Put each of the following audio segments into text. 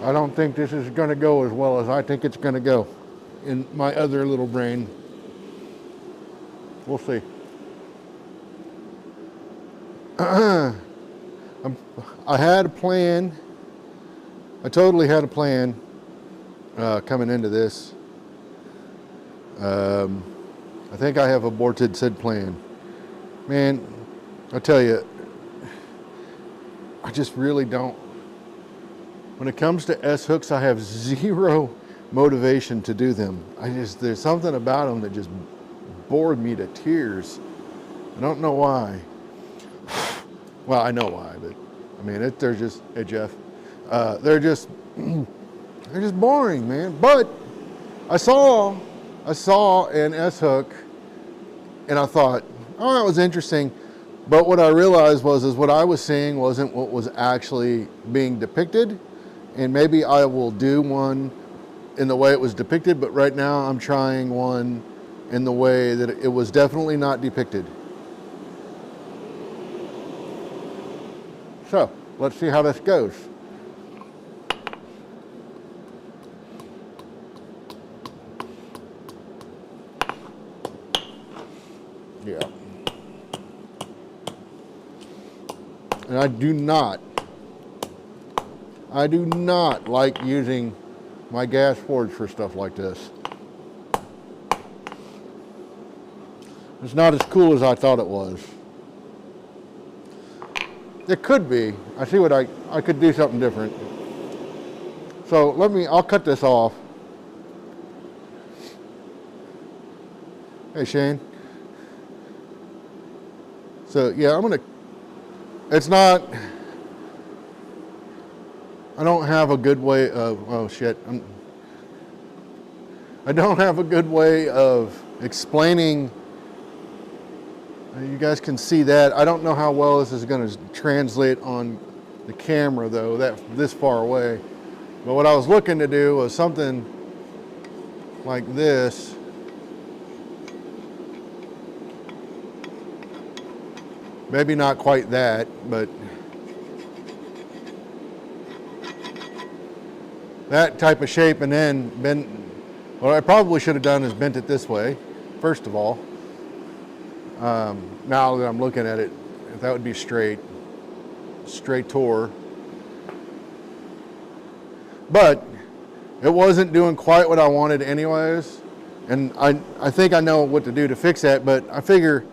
I don't think this is going to go as well as I think it's going to go in my other little brain. We'll see. I had a plan. I totally had a plan coming into this. I think I have aborted said plan. Man, I tell you, I just really don't. When it comes to S-hooks, I have zero motivation to do them. There's something about them that just bored me to tears. I don't know why. Well, I know why, but I mean, they're just, hey Jeff, they're just boring, man. But I saw an S-hook and I thought, oh, that was interesting. But what I realized is what I was seeing wasn't what was actually being depicted. And maybe I will do one in the way it was depicted, but right now I'm trying one in the way that it was definitely not depicted. So, let's see how this goes. Yeah. And I do not like using my gas forge for stuff like this. It's not as cool as I thought it was. It could be. I see what I could do something different. So I'll cut this off. Hey Shane. So yeah, it's not, I don't have a good way of, oh shit, I don't have a good way of explaining. You guys can see that. I don't know how well this is going to translate on the camera though, this far away. But what I was looking to do was something like this. Maybe not quite that, but that type of shape, and then what I probably should have done is bent it this way, first of all. Now that I'm looking at it, that would be straight tore. But it wasn't doing quite what I wanted anyways. And I think I know what to do to fix that, but I figure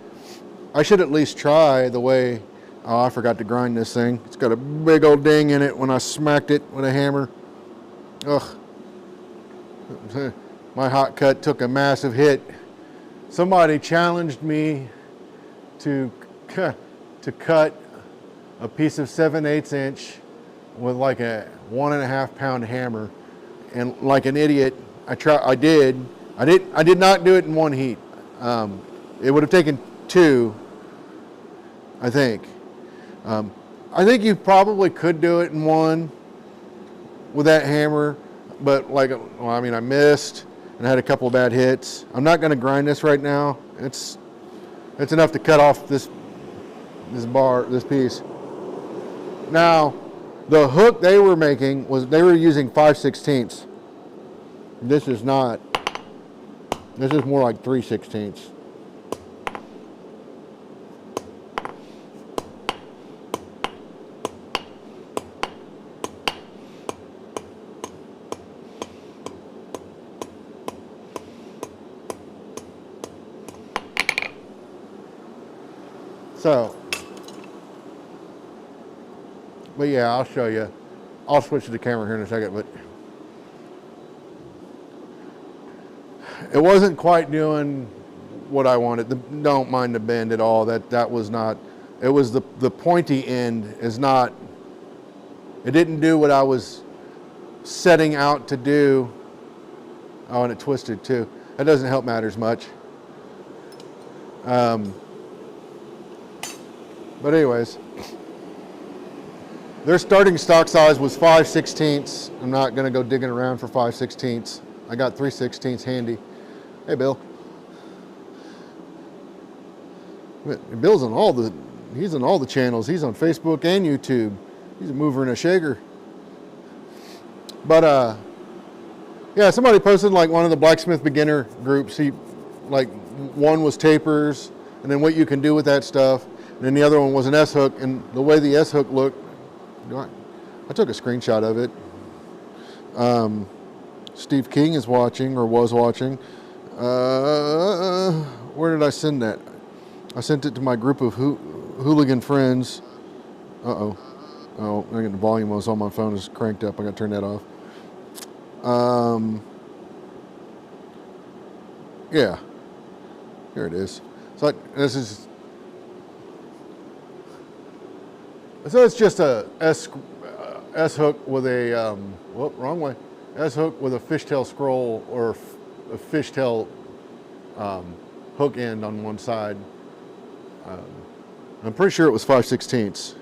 I should at least try the way, oh, I forgot to grind this thing. It's got a big old ding in it when I smacked it with a hammer. Ugh. My hot cut took a massive hit. Somebody challenged me to cut a piece of 7/8 inch with like a 1.5 pound hammer, and like an idiot, I did not do it in one heat. It would have taken two, I think. I think you probably could do it in one with that hammer, but I missed and had a couple of bad hits. I'm not going to grind this right now. It's enough to cut off this piece. Now, the hook they were making they were using 5/16. This is not. This is more like 3/16. So, but yeah, I'll show you. I'll switch to the camera here in a second, but it wasn't quite doing what I wanted. Don't mind the bend at all. That was not. It was the pointy end is not. It didn't do what I was setting out to do. Oh, and it twisted too. That doesn't help matters much. But anyways, their starting stock size was 5/16. I'm not going to go digging around for 5/16. I got 3/16 handy. Hey, Bill. Bill's on he's on all the channels. He's on Facebook and YouTube. He's a mover and a shaker. But yeah, somebody posted like one of the blacksmith beginner groups. Like one was tapers, and then what you can do with that stuff, and then the other one was an S hook. And the way the S hook looked, I took a screenshot of it. Steve King is watching, or was watching. Where did I send that? I sent it to my group of hooligan friends. Oh, I got the volume was on my phone is cranked up. I got to turn that off. Yeah, here it is. So it's just a S hook with a wrong way. S hook with a fishtail scroll or a fishtail hook end on one side. I'm pretty sure it was 5/16.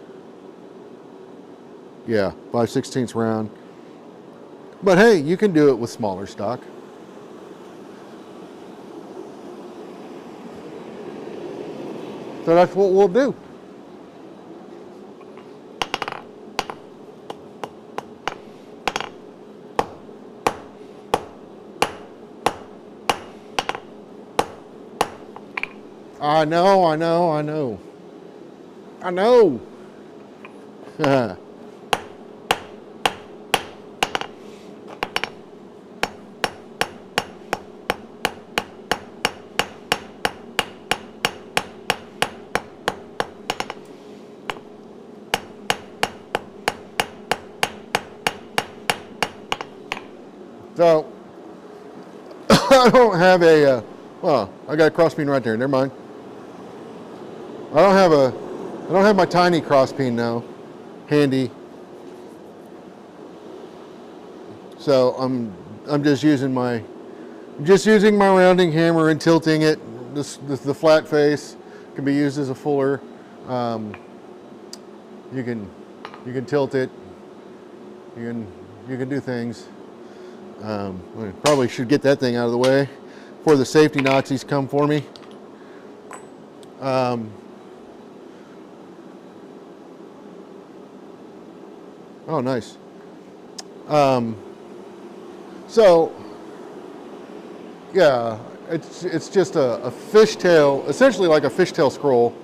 Yeah, 5/16 round. But hey, you can do it with smaller stock. So that's what we'll do. I know. So, I don't have a, well, I got a crossbeam right there, never mind. I don't have my tiny crossbeam now, handy. So I'm just using my rounding hammer and tilting it. The flat face can be used as a fuller. You can tilt it. You can do things. We probably should get that thing out of the way before the safety Nazis come for me. Oh, nice. So, yeah, it's just a fishtail, essentially like a fishtail scroll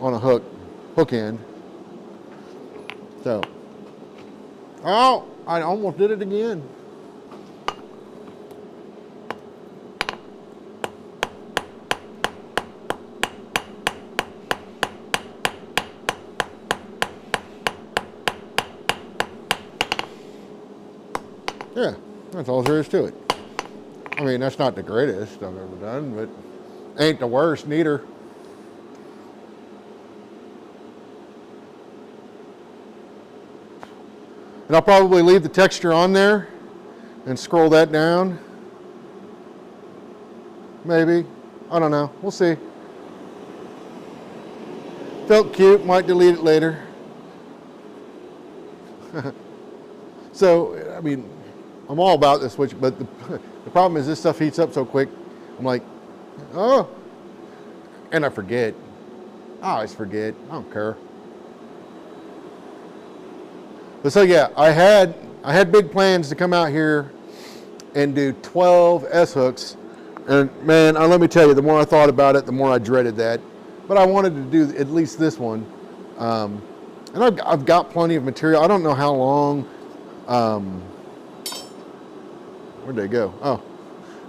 on a hook end. So, oh, I almost did it again. Yeah, that's all there is to it. I mean, that's not the greatest I've ever done, but ain't the worst neither. And I'll probably leave the texture on there and scroll that down. Maybe. I don't know. We'll see. Felt cute. Might delete it later. So, I mean, I'm all about this switch, but the problem is this stuff heats up so quick. I'm like, oh, and I forget. I always forget. I don't care. But so yeah, I had big plans to come out here and do 12 S hooks, and man, let me tell you, the more I thought about it, the more I dreaded that. But I wanted to do at least this one, and I've got plenty of material. I don't know how long. Where'd they go? Oh,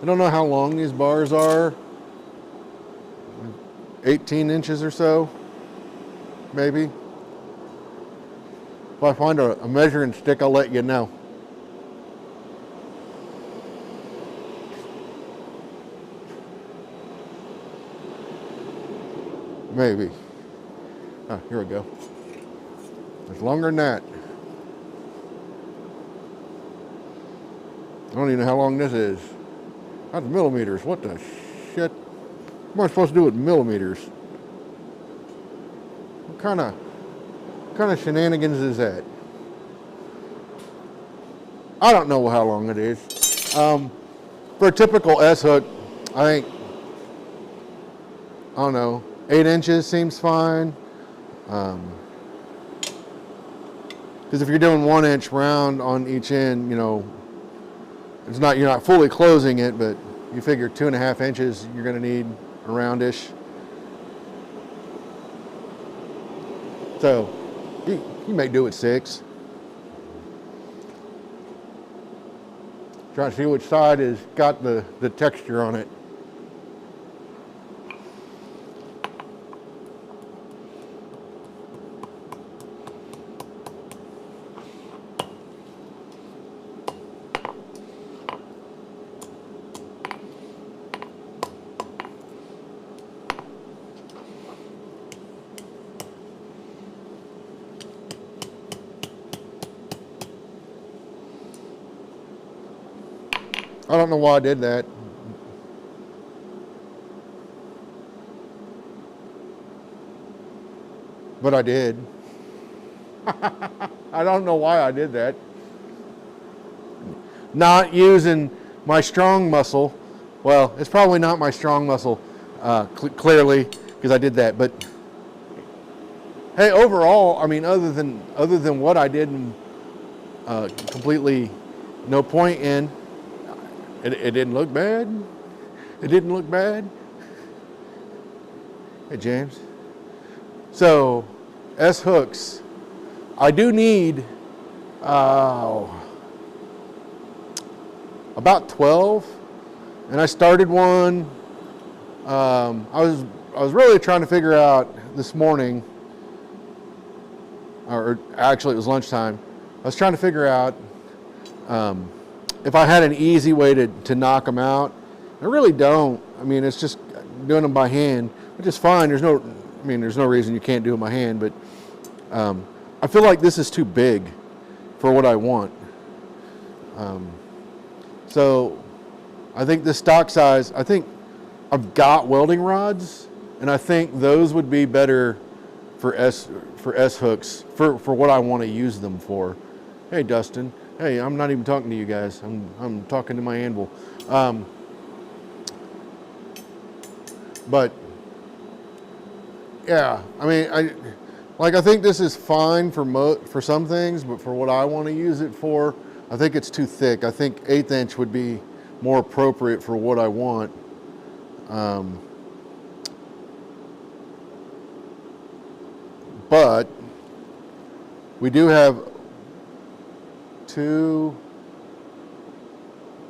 I don't know how long these bars are. 18 inches or so, maybe. If I find a measuring stick, I'll let you know. Maybe. Oh, here we go. It's longer than that. I don't even know how long this is. That's millimeters. What the shit? What am I supposed to do with millimeters? What kind of shenanigans is that? I don't know how long it is. For a typical S hook, I think, I don't know, 8 inches seems fine. Because if you're doing 1 inch round on each end, you know, it's not, you're not fully closing it, but you figure 2.5 inches you're going to need a roundish. So you may do it 6. Trying to see which side has got the texture on it. I don't know why I did that. But I did. I don't know why I did that. Not using my strong muscle. Well, it's probably not my strong muscle, clearly, because I did that. But hey, overall, I mean, other than what I did, completely no point in. It didn't look bad. It didn't look bad. Hey, James. So, S hooks. I do need about 12, and I started one. I was really trying to figure out this morning, or actually it was lunchtime. I was trying to figure out if I had an easy way to knock them out. I really don't. I mean, it's just doing them by hand, which is fine. There's no reason you can't do it by hand, but I feel like this is too big for what I want. So I think the stock size, I think I've got welding rods, and I think those would be better for S hooks for what I want to use them for. Hey, Dustin. Hey, I'm not even talking to you guys. I'm talking to my anvil. But yeah, I mean, I think this is fine for some things, but for what I want to use it for, I think it's too thick. I think 1/8 inch would be more appropriate for what I want. But we do have 2,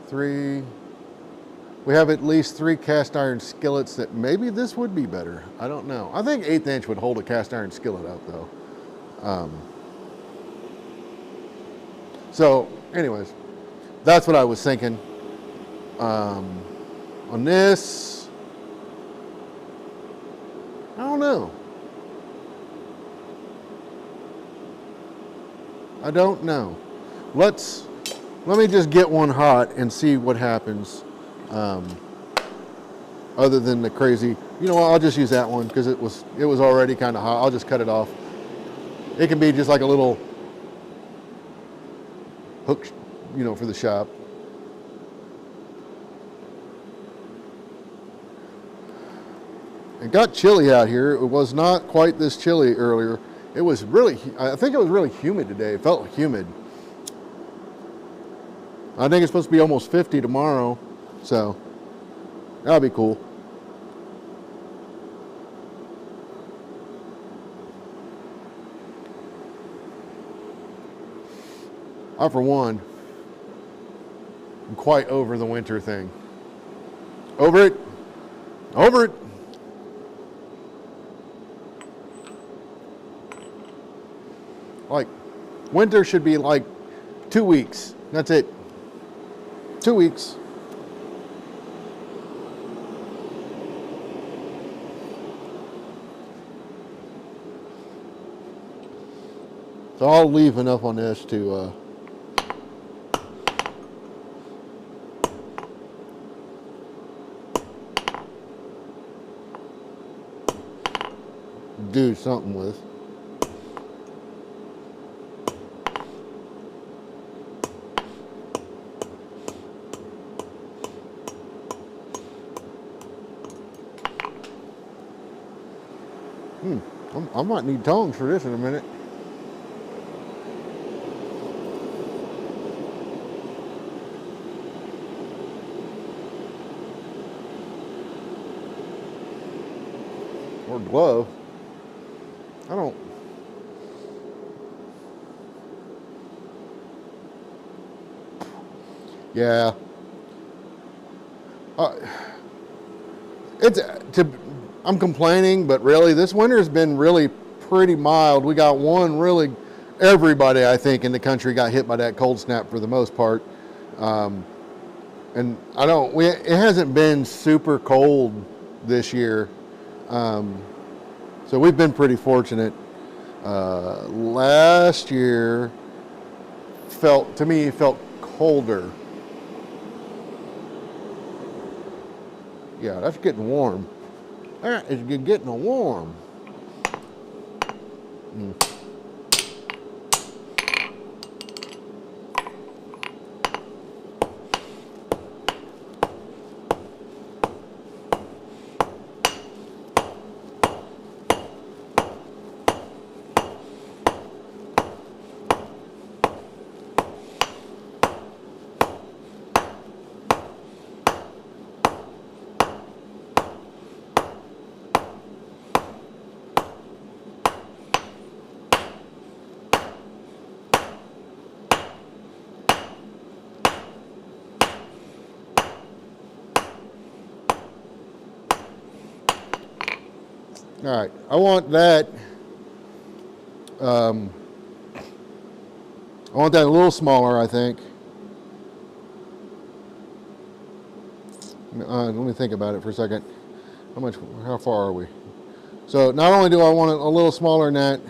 3, we have at least 3 cast iron skillets that maybe this would be better. I don't know. I think 1/8 inch would hold a cast iron skillet up though. So anyways, that's what I was thinking. On this, I don't know. I don't know. Let me just get one hot and see what happens. Other than the crazy, you know what, I'll just use that one because it was already kind of hot. I'll just cut it off. It can be just like a little hook, you know, for the shop. It got chilly out here. It was not quite this chilly earlier. It was really, I think it was really humid today. It felt humid. I think it's supposed to be almost 50 tomorrow, so that'll be cool. I, for one, am quite over the winter thing. Over it. Over it. Like, winter should be like 2 weeks. That's it. 2 weeks. So I'll leave enough on this to do something with. I might need tongs for this in a minute. glove. I don't. Yeah. It's to. I'm complaining, but really, this winter has been really pretty mild. We got one really. Everybody, I think, in the country got hit by that cold snap for the most part. And I don't. It hasn't been super cold this year, so we've been pretty fortunate. Last year felt colder. Yeah, that's getting warm. That is getting warm. All right, I want that. I want that a little smaller, I think. Let me think about it for a second. How far are we? So not only do I want it a little smaller than that,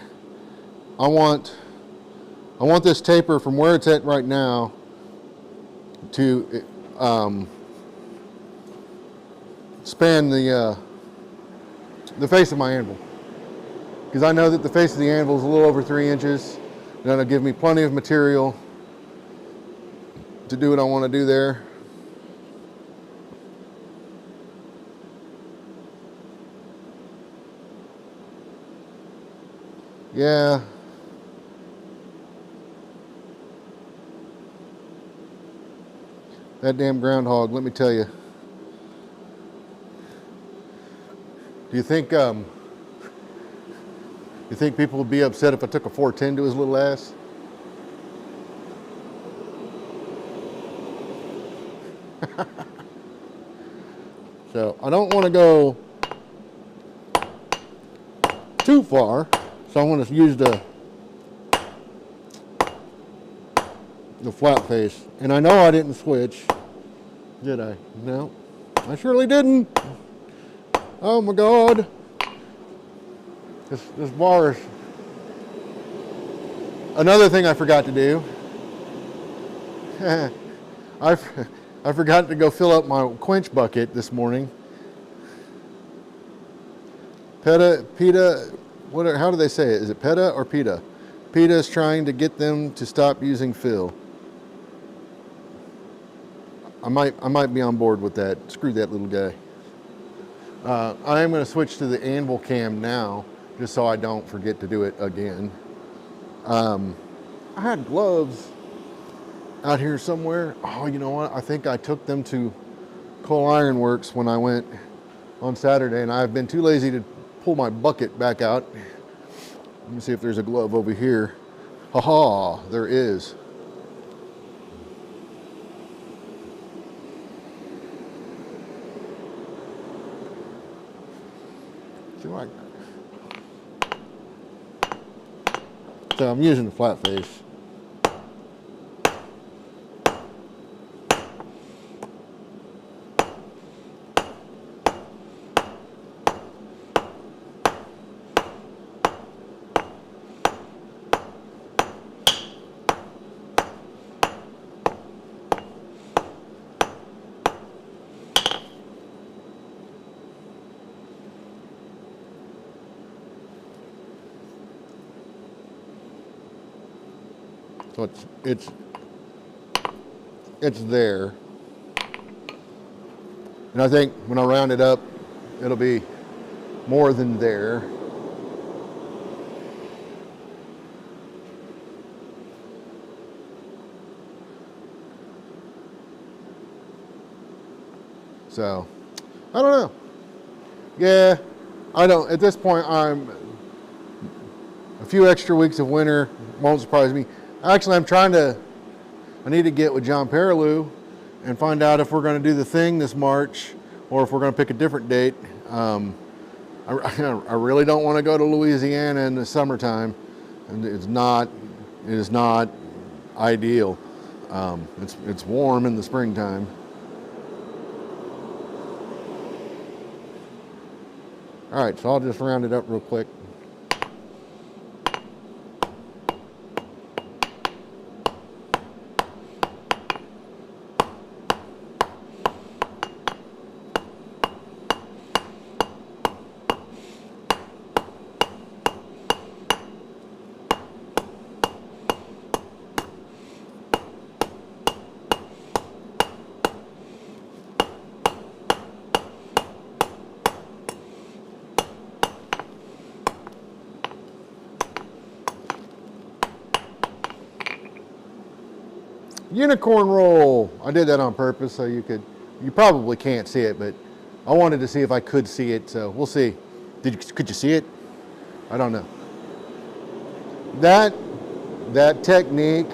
I want this taper from where it's at right now to span the face of my anvil, because I know that the face of the anvil is a little over 3 inches. That'll give me plenty of material to do what I want to do there. Yeah. That damn groundhog, let me tell you. Do you think people would be upset if I took a 410 to his little ass? So I don't want to go too far, so I want to use the flat face. And I know I didn't switch, did I? No, I surely didn't. Oh my God. This bar is... Another thing I forgot to do. I forgot to go fill up my quench bucket this morning. PETA, how do they say it? Is it PETA or PETA? PETA is trying to get them to stop using fill. I might be on board with that. Screw that little guy. I am going to switch to the anvil cam now, just so I don't forget to do it again. I had gloves out here somewhere. Oh, you know what? I think I took them to Coal Iron Works when I went on Saturday, and I've been too lazy to pull my bucket back out. Let me see if there's a glove over here. Ha, there is. So I'm using the flat face. So it's there. And I think when I round it up, it'll be more than there. So, I don't know. Yeah, I don't, at this point, I'm a few extra weeks of winter won't surprise me. Actually, I need to get with John Perilou and find out if we're going to do the thing this March or if we're going to pick a different date. I really don't want to go to Louisiana in the summertime, and it is not ideal. It's warm in the springtime. All right, so I'll just round it up real quick. Unicorn roll. I did that on purpose so you probably can't see it, but I wanted to see if I could see it, so we'll see. Could you see it? I don't know. That technique,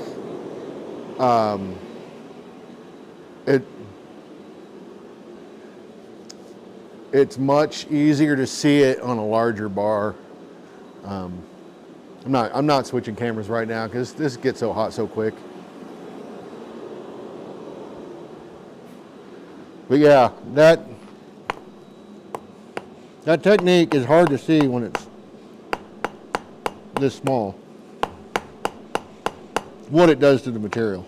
it's much easier to see it on a larger bar. I'm not switching cameras right now because this gets so hot so quick. But yeah, that technique is hard to see when it's this small. What it does to the material.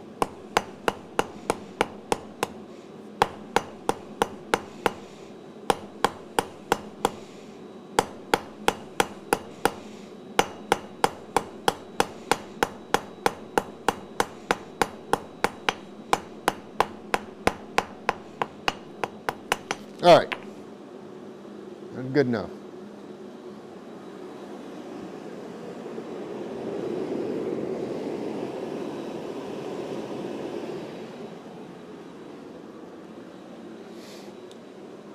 All right, good enough.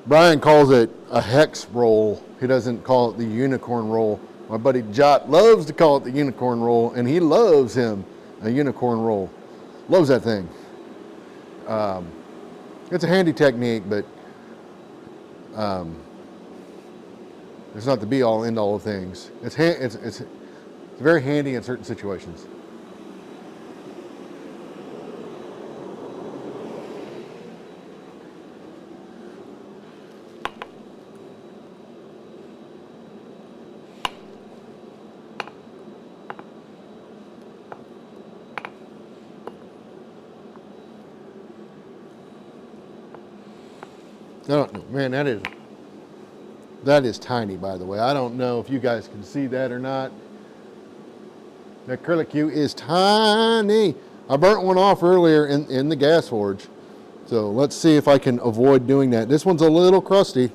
Brian calls it a hex roll. He doesn't call it the unicorn roll. My buddy Jot loves to call it the unicorn roll, and he loves him a unicorn roll. Loves that thing. It's a handy technique, but it's not the be-all, end-all of things. It's very handy in certain situations. No, man, that is tiny, by the way. I don't know if you guys can see that or not. That curlicue is tiny. I burnt one off earlier in the gas forge. So let's see if I can avoid doing that. This one's a little crusty.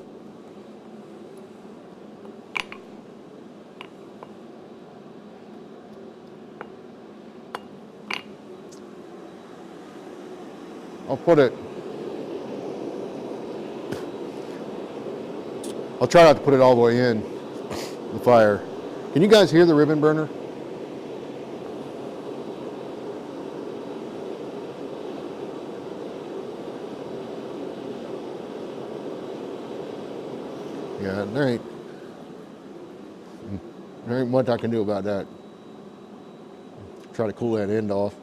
I'll try not to put it all the way in the fire. Can you guys hear the ribbon burner? Yeah, there ain't much I can do about that. Try to cool that end off.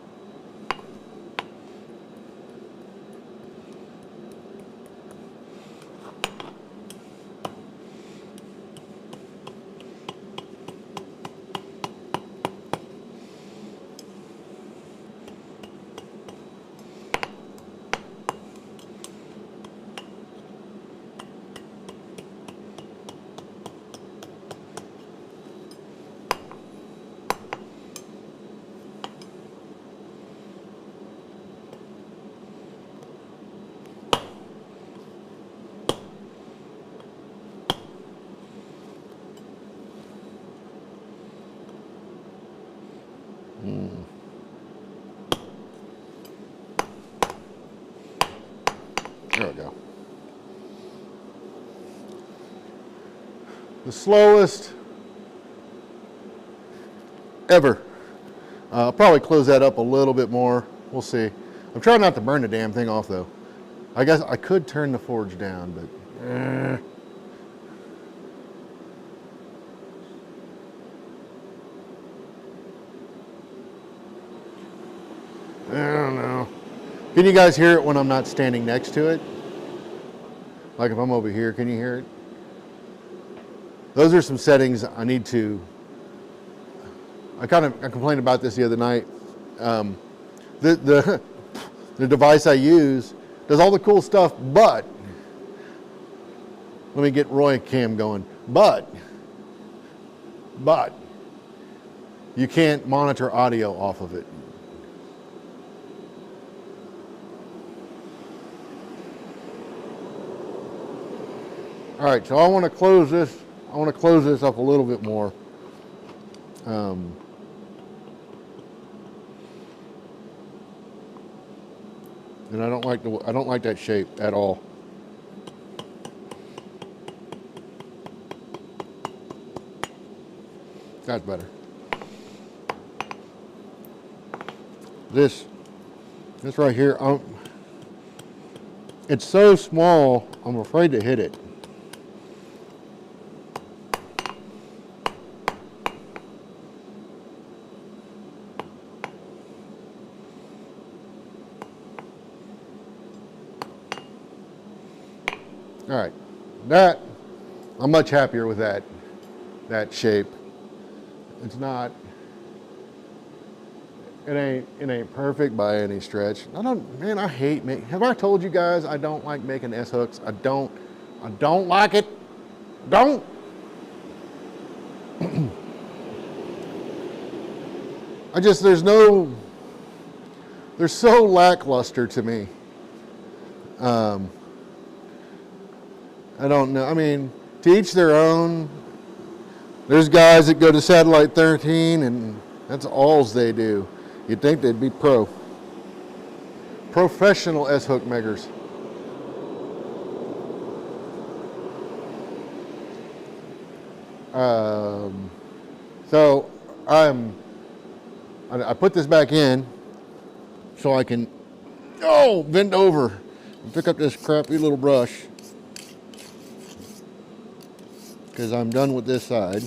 The slowest ever. I'll probably close that up a little bit more. We'll see. I'm trying not to burn the damn thing off though. I guess I could turn the forge down, but I don't know. Can you guys hear it when I'm not standing next to it? Like if I'm over here, can you hear it? Those are some settings I need to. I complained about this the other night. The device I use does all the cool stuff, but let me get Roy Cam going. But you can't monitor audio off of it. All right, so I want to close this. I want to close this up a little bit more. And I don't like that shape at all. That's better. This right here, it's so small, I'm afraid to hit it. All right, that, I'm much happier with that shape. It's not, it ain't perfect by any stretch. Man, I hate have I told you guys I don't like making S-hooks? I don't like it. Don't. They're so lackluster to me. I don't know. I mean, to each their own. There's guys that go to Satellite 13 and that's all they do. You'd think they'd be professional S-hook makers. So I put this back in so I can bend over and pick up this crappy little brush because I'm done with this side.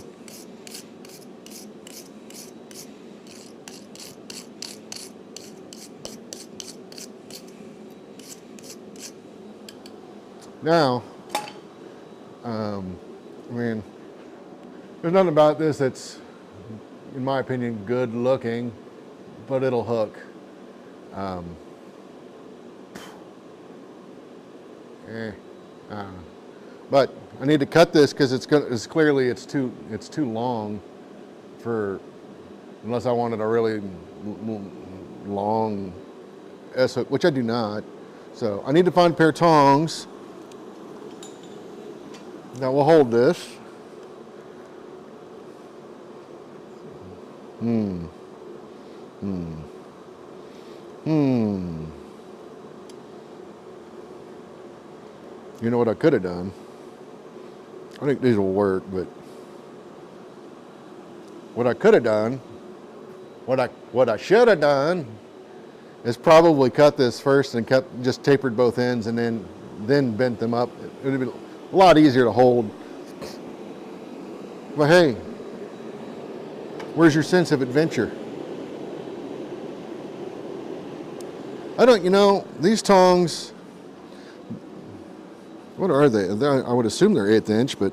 Now, I mean, there's nothing about this that's, in my opinion, good looking, but it'll hook. But I need to cut this because it's too long for, unless I wanted a really long S hook, which I do not. So I need to find a pair of tongs that will hold this. You know what I could have done? I think these will work, but what I could have done, what I should have done is probably cut this first and just tapered both ends and then bent them up. It would have been a lot easier to hold. But hey, where's your sense of adventure? These tongs, what are they? I would assume they're 1/8 inch, but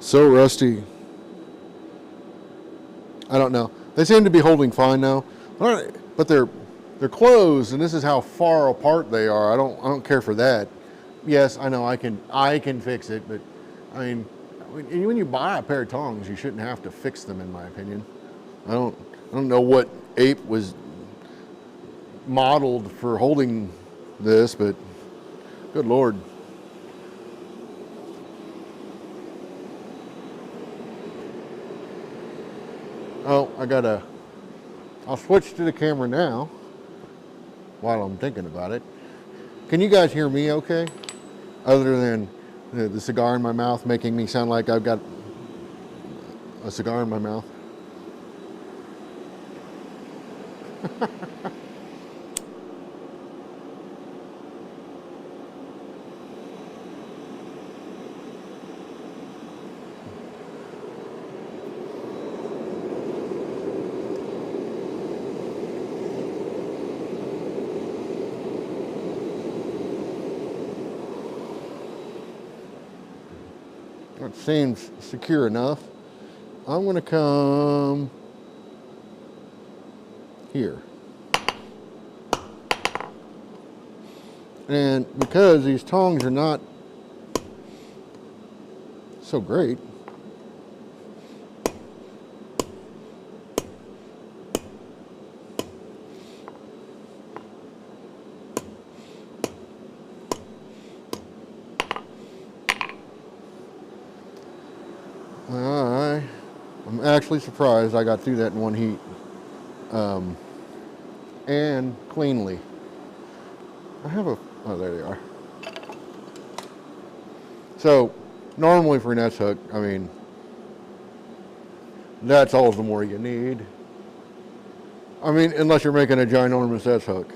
so rusty. I don't know. They seem to be holding fine now. All right, but they're closed, and this is how far apart they are. I don't care for that. Yes, I know I can fix it, but I mean, when you buy a pair of tongs, you shouldn't have to fix them, in my opinion. I don't know what ape was modeled for holding this, but good Lord. Oh, I'll switch to the camera now while I'm thinking about it. Can you guys hear me okay? Other than the cigar in my mouth making me sound like I've got a cigar in my mouth. It seems secure enough. I'm going to come here. And because these tongs are not so great, I'm actually surprised I got through that in one heat, and cleanly. I have a, oh, there they are. So normally for an S hook, I mean, that's all the more you need. I mean, unless you're making a ginormous S hook.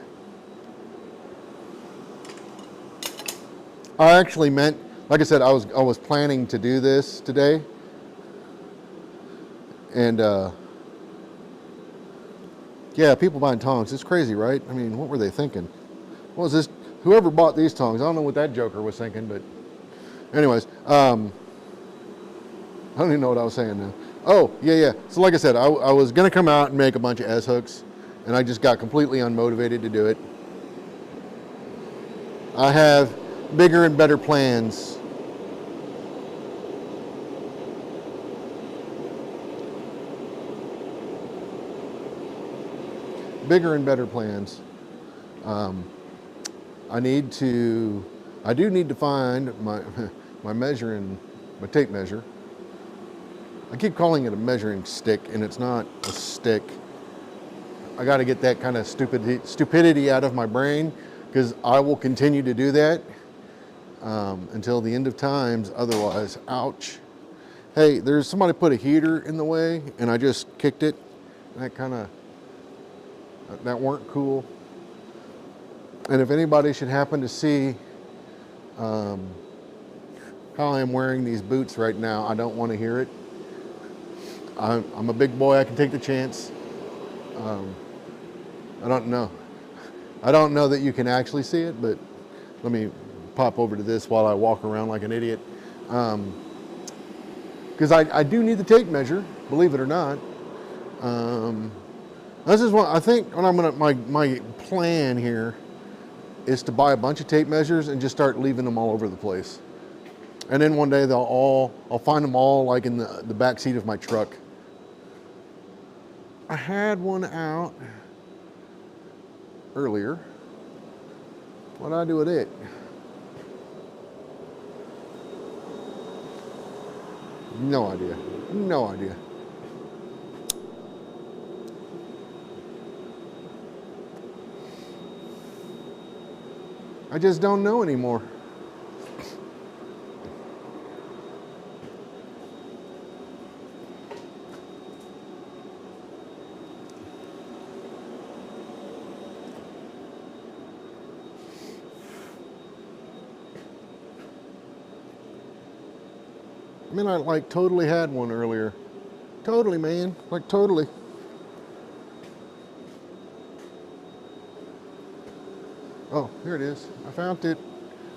I actually meant, like I said, I was planning to do this today. And yeah, people buying tongs, it's crazy, right? I mean, what were they thinking? What was this? Whoever bought these tongs, I don't know what that joker was thinking, but anyways, I don't even know what I was saying now. Oh, yeah. So like I said, I was gonna come out and make a bunch of S hooks, and I just got completely unmotivated to do it. I have bigger and better plans. Bigger and better plans. I do need to find my my tape measure. I keep calling it a measuring stick, and it's not a stick. I got to get that kind of stupidity out of my brain, because I will continue to do that until the end of times. Otherwise, ouch. Hey, there's somebody put a heater in the way, and I just kicked it. That weren't cool. And if anybody should happen to see how I'm wearing these boots right now, I don't want to hear it. I'm a big boy, I can take the chance. I don't know that you can actually see it, but let me pop over to this while I walk around like an idiot. Because I do need the tape measure, believe it or not. This is what I think. When I'm gonna, my plan here is to buy a bunch of tape measures and just start leaving them all over the place. And then one day I'll find them all like in the back seat of my truck. I had one out earlier. What did I do with it? No idea. No idea. I just don't know anymore. I mean, I like totally had one earlier. Totally, man. Like totally. Oh, here it is. I found it.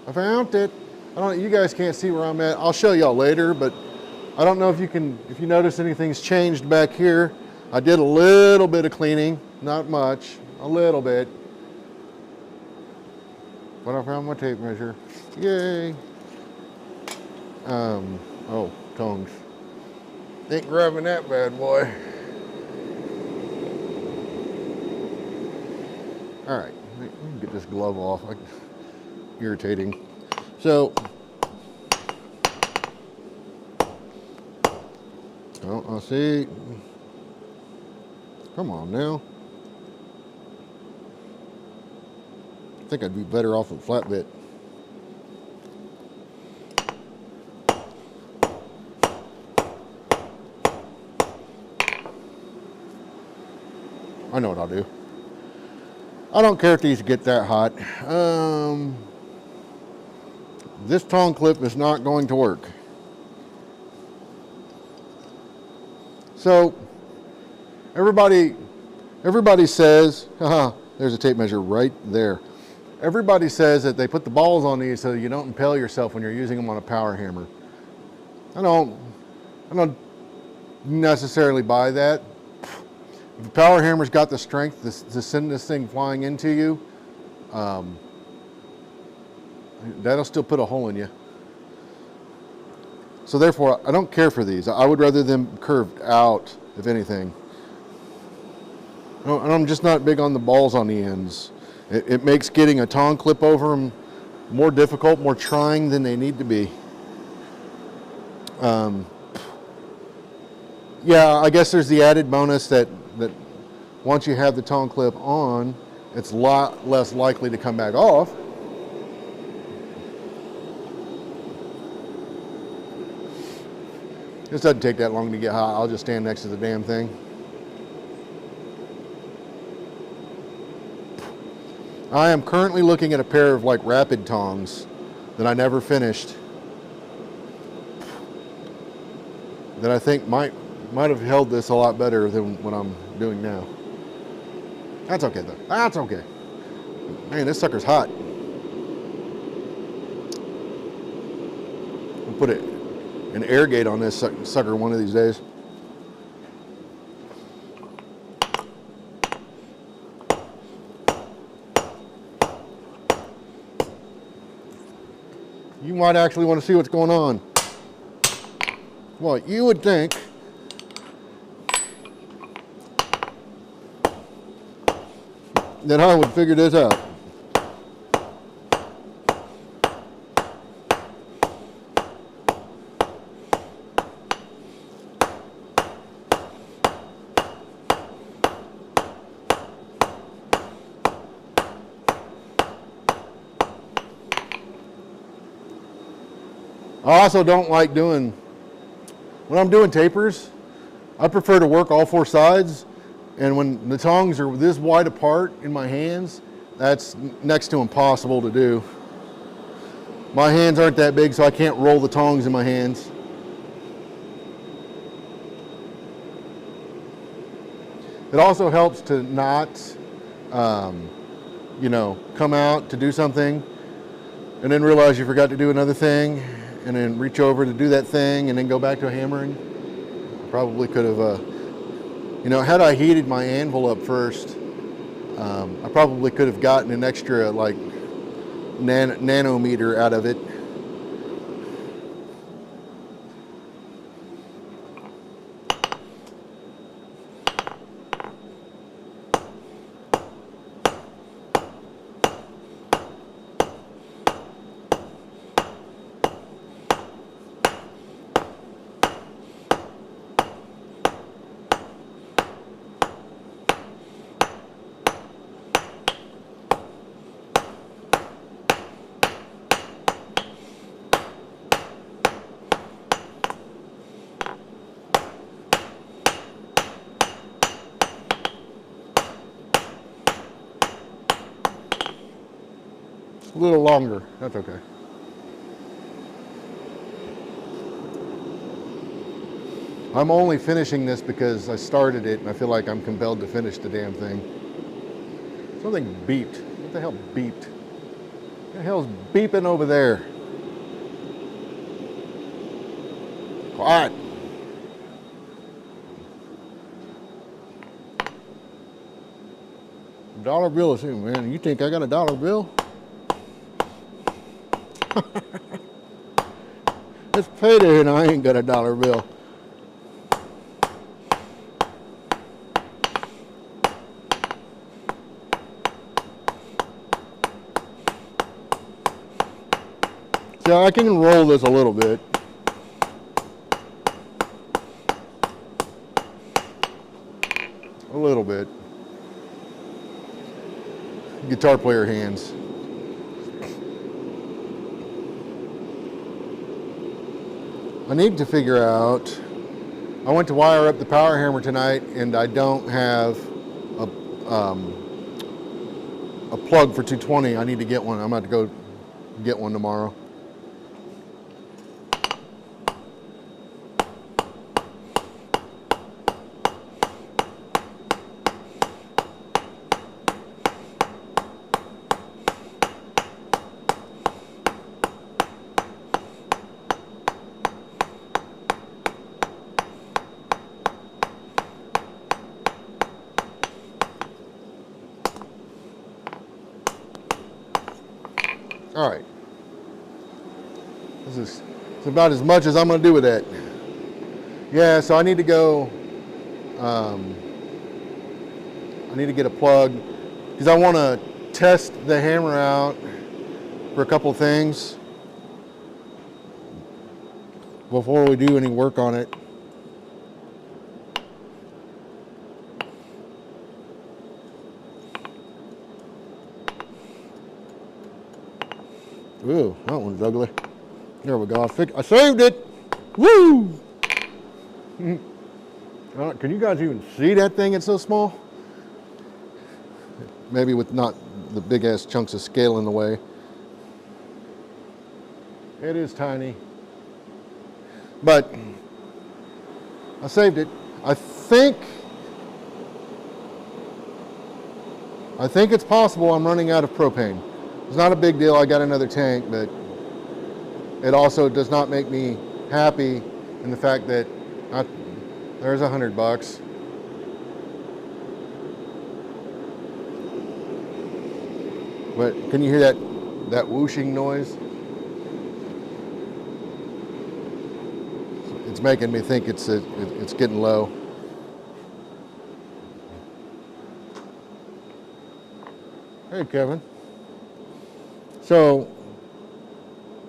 I found it. I don't. You guys can't see where I'm at. I'll show y'all later, but I don't know if you notice anything's changed back here. I did a little bit of cleaning, not much, a little bit. But I found my tape measure. Yay. Oh, tongs. Ain't grabbing that bad boy. All right. Let me get this glove off. Irritating. So, oh, I see. Come on now. think I'd be better off with flat bit. I know what I'll do. I don't care if these get that hot. This tong clip is not going to work. So everybody says, haha, there's a tape measure right there. Everybody says that they put the balls on these so you don't impale yourself when you're using them on a power hammer. I don't necessarily buy that. If the power hammer's got the strength to send this thing flying into you, that'll still put a hole in you. So therefore, I don't care for these. I would rather them curved out, if anything. And I'm just not big on the balls on the ends. It makes getting a tong clip over them more difficult, more trying than they need to be. Yeah, I guess there's the added bonus that once you have the tong clip on, it's a lot less likely to come back off. This doesn't take that long to get hot. I'll just stand next to the damn thing. I am currently looking at a pair of like rapid tongs that I never finished, that I think might have held this a lot better than what I'm doing now. That's okay though. That's okay. Man, this sucker's hot. I'll put an air gate on this sucker one of these days. You might actually want to see what's going on. Well, you would think that I would figure this out. I also don't like doing, when I'm doing tapers, I prefer to work all four sides, and when the tongs are this wide apart in my hands, that's next to impossible to do. My hands aren't that big, so I can't roll the tongs in my hands. It also helps to not, come out to do something and then realize you forgot to do another thing, and then reach over to do that thing and then go back to hammering. Probably could have, had I heated my anvil up first, I probably could have gotten an extra like nanometer out of it. A little longer, that's okay. I'm only finishing this because I started it and I feel like I'm compelled to finish the damn thing. Something beeped. What the hell beeped? What the hell's beeping over there? Quiet. Dollar bill is here, man. You think I got a dollar bill? It's payday and I ain't got a dollar bill. So I can roll this a little bit. A little bit. Guitar player hands. I need to figure out, I went to wire up the power hammer tonight and I don't have a, a plug for 220. I need to get one. I'm about to go get one tomorrow. All right. It's about as much as I'm going to do with that. Yeah, so I need to go, I need to get a plug because I want to test the hammer out for a couple things before we do any work on it. Ooh, that one's ugly. There we go. I saved it. Woo! Can you guys even see that thing? It's so small. Maybe with not the big ass chunks of scale in the way. It is tiny. But I saved it. I think it's possible I'm running out of propane. It's not a big deal. I got another tank, but it also does not make me happy in the fact that there's $100. But can you hear that whooshing noise? It's making me think it's getting low. Hey, Kevin. So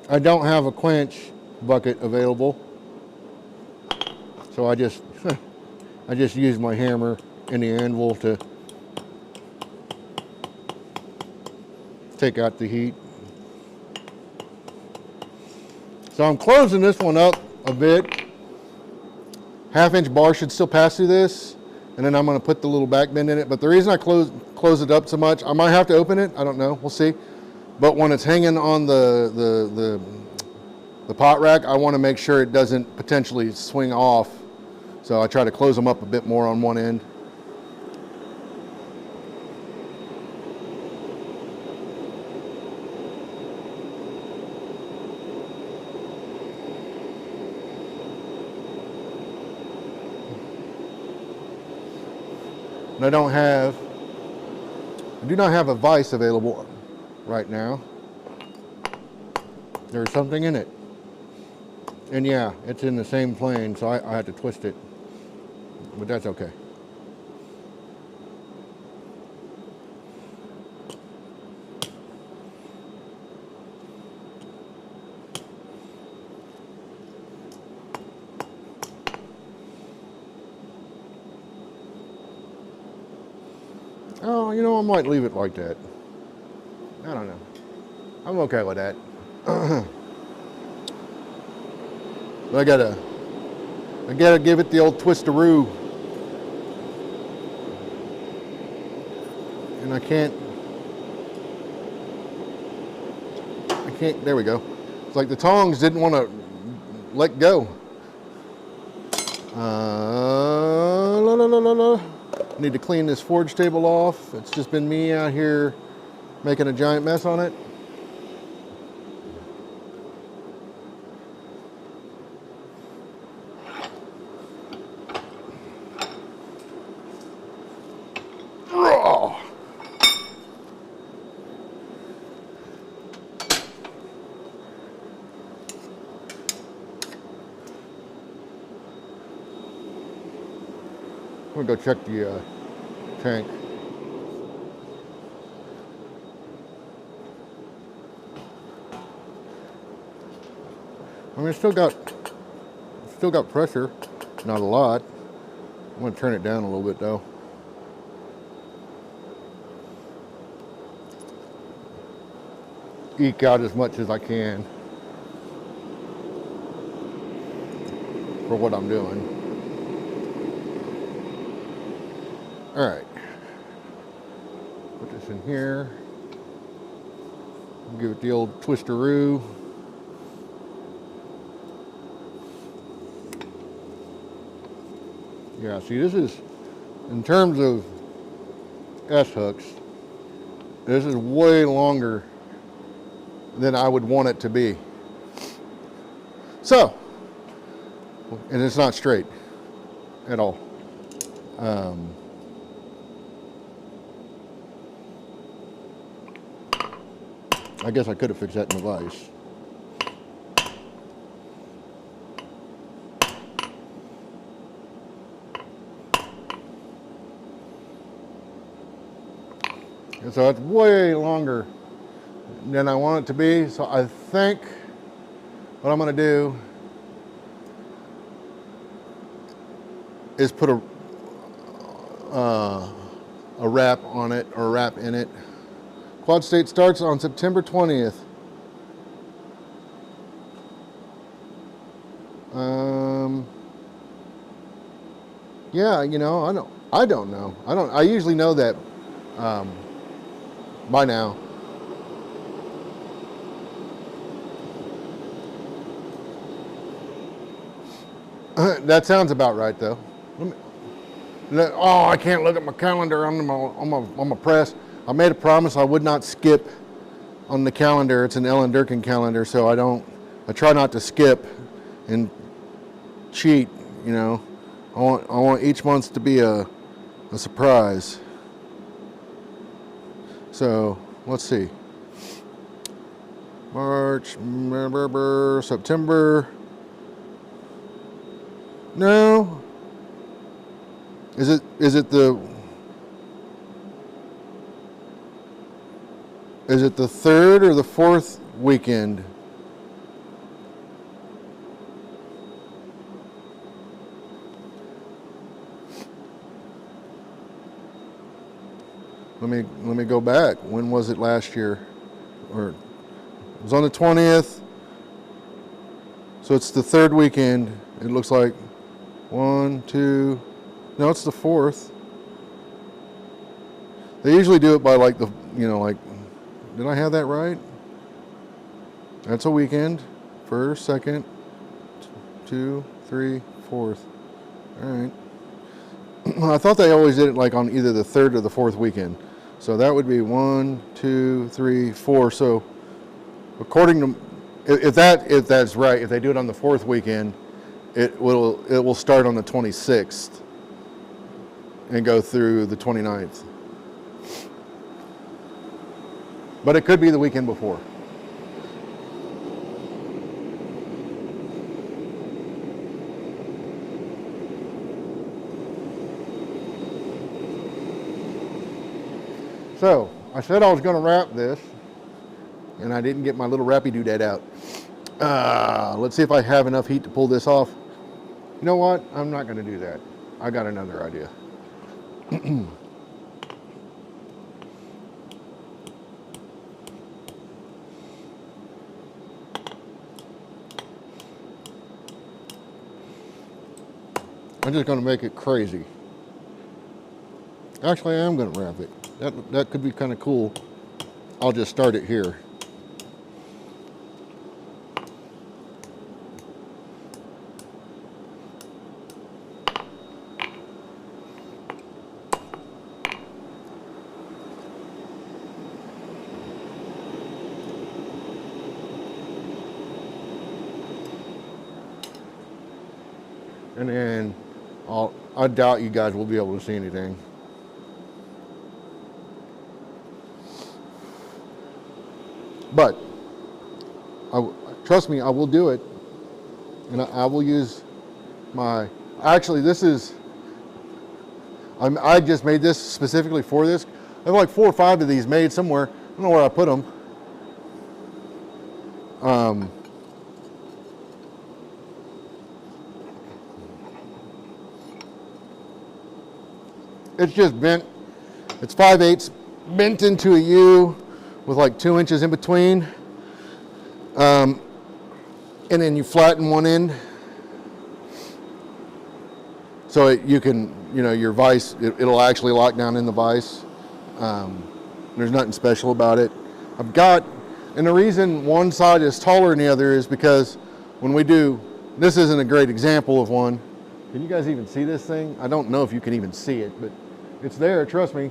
I don't have a quench bucket available, so I just use my hammer and the anvil to take out the heat. So I'm closing this one up a bit. 1/2-inch bar should still pass through this, and then I'm going to put the little back bend in it. But the reason I close it up so much, I might have to open it. I don't know. We'll see. But when it's hanging on the pot rack, I want to make sure it doesn't potentially swing off. So I try to close them up a bit more on one end. And I do not have a vise available right now. There's something in it. And yeah, it's in the same plane, so I had to twist it. But that's okay. Oh, you know, I might leave it like that. I don't know. I'm okay with that. But I gotta give it the old twistaroo. And I can't, there we go. It's like the tongs didn't want to let go. La, la, la, la, la. Need to clean this forge table off. It's just been me out here making a giant mess on it. I'm gonna go check the tank. I mean, it's still got pressure, not a lot. I'm gonna turn it down a little bit though. Eke out as much as I can. for what I'm doing. All right. Put this in here. Give it the old twisteroo. Yeah, see, this is, in terms of S-hooks, this is way longer than I would want it to be. So, and it's not straight at all. I guess I could have fixed that in the vise. And so it's way longer than I want it to be. So I think what I'm going to do is put a wrap on it, or a wrap in it. Quad State starts on September 20th. Yeah, you know, I don't know. I usually know that by now. That sounds about right, though. I can't look at my calendar on my press. I made a promise I would not skip on the calendar. It's an Ellen Durkin calendar, so I try not to skip and cheat, you know. I want each month to be a surprise. So let's see. March, September. No. Is it the third or the fourth weekend? Let me go back. When was it last year? Or it was on the 20th. So it's the third weekend. It looks like 1, 2. No, it's the fourth. They usually do it by like did I have that right? That's a weekend. First, second, 2, 3, fourth. All right. I thought they always did it like on either the third or the fourth weekend. So that would be 1, 2, 3, 4. So according to, if that's right, if they do it on the fourth weekend, it will start on the 26th and go through the 29th. But it could be the weekend before. So, I said I was going to wrap this, and I didn't get my little wrappy doodad out. Let's see if I have enough heat to pull this off. You know what? I'm not going to do that. I got another idea. I'm just going to make it crazy. Actually, I am going to wrap it. That could be kind of cool. I'll just start it here. And then I doubt you guys will be able to see anything. But trust me, I will do it, and I will use my. Actually, this is. I just made this specifically for this. I have like 4 or 5 of these made somewhere. I don't know where I put them. It's just bent. It's 5/8 bent into a U with like 2 inches in between. And then you flatten one end So you can, your vise, it'll actually lock down in the vise. There's nothing special about it. And the reason one side is taller than the other is because when we do, this isn't a great example of one. Can you guys even see this thing? I don't know if you can even see it, but it's there, trust me.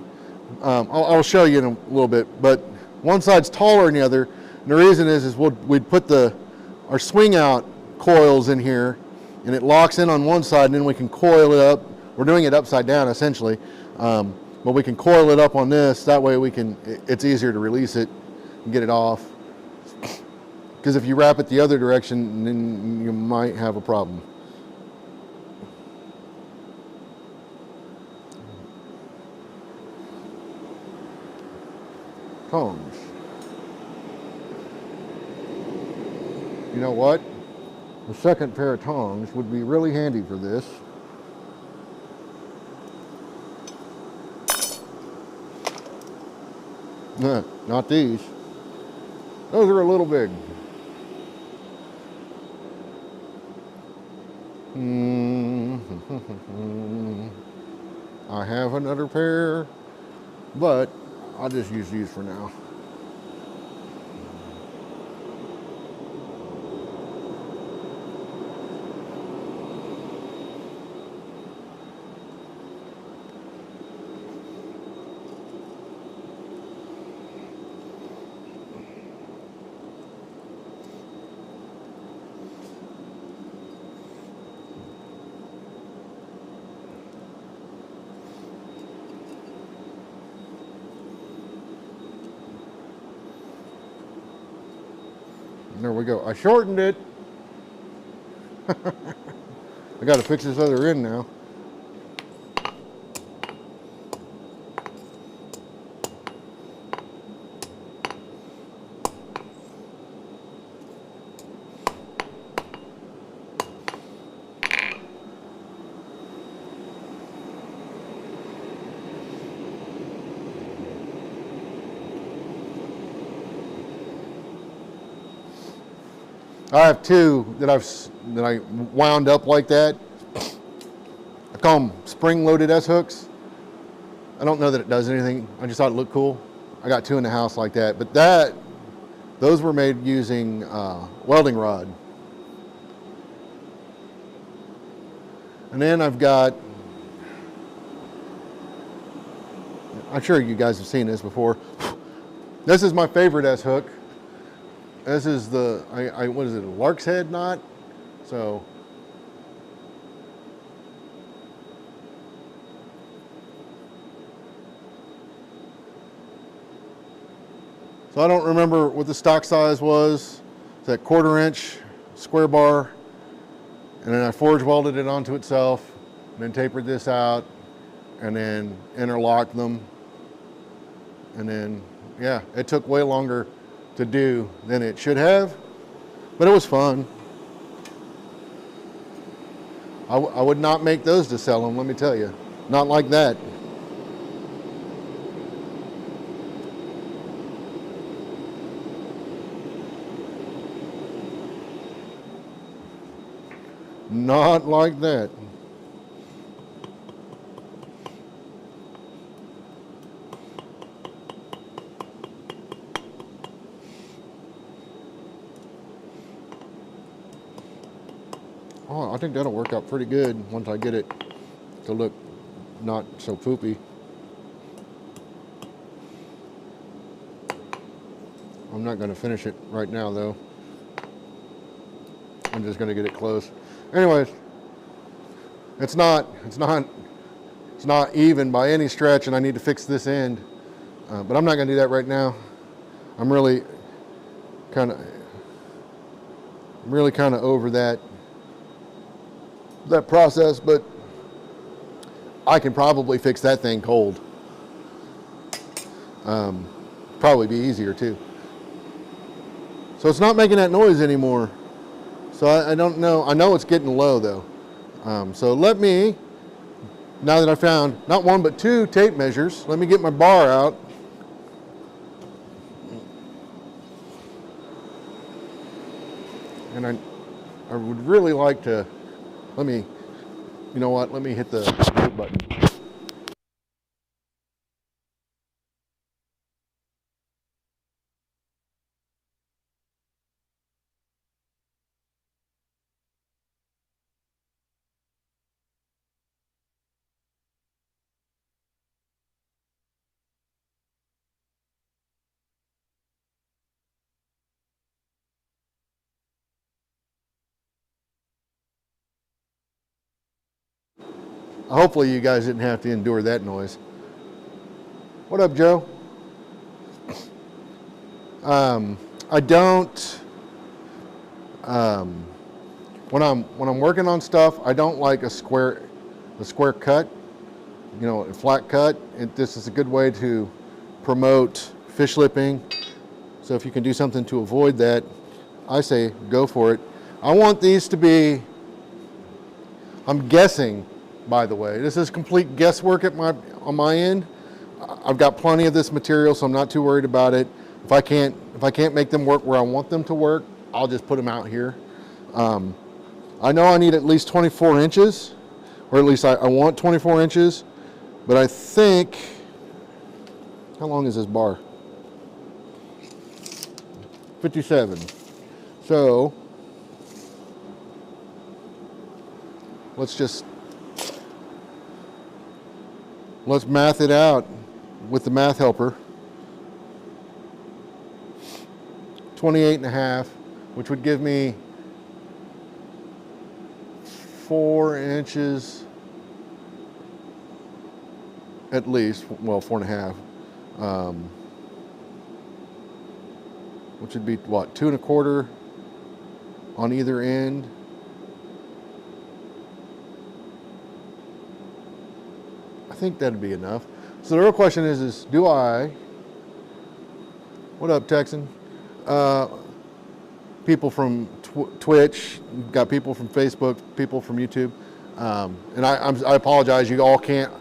I'll show you in a little bit, but one side's taller than the other. And the reason is we'd put our swing out coils in here, and it locks in on one side, and then we can coil it up. We're doing it upside down essentially, but we can coil it up on this. That way it's easier to release it and get it off. Because if you wrap it the other direction, then you might have a problem. Tongs. You know what? The second pair of tongs would be really handy for this. No, not these. Those are a little big. I have another pair, but I'll just use these for now. There we go. I shortened it. I got to fix this other end now. I have two that I wound up like that. I call them spring-loaded S-hooks. I don't know that it does anything. I just thought it looked cool. I got two in the house like that. But those were made using welding rod. And then I've got, I'm sure you guys have seen this before. This is my favorite S-hook. This is what is it, a lark's head knot? So I don't remember what the stock size was. It's that 1/4 inch square bar. And then I forge welded it onto itself, and then tapered this out, and then interlocked them. And then, yeah, it took way longer to do than it should have, but it was fun. I would not make those to sell them, let me tell you. Not like that. Not like that. Oh, I think that'll work out pretty good once I get it to look not so poopy. I'm not going to finish it right now though. I'm just going to get it close. Anyways, it's not even by any stretch, and I need to fix this end. But I'm not going to do that right now. I'm really kind of over that process, but I can probably fix that thing cold. Probably be easier too. So it's not making that noise anymore. So I don't know. I know it's getting low though. So let me, now that I found not one but two tape measures, let me get my bar out. And I would really like to, let me You know what? Let me hit the mute button. Hopefully you guys didn't have to endure that noise. What up, Joe? I don't. Um, when I'm working on stuff, I don't like a square cut. You know, a flat cut. This is a good way to promote fish lipping. So if you can do something to avoid that, I say go for it. I want these to be. I'm guessing, by the way, this is complete guesswork on my end. I've got plenty of this material, so I'm not too worried about it. If I can't make them work where I want them to work, I'll just put them out here. I know I need at least 24 inches, or at least I want 24 inches, but I think, how long is this bar? 57. So let's math it out with the math helper. 28 and a half, which would give me 4 inches at least, well, 4.5, which would be what, 2.25 on either end. I think that'd be enough. So the real question is do I, what up, Texan? People from Twitch, got people from Facebook, people from YouTube, and I apologize. You all can't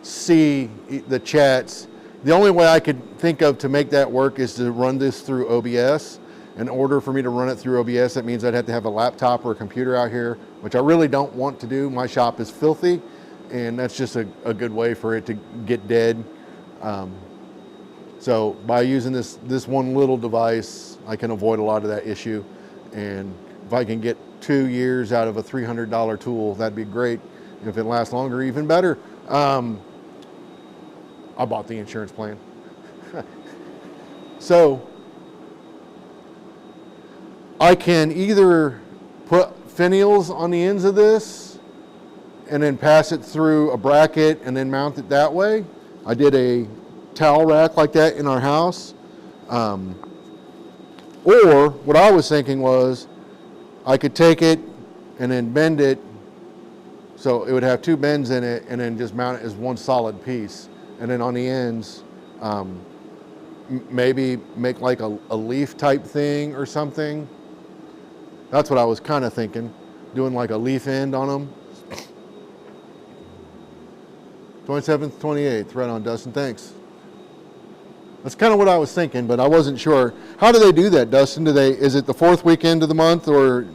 see the chats. The only way I could think of to make that work is to run this through OBS. In order for me to run it through OBS, that means I'd have to have a laptop or a computer out here, which I really don't want to do. My shop is filthy, and that's just a good way for it to get dead. So by using this one little device, I can avoid a lot of that issue. And if I can get 2 years out of a $300 tool, that'd be great. If it lasts longer, even better. I bought the insurance plan. So I can either put finials on the ends of this and then pass it through a bracket and then mount it that way. I did a towel rack like that in our house. Or what I was thinking was I could take it and then bend it so it would have 2 bends in it and then just mount it as one solid piece. And then on the ends, maybe make like a leaf type thing or something. That's what I was kind of thinking, doing like a leaf end on them. 27th, 28th, right on, Dustin, thanks. That's kind of what I was thinking, but I wasn't sure. How do they do that, Dustin? Is it the 4th weekend of the month, or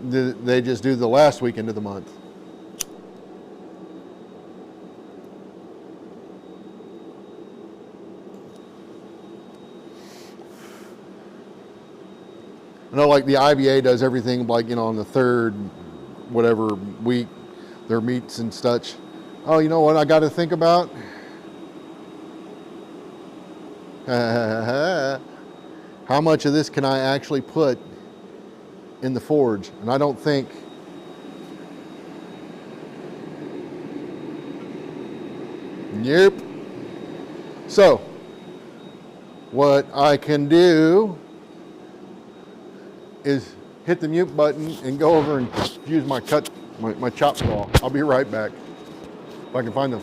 do they just do the last weekend of the month? I know like the IBA does everything like, on the 3rd, whatever week, their meets and such. Oh, you know what I got to think about? How much of this can I actually put in the forge? And I don't think. Yep. So, what I can do is hit the mute button and go over and use my chop saw. I'll be right back if I can find them.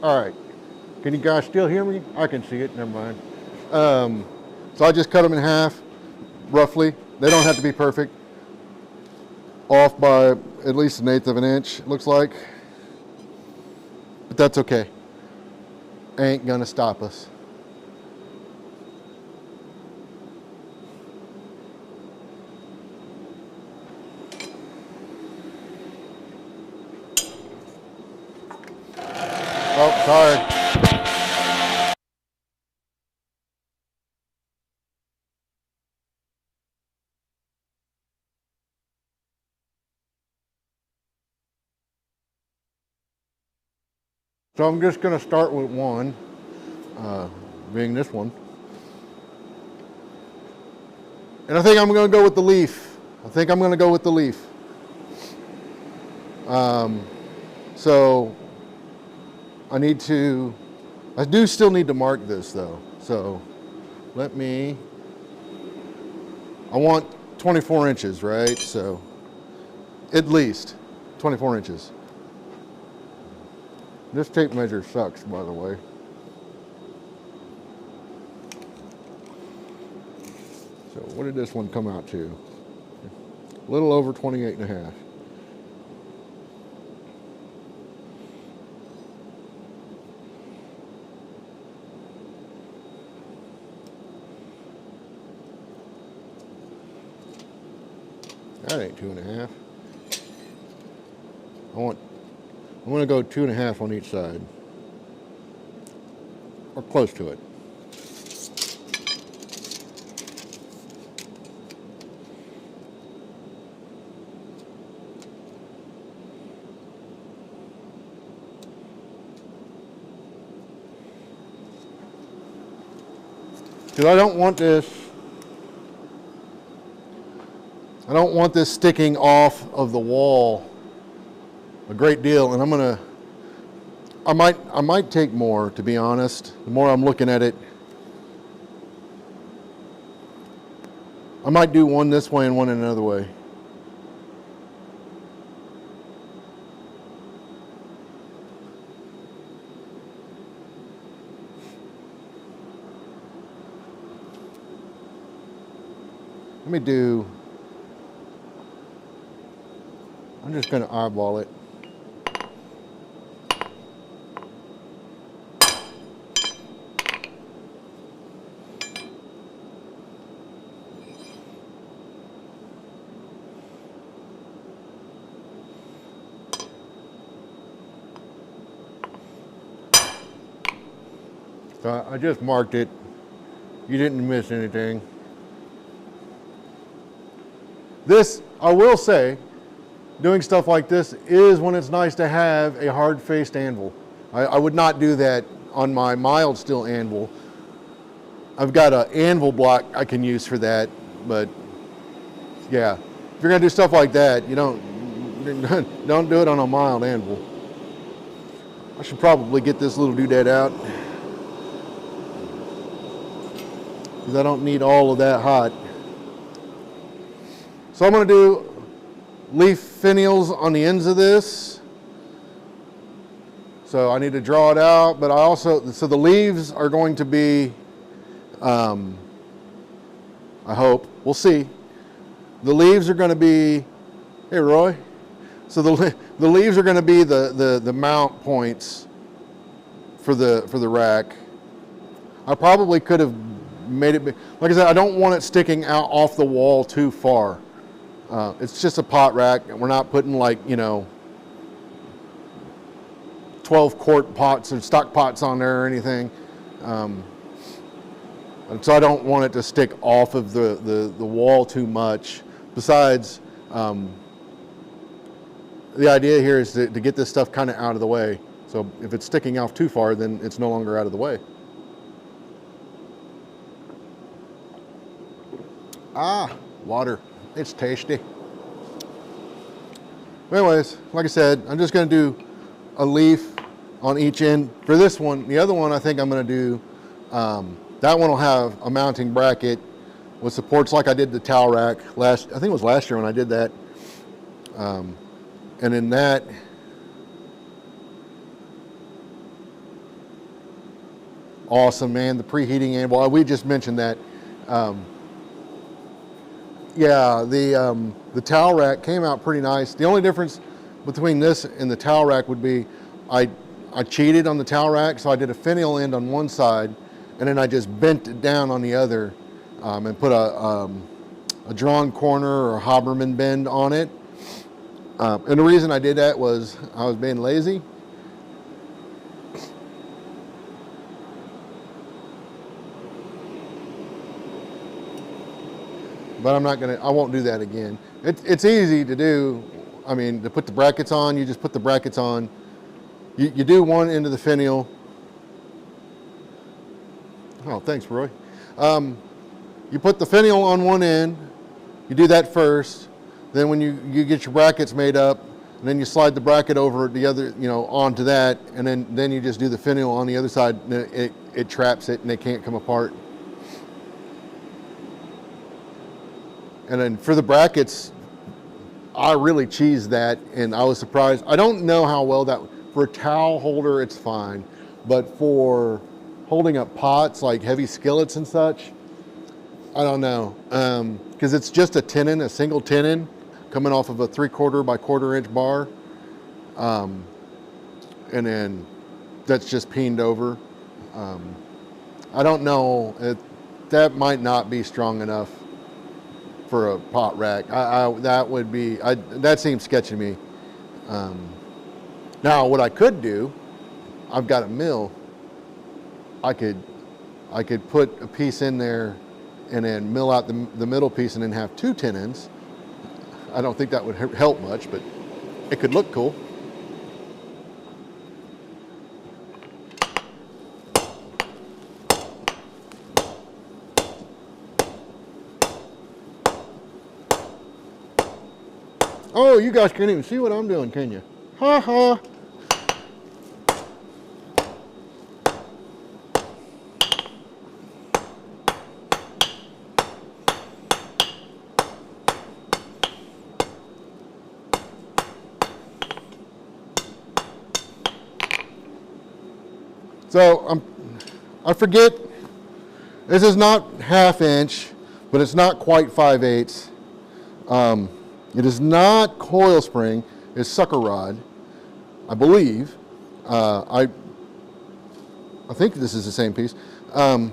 All right. Can you guys still hear me? I can see it. Never mind. So I just cut them in half, roughly. They don't have to be perfect. Off by at least 1/8 of an inch, it looks like. But that's okay. Ain't gonna stop us. Oh, sorry. So I'm just going to start with one, being this one. And I think I'm going to go with the leaf. So I do still need to mark this though. So I want 24 inches, right? So at least 24 inches. This tape measure sucks, by the way. So what did this one come out to? A little over 28 and a half. That ain't 2.5. I'm going to go 2.5 on each side, or close to it. Because I don't want this sticking off of the wall a great deal, and I might take more, to be honest. The more I'm looking at it, I might do one this way and one another way. I'm just going to eyeball it. So I just marked it. You didn't miss anything. This, I will say, doing stuff like this is when it's nice to have a hard-faced anvil. I would not do that on my mild steel anvil. I've got an anvil block I can use for that, but yeah, if you're gonna do stuff like that, you don't do it on a mild anvil. I should probably get this little doodad out, because I don't need all of that hot. So I'm going to do leaf finials on the ends of this. So I need to draw it out, but so the leaves are going to be, I hope, we'll see. The leaves are going to be, hey Roy, so the leaves are going to be the mount points for the rack. I probably could have made it, like I said, I don't want it sticking out off the wall too far. It's just a pot rack, and we're not putting 12 quart pots or stock pots on there or anything. And so I don't want it to stick off of the wall too much. Besides, the idea here is to get this stuff kind of out of the way. So if it's sticking off too far, then it's no longer out of the way. Water. It's tasty. Anyways, like I said, I'm just going to do a leaf on each end. For this one, the other one I think I'm going to do, that one will have a mounting bracket with supports like I did the towel rack I think it was last year when I did that. And in that, awesome, man. The preheating and well, we just mentioned that. Yeah, the towel rack came out pretty nice. The only difference between this and the towel rack would be I cheated on the towel rack, so I did a finial end on one side, and then I just bent it down on the other, and put a drawn corner or a Haberman bend on it. And the reason I did that was I was being lazy. But I won't do that again. It's easy to do. I mean, to put the brackets on, you just put the brackets on. You do one end of the finial. Oh, thanks, Roy. You put the finial on one end. You do that first. Then when you get your brackets made up, and then you slide the bracket over the other, onto that, and then you just do the finial on the other side. And it traps it, and they can't come apart. And then for the brackets, I really cheesed that, and I was surprised. I don't know how well that, for a towel holder, it's fine. But for holding up pots, like heavy skillets and such, I don't know. Because it's just a single tenon, coming off of a 3/4 by 1/4 inch bar. And then that's just peened over. I don't know, that might not be strong enough for a pot rack. That seems sketchy to me. Now what I could do, I've got a mill. I could put a piece in there and then mill out the middle piece and then have 2 tenons. I don't think that would help much, but it could look cool. Oh, you guys can't even see what I'm doing, can you? Ha ha. So I forget, this is not 1/2 inch, but it's not quite 5/8. It is not coil spring, it's sucker rod, I believe. I think this is the same piece. It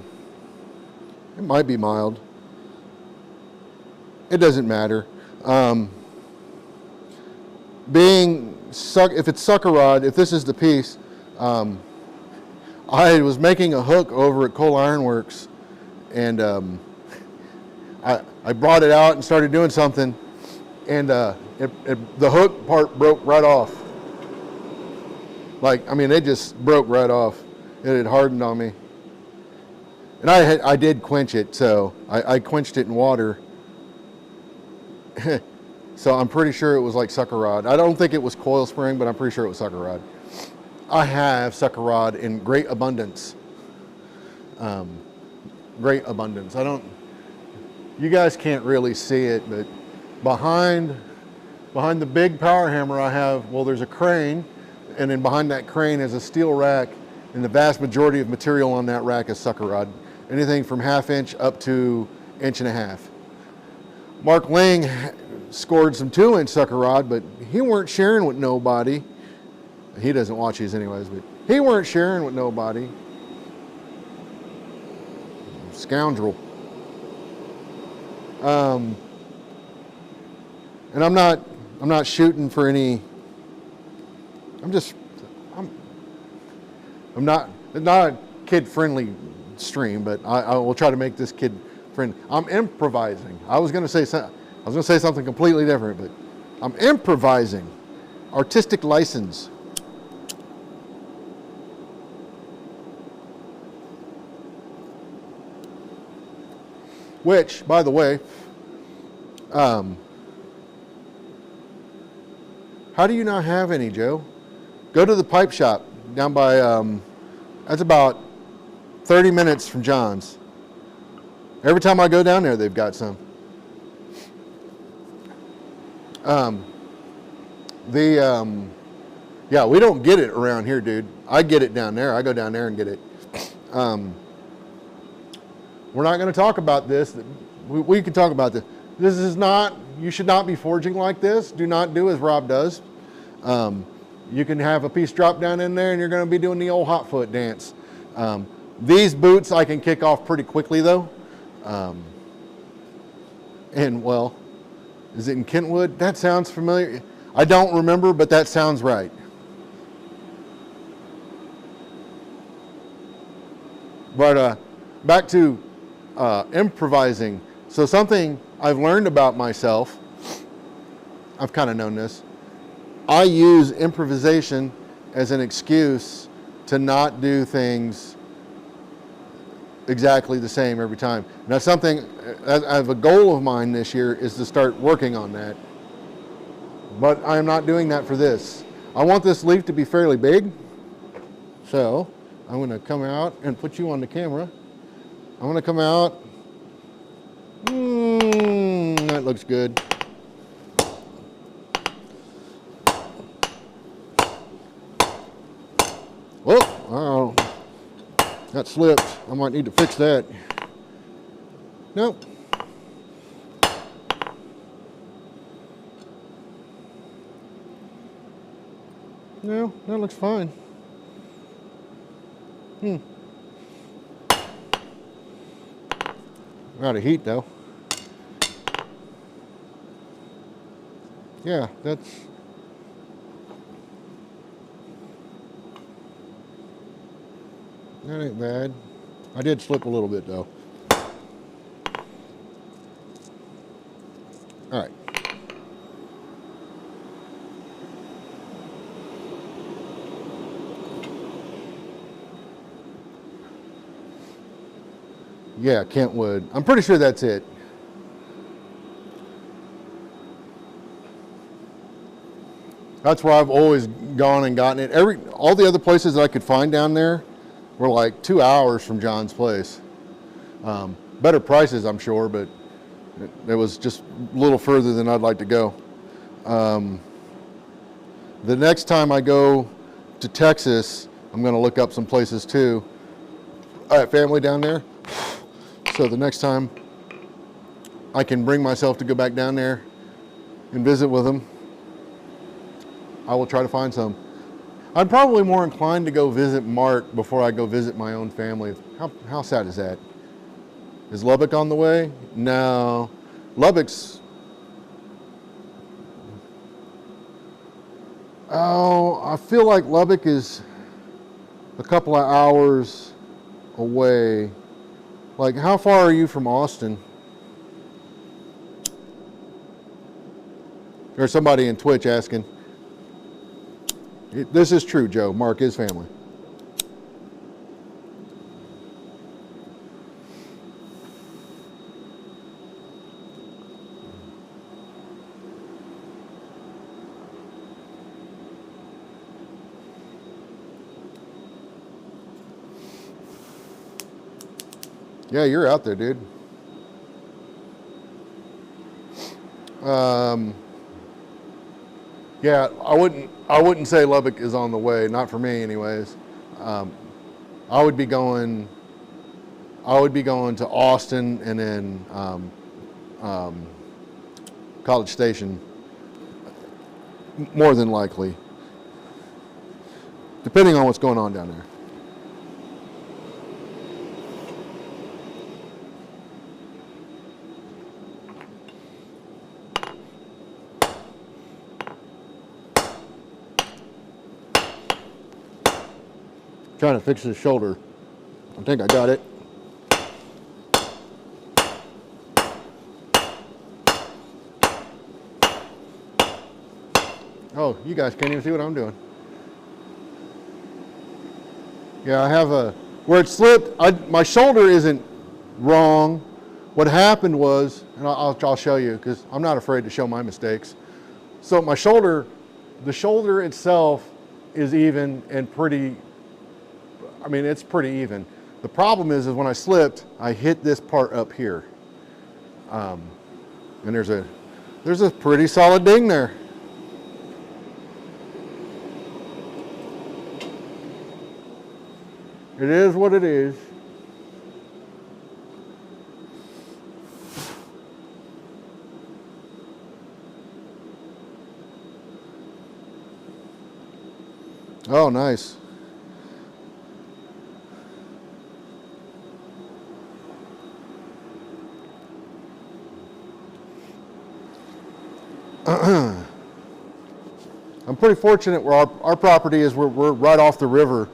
might be mild. It doesn't matter. If it's sucker rod, if this is the piece, I was making a hook over at Coal Iron Works, and I brought it out and started doing something, and the hook part broke right off. It just broke right off. It had hardened on me. And I did quench it, so I quenched it in water. So I'm pretty sure it was like sucker rod. I don't think it was coil spring, but I'm pretty sure it was sucker rod. I have sucker rod in great abundance. Great abundance. You guys can't really see it, but behind the big power hammer I have, there's a crane, and then behind that crane is a steel rack, and the vast majority of material on that rack is sucker rod. Anything from 1/2 inch up to 1.5 inches. Mark Lang scored some 2-inch sucker rod, but he weren't sharing with nobody. He doesn't watch these anyways, but he weren't sharing with nobody. Scoundrel. And I'm not shooting for any. I'm not a kid-friendly stream, but I will try to make this kid-friendly. I'm improvising. I was going to say something completely different, but I'm improvising. Artistic license. Which, by the way, how do you not have any, Joe? Go to the pipe shop down by, that's about 30 minutes from John's. Every time I go down there, they've got some. Yeah, we don't get it around here, dude. I get it down there. I go down there and get it. We're not going to talk about this. We can talk about this. This is not, you should not be forging like this. Do not do as Rob does. You can have a piece drop down in there and you're going to be doing the old hot foot dance. These boots I can kick off pretty quickly though. And well, is it in Kentwood? That sounds familiar. I don't remember, but that sounds right. But back to improvising. So something I've learned about myself, I've kind of known this, I use improvisation as an excuse to not do things exactly the same every time. Now something, I have a goal of mine this year is to start working on that. But I am not doing that for this. I want this leaf to be fairly big. So I'm going to come out and put you on the camera. I'm going to come out. That looks good. Whoa, oh, that slipped. I might need to fix that. Nope. No, that looks fine. Out of heat though. Yeah, that ain't bad. I did slip a little bit though. All right. Yeah, Kentwood. I'm pretty sure that's it. That's where I've always gone and gotten it. All the other places that I could find down there were like 2 hours from John's place. Better prices, I'm sure, but it was just a little further than I'd like to go. The next time I go to Texas, I'm going to look up some places too. I have family down there. So the next time I can bring myself to go back down there and visit with them, I will try to find some. I'm probably more inclined to go visit Mark before I go visit my own family. How sad is that? Is Lubbock on the way? No. Lubbock's... Oh, I feel like Lubbock is a couple of hours away. Like, how far are you from Austin? There's somebody in Twitch asking. This is true, Joe. Mark is family. Yeah, you're out there, dude. Yeah, I wouldn't say Lubbock is on the way, not for me anyways. I would be going to Austin and then College Station, more than likely, depending on what's going on down there. Trying to fix his shoulder. I think I got it. Oh, you guys can't even see what I'm doing. Yeah, I have where it slipped, my shoulder isn't wrong. What happened was, and I'll show you because I'm not afraid to show my mistakes. So my shoulder, the shoulder itself is even and pretty, I mean, it's pretty even. The problem is when I slipped, I hit this part up here. And there's a pretty solid ding there. It is what it is. Oh, nice. I'm pretty fortunate where our property is. We're right off the river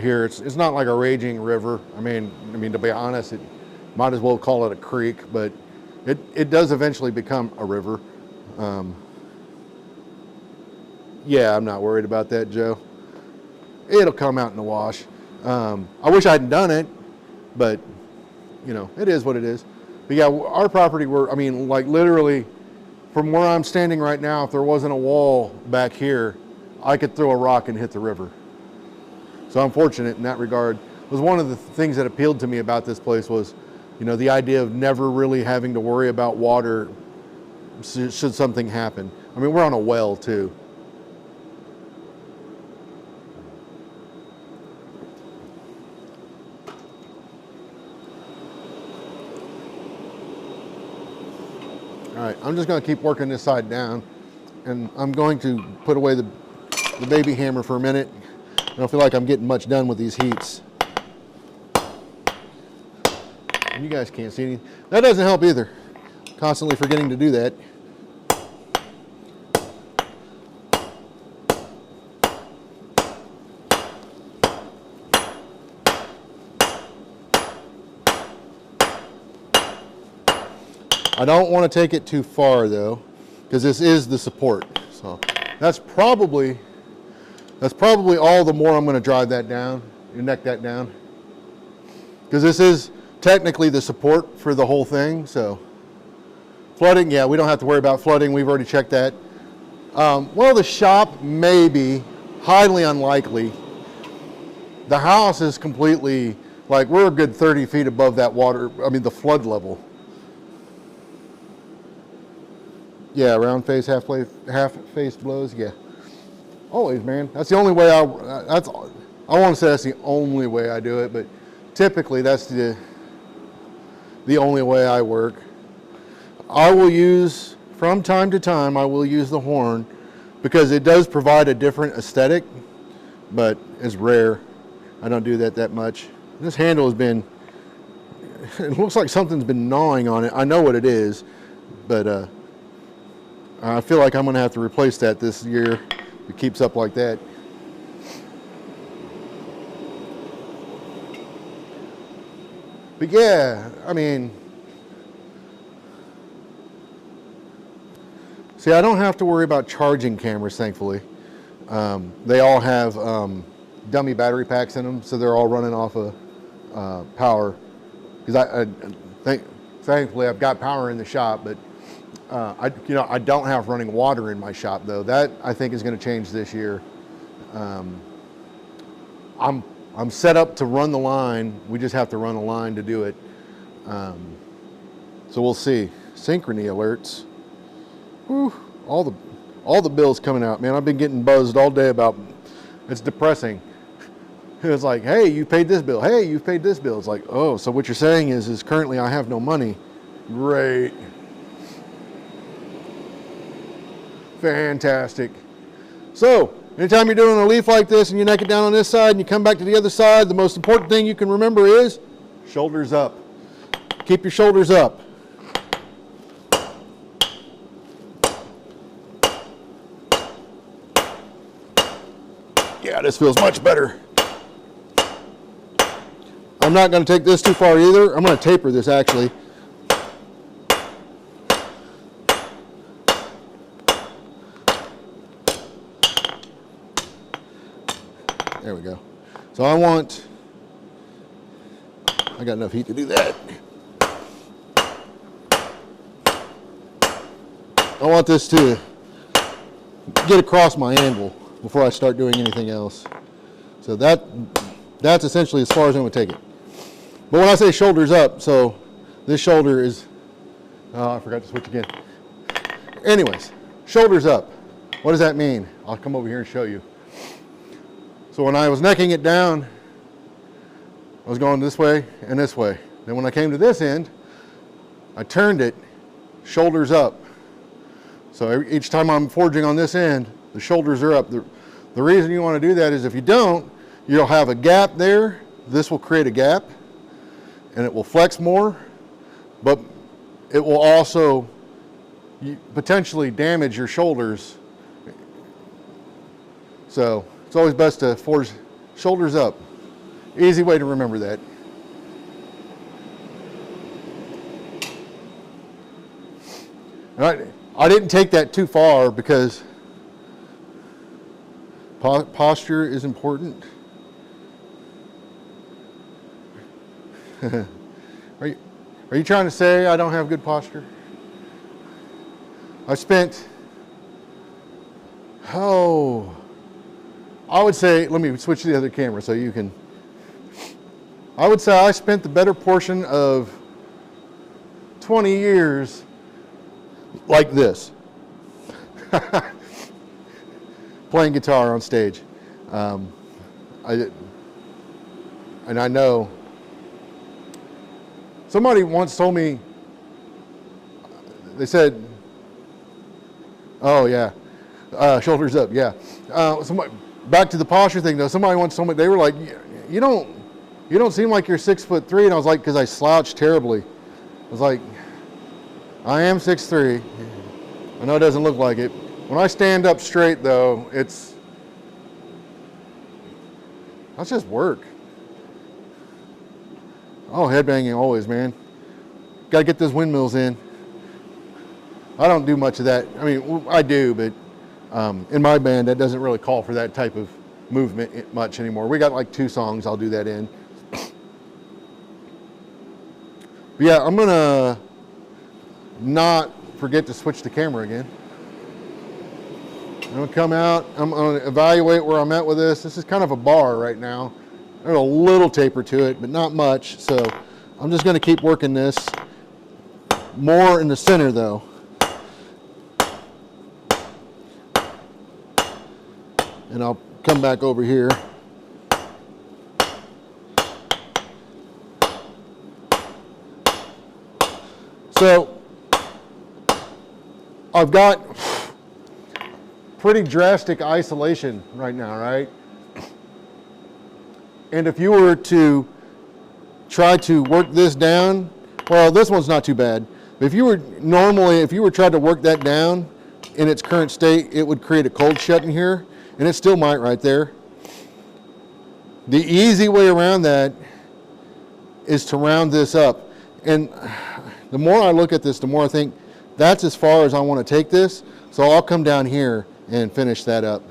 here. It's not like a raging river. I mean, to be honest, it might as well call it a creek, but it does eventually become a river. Yeah, I'm not worried about that, Joe. It'll come out in the wash. I wish I hadn't done it, but you know, it is what it is. But yeah, our property, like literally from where I'm standing right now, if there wasn't a wall back here, I could throw a rock and hit the river. So I'm fortunate in that regard. It was one of the things that appealed to me about this place was, you know, the idea of never really having to worry about water should something happen. I mean, we're on a well too. All right, I'm just going to keep working this side down, and I'm going to put away the baby hammer for a minute. I don't feel like I'm getting much done with these heats. And you guys can't see anything. That doesn't help either. Constantly forgetting to do that. I don't want to take it too far though, because this is the support. So that's probably all the more I'm going to drive that down, neck that down. Because this is technically the support for the whole thing. So flooding, yeah, we don't have to worry about flooding. We've already checked that. Well, the shop, maybe, highly unlikely. The house is completely, like we're a good 30 feet above that water, the flood level. Yeah, round face, half face blows. Yeah, always, man. That's the only way I want to say that's the only way I do it, but typically that's the only way I work. I will use, from time to time, I will use the horn because it does provide a different aesthetic, but it's rare. I don't do that much. This handle has been, it looks like something's been gnawing on it. I know what it is, but I feel like I'm going to have to replace that this year if it keeps up like that. But yeah, see, I don't have to worry about charging cameras, thankfully. They all have dummy battery packs in them, so they're all running off of power. Because thankfully I've got power in the shop, but I don't have running water in my shop though. That I think is going to change this year. I'm set up to run the line. We just have to run a line to do it. So we'll see. Synchrony alerts. Whew, all the bills coming out, man. I've been getting buzzed all day about. It's depressing. It's like, hey, you paid this bill. Hey, you paid this bill. It's like, oh, so what you're saying is currently I have no money. Great. Fantastic. So, anytime you're doing a leaf like this and you neck it down on this side and you come back to the other side, the most important thing you can remember is shoulders up. Keep your shoulders up. Yeah, this feels much better. I'm not going to take this too far either. I'm going to taper this actually. There we go. So I got enough heat to do that. I want this to get across my anvil before I start doing anything else. So that's essentially as far as I'm going to take it. But when I say shoulders up, so this shoulder is, oh, I forgot to switch again. Anyways, shoulders up. What does that mean? I'll come over here and show you. So when I was necking it down, I was going this way and this way. Then when I came to this end, I turned it shoulders up. So each time I'm forging on this end, the shoulders are up. The reason you want to do that is if you don't, you'll have a gap there. This will create a gap and it will flex more, but it will also potentially damage your shoulders. So it's always best to forge shoulders up. Easy way to remember that. And I didn't take that too far because posture is important. Are you trying to say I don't have good posture? I spent, I would say, let me switch to the other camera so you can. I would say I spent the better portion of 20 years like this, playing guitar on stage. And I know somebody once told me, they said, oh yeah, shoulders up, yeah. Somebody, back to the posture thing though, somebody once told me, they were like, you don't seem like you're 6'3", and I was like, because I slouch terribly. I was like, I am 6'3". I know it doesn't look like it. When I stand up straight though, that's just work. Oh, headbanging always, man. Got to get those windmills in. I don't do much of that. I mean, I do, but in my band, that doesn't really call for that type of movement much anymore. We got like 2 songs I'll do that in. But yeah, I'm gonna not forget to switch the camera again. I'm gonna come out, I'm gonna evaluate where I'm at with this. This is kind of a bar right now. There's a little taper to it, but not much. So I'm just gonna keep working this. More in the center though. And I'll come back over here. So I've got pretty drastic isolation right now, right? And if you were to try to work this down, well, this one's not too bad. But if you were trying to work that down in its current state, it would create a cold shut in here, and it still might right there. The easy way around that is to round this up. And the more I look at this, the more I think that's as far as I want to take this. So I'll come down here and finish that up.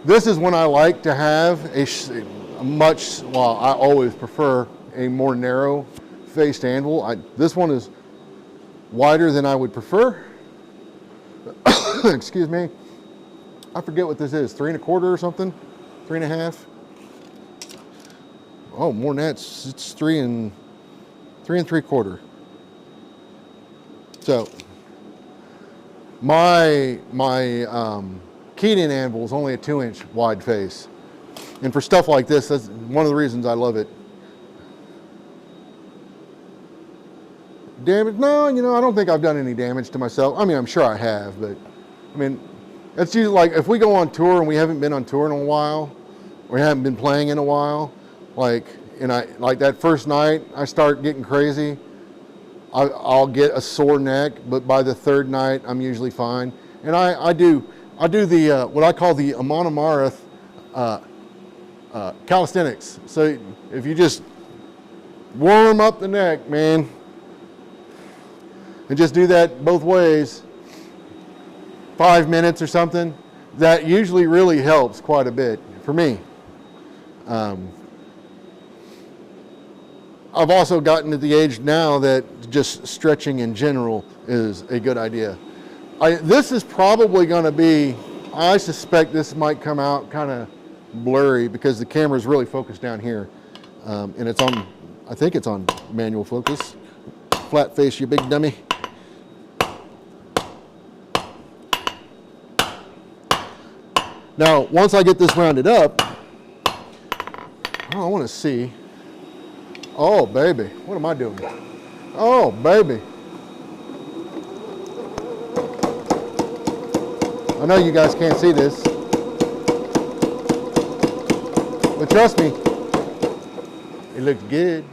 This is when I like to have I always prefer a more narrow faced anvil. This one is wider than I would prefer. Excuse me. I forget what this is, 3 1/4 or something? 3 1/2? Oh, more than that, it's 3 3/4. So my keyed-in anvil is only a 2-inch wide face. And for stuff like this, that's one of the reasons I love it. Damage? No, I don't think I've done any damage to myself. I mean, I'm sure I have, but I mean, it's usually like if we go on tour and we haven't been on tour in a while, or haven't been playing in a while, like that first night I start getting crazy, I'll get a sore neck, but by the 3rd night I'm usually fine. And I do the what I call the Amon Amarth calisthenics. So if you just warm up the neck, man, and just do that both ways, 5 minutes or something, that usually really helps quite a bit for me. I've also gotten to the age now that just stretching in general is a good idea. This is probably going to be, I suspect this might come out kind of blurry because the camera is really focused down here. And it's on, I think it's on manual focus. Flat face, you big dummy. Now, once I get this rounded up, I want to see. Oh, baby. What am I doing? Oh, baby. I know you guys can't see this, but trust me, it looks good.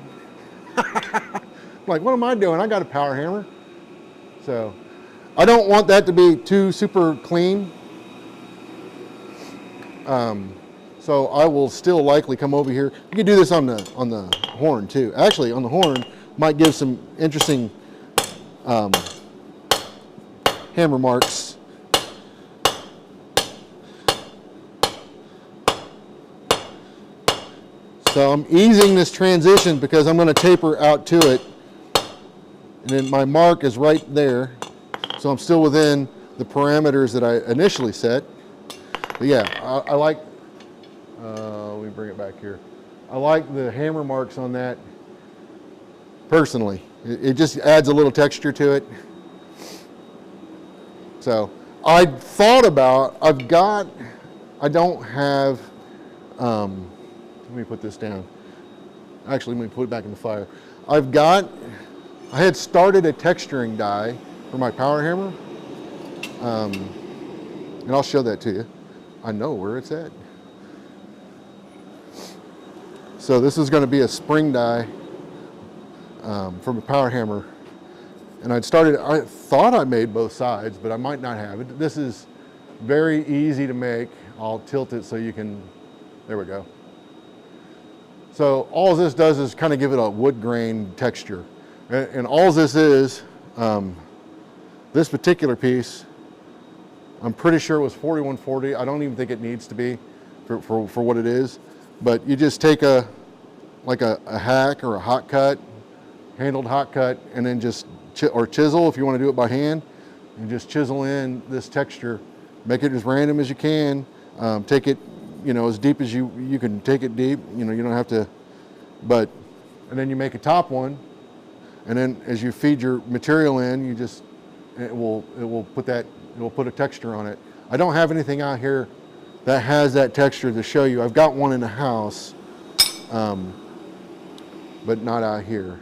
Like, what am I doing? I got a power hammer. So, I don't want that to be too super clean. So I will still likely come over here. You can do this on the horn too. Actually, on the horn might give some interesting hammer marks. So I'm easing this transition because I'm going to taper out to it. And then my mark is right there. So I'm still within the parameters that I initially set. But yeah, I like, let me bring it back here. I like the hammer marks on that personally. It just adds a little texture to it. So I thought about, I don't have, let me put this down. Actually, let me put it back in the fire. I had started a texturing die for my power hammer. And I'll show that to you. I know where it's at. So this is going to be a spring die from a power hammer. And I thought I made both sides, but I might not have it. This is very easy to make. I'll tilt it so you can, there we go. So all this does is kind of give it a wood grain texture. And all this is, this particular piece, I'm pretty sure it was 4140. I don't even think it needs to be for what it is. But you just take a hack or a hot cut, handled hot cut, and then just, or chisel if you want to do it by hand, and just chisel in this texture. Make it as random as you can. Take it, as deep as you can take it deep. You don't have to, and then you make a top one, and then as you feed your material in, it will put a texture on it. I don't have anything out here that has that texture to show you. I've got one in the house, but not out here.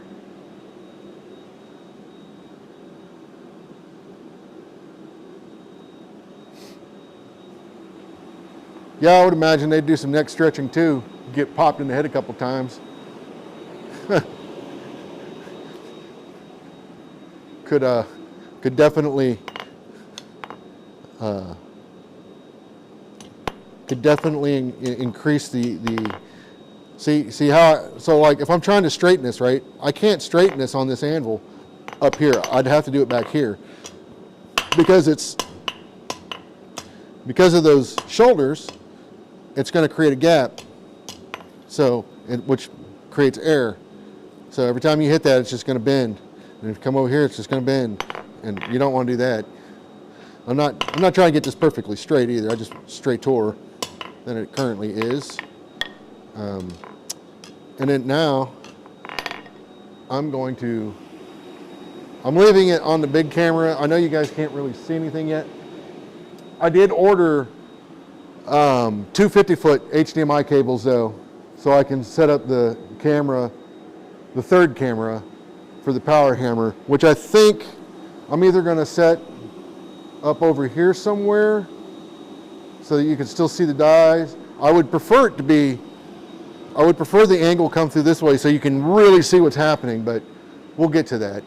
Yeah, I would imagine they'd do some neck stretching too. Get popped in the head a couple times. Could definitely increase the see how so like if I'm trying to straighten this, right, I can't straighten this on this anvil up here. I'd have to do it back here because of those shoulders. It's going to create a gap, which creates air. So every time you hit that, it's just going to bend. And if you come over here, it's just going to bend, and you don't want to do that. I'm not trying to get this perfectly straight either. I just straighter than it currently is. And then now, I'm leaving it on the big camera. I know you guys can't really see anything yet. I did order 2 50-foot HDMI cables though, so I can set up the camera, the third camera for the power hammer, which I think I'm either going to set up over here somewhere so that you can still see the dies. I would prefer the angle come through this way so you can really see what's happening, but we'll get to that.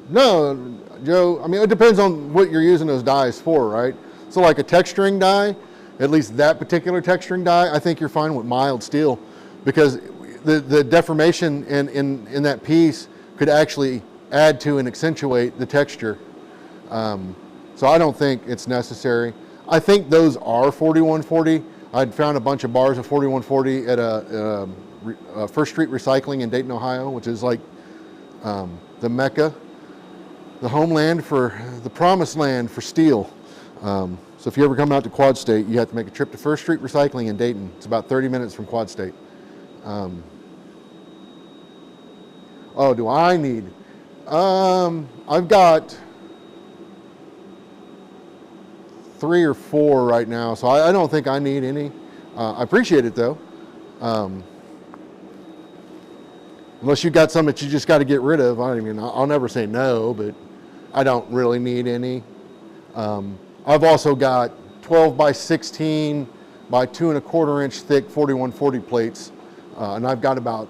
No, Joe, I mean, it depends on what you're using those dies for, right? So like a texturing die, at least that particular texturing die, I think you're fine with mild steel because the deformation in that piece could actually add to and accentuate the texture. So I don't think it's necessary. I think those are 4140. I'd found a bunch of bars of 4140 at a First Street Recycling in Dayton, Ohio, which is like the Mecca, the homeland the promised land for steel. So if you ever come out to Quad State, you have to make a trip to First Street Recycling in Dayton. It's about 30 minutes from Quad State. Oh, do I need? I've got 3 or 4 right now, so I don't think I need any. I appreciate it though. Unless you got some that you just got to get rid of. I'll never say no, but I don't really need any. I've also got 12 by 16 by 2 1/4 inch thick 4140 plates, and I've got about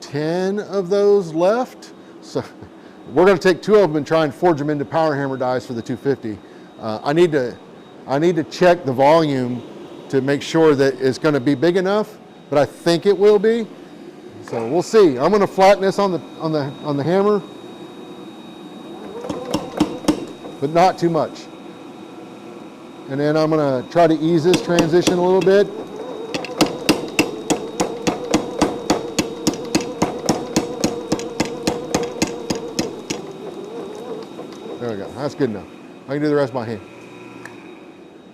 10 of those left. So we're going to take 2 of them and try and forge them into power hammer dies for the 250. I need to check the volume to make sure that it's going to be big enough, but I think it will be. So we'll see. I'm going to flatten this on the hammer, but not too much. And then I'm going to try to ease this transition a little bit. There we go. That's good enough. I can do the rest by hand.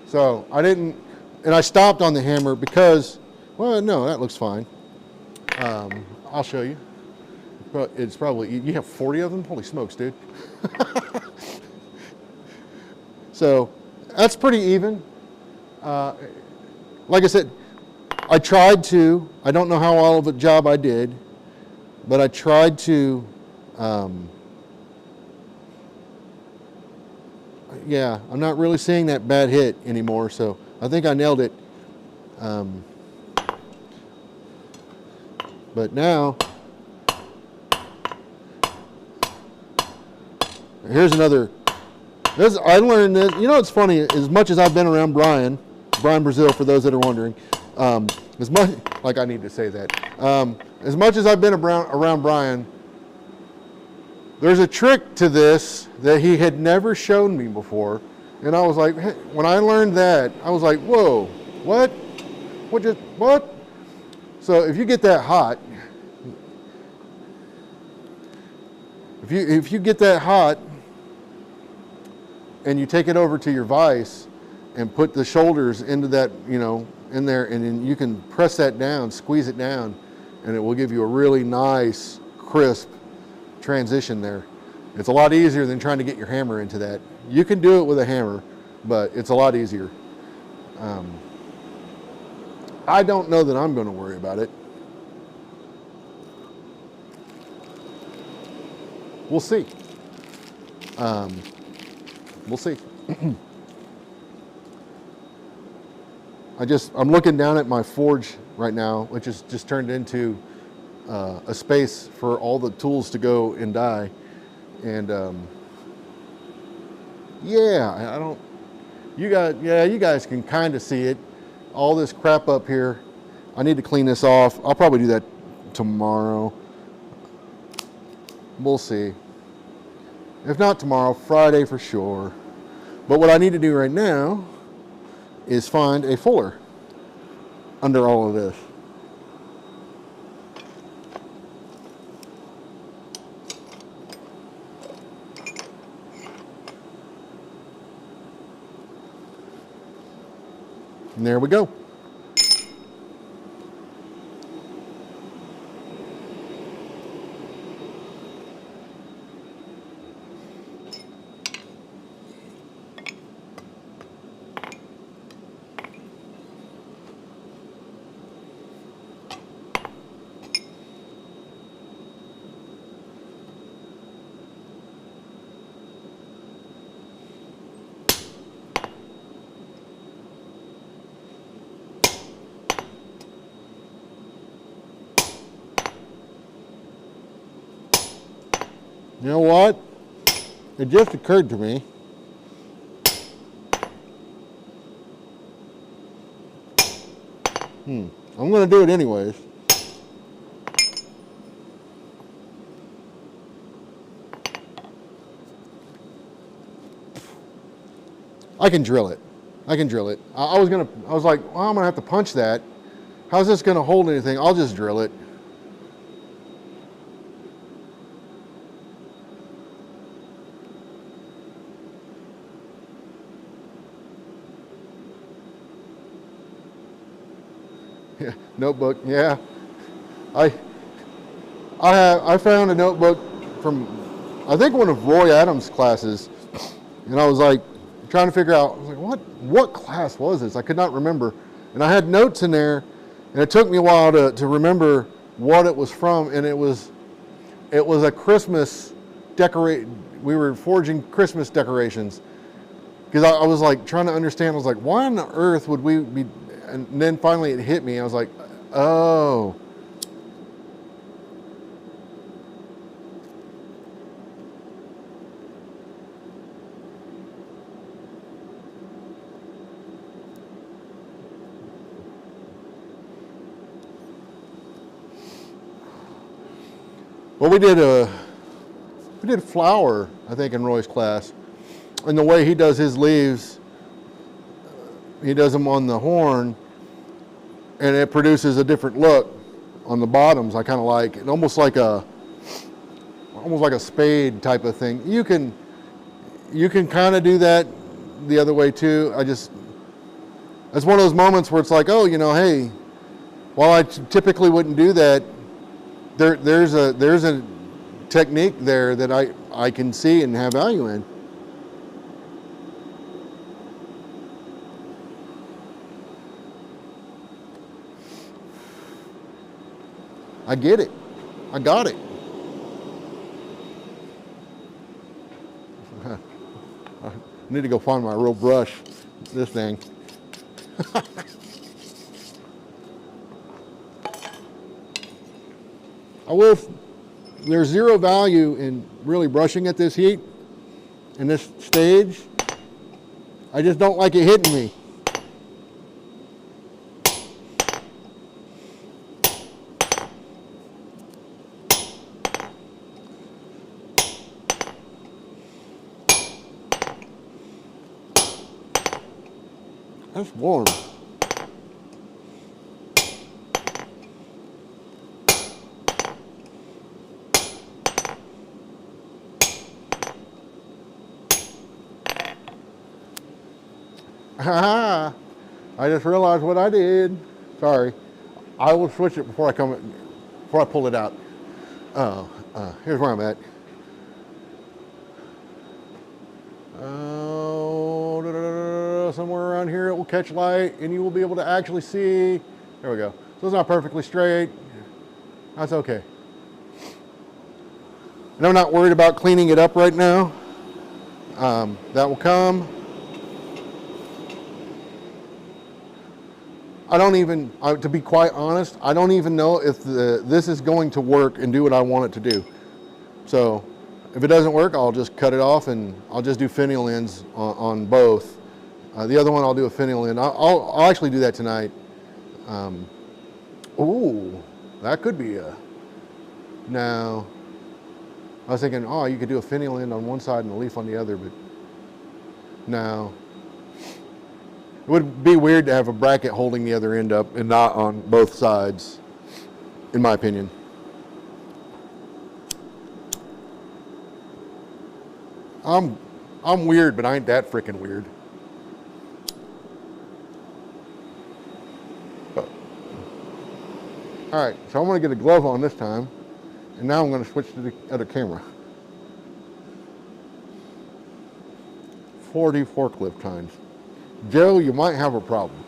So I didn't, and I stopped on the hammer because, well, no, that looks fine. I'll show you. But it's probably, you have 40 of them? Holy smokes, dude. So that's pretty even. Like I said, I tried to, I don't know how all of a job I did, but I tried to, yeah, I'm not really seeing that bad hit anymore, so I think I nailed it. But now, here's another. I learned this. You know what's funny? As much as I've been around Brian Brazil, for those that are wondering, as much like I need to say that. As much as I've been around Brian, there's a trick to this that he had never shown me before, and I was like, hey, when I learned that, I was like, whoa, what? What? So if you get that hot, if you get that hot, and you take it over to your vise and put the shoulders into that, in there, and then you can press that down, squeeze it down, and it will give you a really nice, crisp transition there. It's a lot easier than trying to get your hammer into that. You can do it with a hammer, but it's a lot easier. I don't know that I'm going to worry about it. We'll see. We'll see. I'm looking down at my forge right now, which is just turned into a space for all the tools to go and die. And yeah, you guys can kind of see it. All this crap up here. I need to clean this off. I'll probably do that tomorrow. We'll see. If not tomorrow, Friday for sure. But what I need to do right now is find a fuller under all of this. And there we go. You know what? It just occurred to me. I'm going to do it anyways. I can drill it. I was like, well, I'm going to have to punch that. How's this going to hold anything? I'll just drill it. Yeah, notebook. Yeah, I found a notebook from, I think, one of Roy Adams' classes, And I was like trying to figure out, I was like, what class was this? I could not remember. And I had notes in there, and it took me a while to remember what it was from. And it was a Christmas we were forging Christmas decorations. Because I was like trying to understand, I was like, why on earth would we be, and then finally it hit me. I was like, oh. Well, we did flower, I think, in Roy's class. And the way he does his leaves, he does them on the horn, and it produces a different look on the bottoms. I kind of like it, almost like a spade type of thing. You can kind of do that the other way too. It's one of those moments where it's like, oh, hey, while I typically wouldn't do that, there's a technique there that I can see and have value in. I get it. I got it. I need to go find my real brush. This thing. There's zero value in really brushing at this heat, in this stage. I just don't like it hitting me. That's warm. I just realized what I did. Sorry. I will switch it before I pull it out. Here's where I'm at. Somewhere around here it will catch light and you will be able to actually see. There we go. So it's not perfectly straight. That's okay. And I'm not worried about cleaning it up right now. That will come. To be quite honest, I don't even know if this is going to work and do what I want it to do. So if it doesn't work, I'll just cut it off and I'll just do finial ends on both. The other one I'll do a finial end. I'll actually do that tonight. Ooh, that could be no. I was thinking, oh, you could do a finial end on one side and a leaf on the other, but no. It would be weird to have a bracket holding the other end up and not on both sides, in my opinion. I'm weird, but I ain't that freaking weird. All right, so I'm going to get a glove on this time, and now I'm going to switch to the other camera. 40 forklift times. Joe, you might have a problem.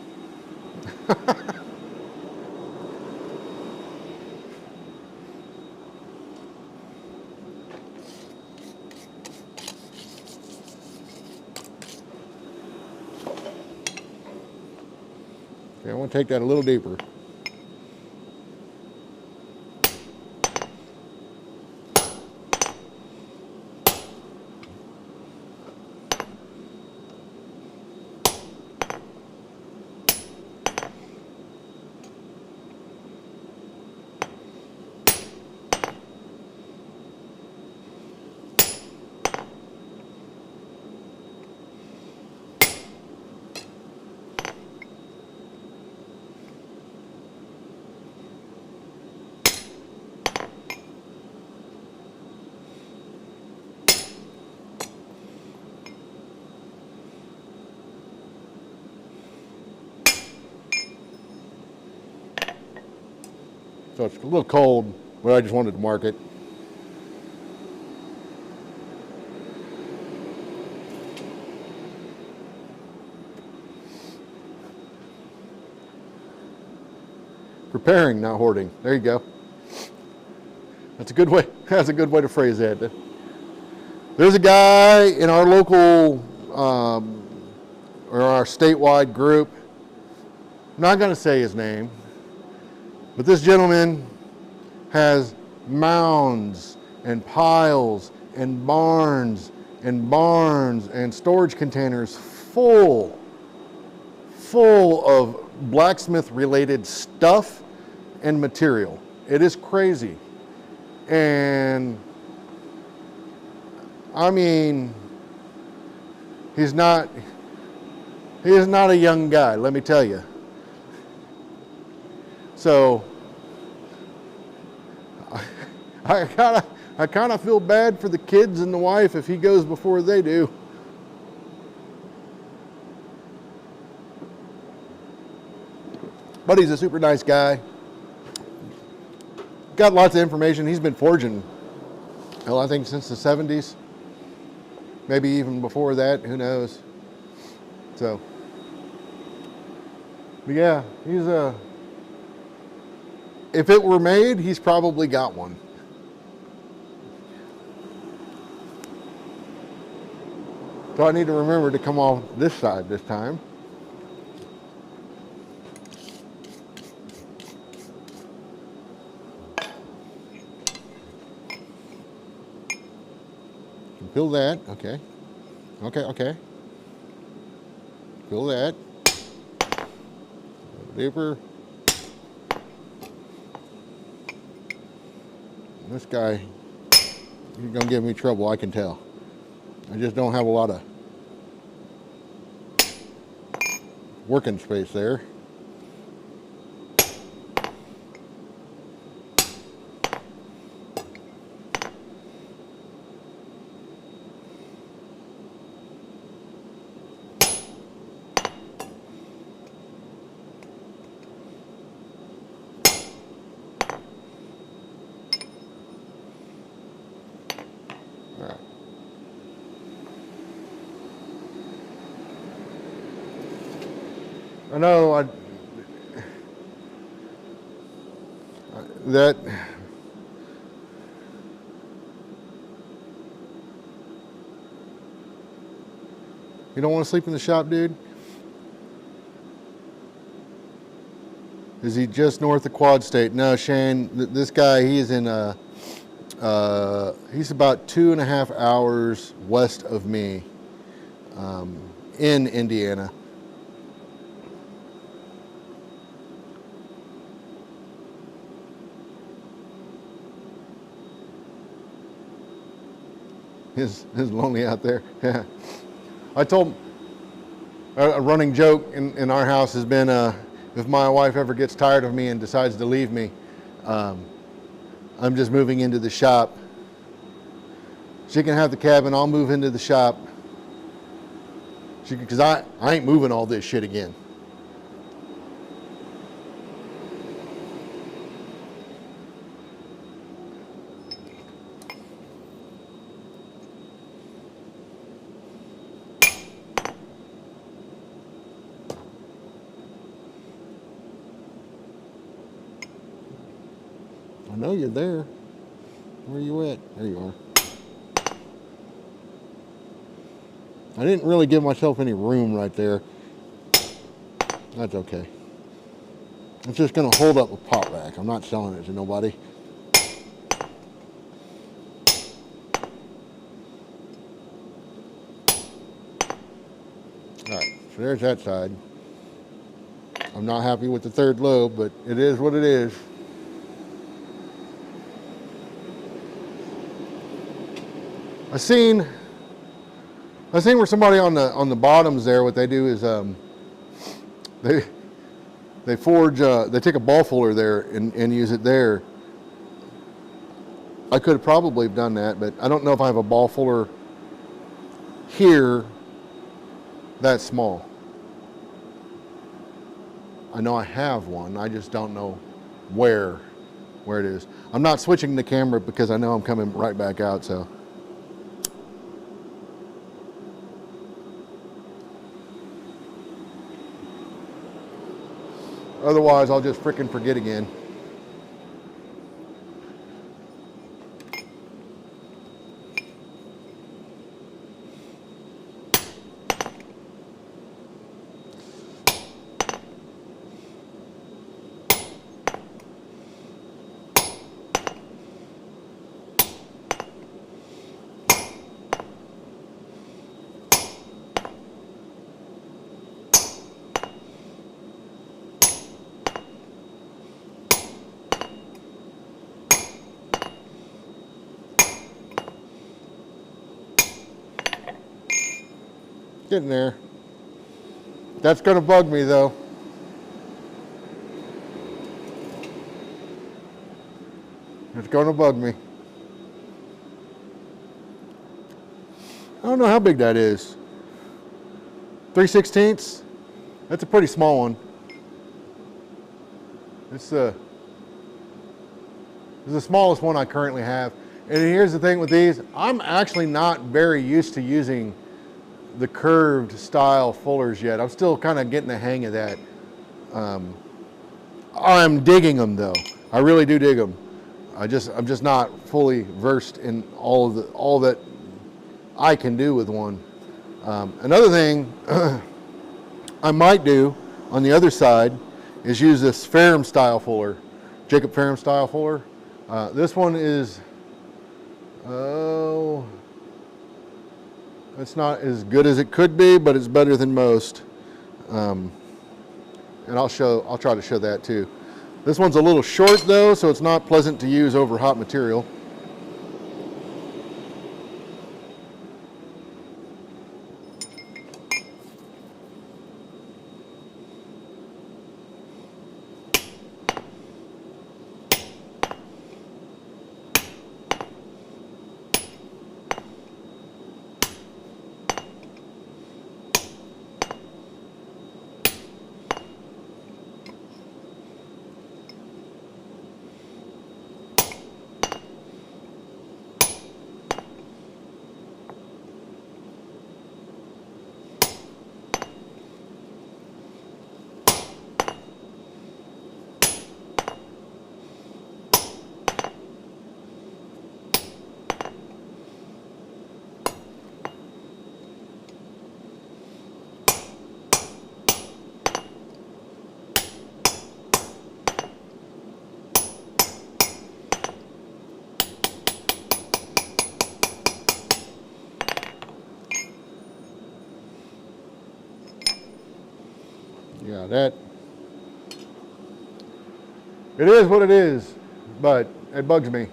Okay, I want to take that a little deeper. So it's a little cold, but I just wanted to mark it. Preparing, not hoarding. There you go. That's a good way. That's a good way to phrase that. There's a guy in our local or our statewide group. I'm not going to say his name, but this gentleman has mounds and piles and barns and storage containers full of blacksmith related stuff and material. It is crazy. And I mean, he is not a young guy, let me tell you. So I kind of feel bad for the kids and the wife if he goes before they do. But he's a super nice guy. Got lots of information. He's been forging, hell, I think since the 70s. Maybe even before that, who knows. So, but yeah, he's if it were made, he's probably got one. So I need to remember to come off this side this time. Fill that, okay. Okay. Fill that. Deeper. This guy, he's gonna give me trouble, I can tell. I just don't have a lot of working space there. I know that you don't want to sleep in the shop, dude? Is he just north of Quad State? No, Shane, this guy, he's in he's about 2.5 hours west of me, in Indiana. Is lonely out there. Yeah. I told a running joke in our house has been if my wife ever gets tired of me and decides to leave me, I'm just moving into the shop. She can have the cabin. I'll move into the shop. Because I ain't moving all this shit again. I know you're there. Where are you at? There you are. I didn't really give myself any room right there. That's okay. It's just going to hold up a pot rack. I'm not selling it to nobody. Alright, so there's that side. I'm not happy with the third lobe, but it is what it is. I seen where somebody on the bottoms there, what they do is they forge they take a ball fuller there and use it there. I could have probably done that, but I don't know if I have a ball fuller here that small. I know I have one, I just don't know where it is. I'm not switching the camera because I know I'm coming right back out, so. Otherwise, I'll just frickin' forget again. Getting there. That's gonna bug me though. It's gonna bug me. I don't know how big that is. 3/16? That's a pretty small one. It's the smallest one I currently have. And here's the thing with these, I'm actually not very used to using the curved style fullers yet. I'm still kind of getting the hang of that. I'm digging them though. I really do dig them. I'm just not fully versed in all that I can do with one. Another thing I might do on the other side is use this Ferrum style fuller, Jacob Ferrum style fuller. This one is, it's not as good as it could be, but it's better than most. And I'll try to show that too. This one's a little short though, so it's not pleasant to use over hot material. Yeah, it is what it is, but it bugs me.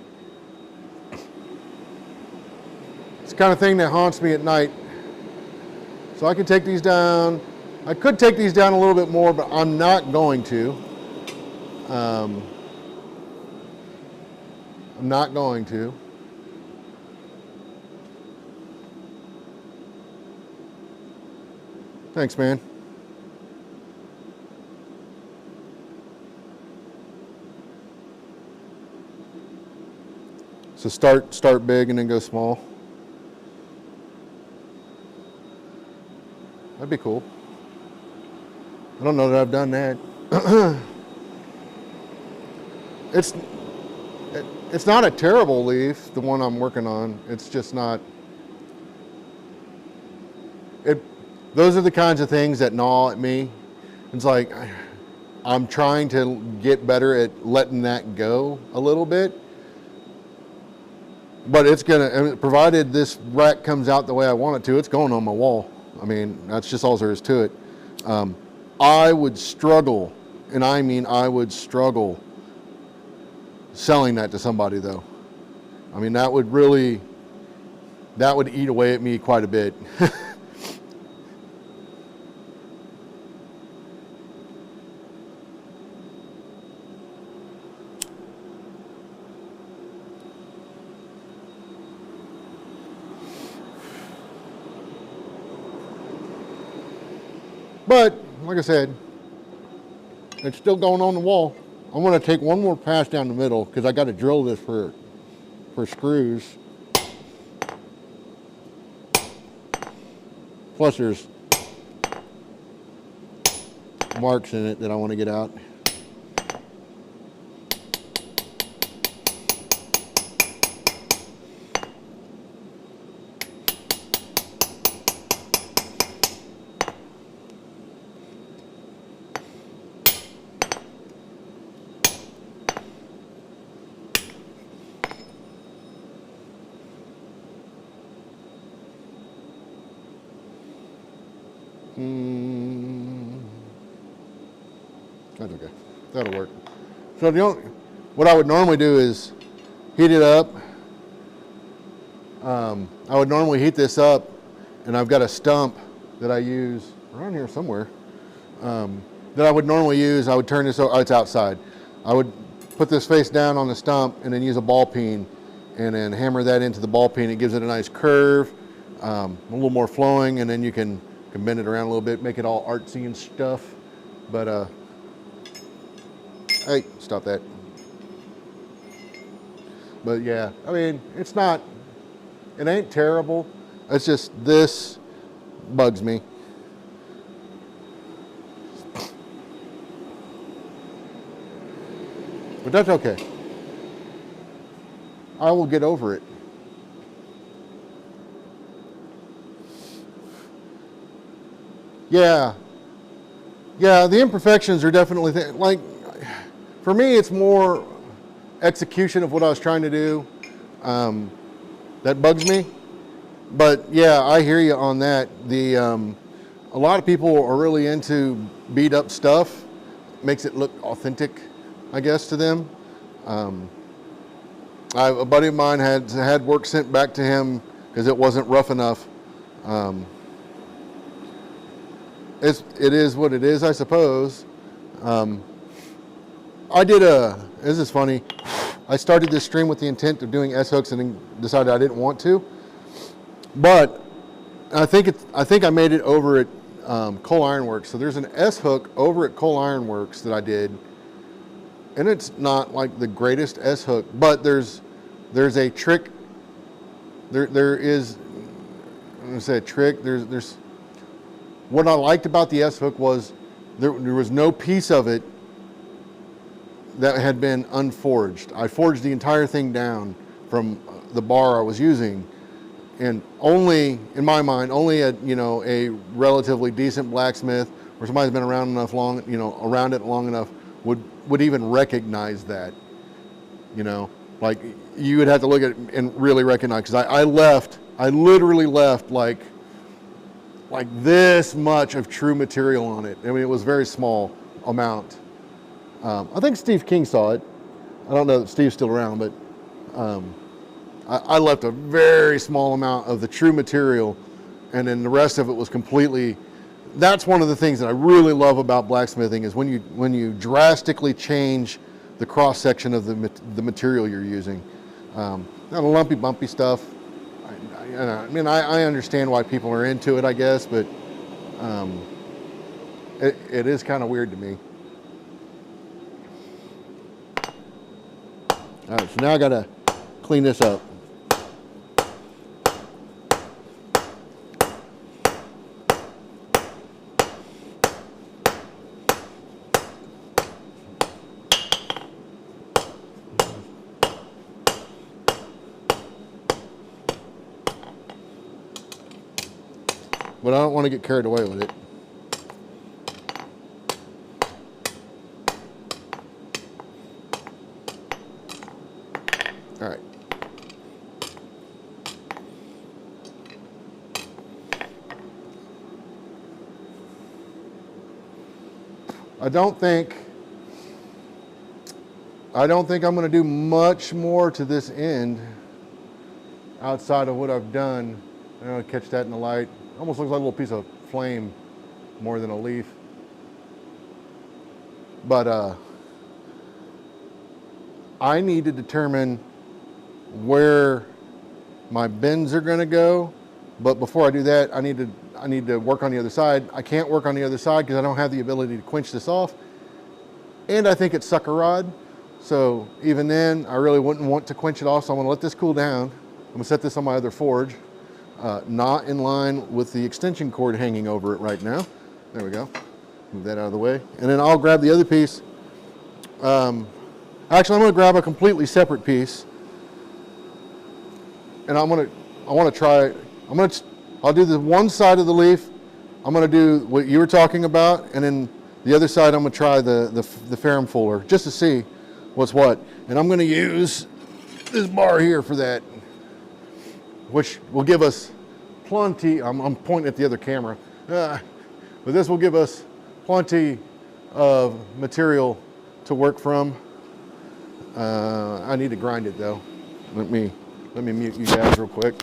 It's the kind of thing that haunts me at night. So I can take these down. I could take these down a little bit more, but I'm not going to. I'm not going to. Thanks, man. So start big and then go small. That'd be cool. I don't know that I've done that. It's not a terrible leaf, the one I'm working on. It's just not. Those are the kinds of things that gnaw at me. It's like I'm trying to get better at letting that go a little bit. But it's gonna, provided this rack comes out the way I want it to, it's going on my wall. I mean, that's just all there is to it. I would struggle, and I mean I would struggle selling that to somebody though. I mean, that would eat away at me quite a bit. But, like I said, it's still going on the wall. I'm going to take one more pass down the middle because I got to drill this for screws. Plus there's marks in it that I want to get out. That's okay. That'll work. So what I would normally do is heat it up. I would normally heat this up, and I've got a stump that I use around here somewhere that I would normally use. I would turn this, it's outside. I would put this face down on the stump and then use a ball peen and then hammer that into the ball peen. It gives it a nice curve, a little more flowing, and then you can bend it around a little bit, make it all artsy and stuff. But hey, stop that. But yeah, I mean, it ain't terrible. It's just this bugs me. But that's okay. I will get over it. Yeah. Yeah, the imperfections are definitely, like, for me, it's more execution of what I was trying to do. That bugs me. But yeah, I hear you on that. A lot of people are really into beat up stuff. Makes it look authentic, I guess, to them. A buddy of mine had work sent back to him because it wasn't rough enough. It is what it is, I suppose. This is funny. I started this stream with the intent of doing S-hooks and then decided I didn't want to. But I think I made it over at Coal Iron Works. So there's an S-hook over at Coal Iron Works that I did. And it's not like the greatest S-hook, but there's a trick. There is, I'm gonna say a trick. There's what I liked about the S-hook was there was no piece of it that had been unforged. I forged the entire thing down from the bar I was using, and only, in my mind, only a relatively decent blacksmith or somebody's been around around it long enough would even recognize that. Like you would have to look at it and really recognize, because I literally left like this much of true material on it. I mean, it was a very small amount. I think Steve King saw it. I don't know if Steve's still around, but I left a very small amount of the true material, and then the rest of it was completely. That's one of the things that I really love about blacksmithing is when you drastically change the cross section of the material you're using. Not a lumpy, bumpy stuff. I understand why people are into it, I guess, but it is kind of weird to me. All right, so now I gotta clean this up. But I don't want to get carried away with it. All right. I don't think I'm going to do much more to this end outside of what I've done. I'm going to catch that in the light. Almost looks like a little piece of flame more than a leaf. But I need to determine where my bends are going to go. But before I do that, I need to work on the other side. I can't work on the other side because I don't have the ability to quench this off. And I think it's sucker rod. So even then, I really wouldn't want to quench it off. So I'm going to let this cool down. I'm going to set this on my other forge. Not in line with the extension cord hanging over it right now. There we go. Move that out of the way. And then I'll grab the other piece. Actually, I'm going to grab a completely separate piece. And I'll do the one side of the leaf. I'm going to do what you were talking about. And then the other side, I'm going to try the ferrum fuller just to see what's what. And I'm going to use this bar here for that, which will give us plenty. I'm pointing at the other camera, but this will give us plenty of material to work from. I need to grind it though. Let me mute you guys real quick.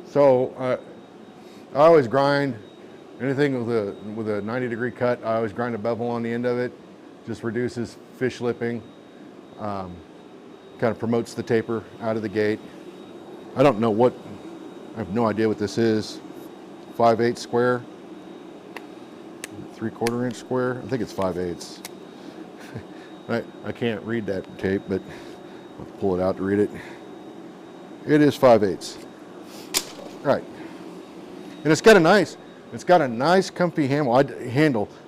So I always grind anything with a 90-degree cut. I always grind a bevel on the end of it. Just reduces fish lipping. Kind of promotes the taper out of the gate. I don't know what, I have no idea what this is. 5/8 square, 3/4 inch square. I think it's 5/8. I can't read that tape, but I'll pull it out to read it. It is 5/8. Right. And it's got a nice comfy handle.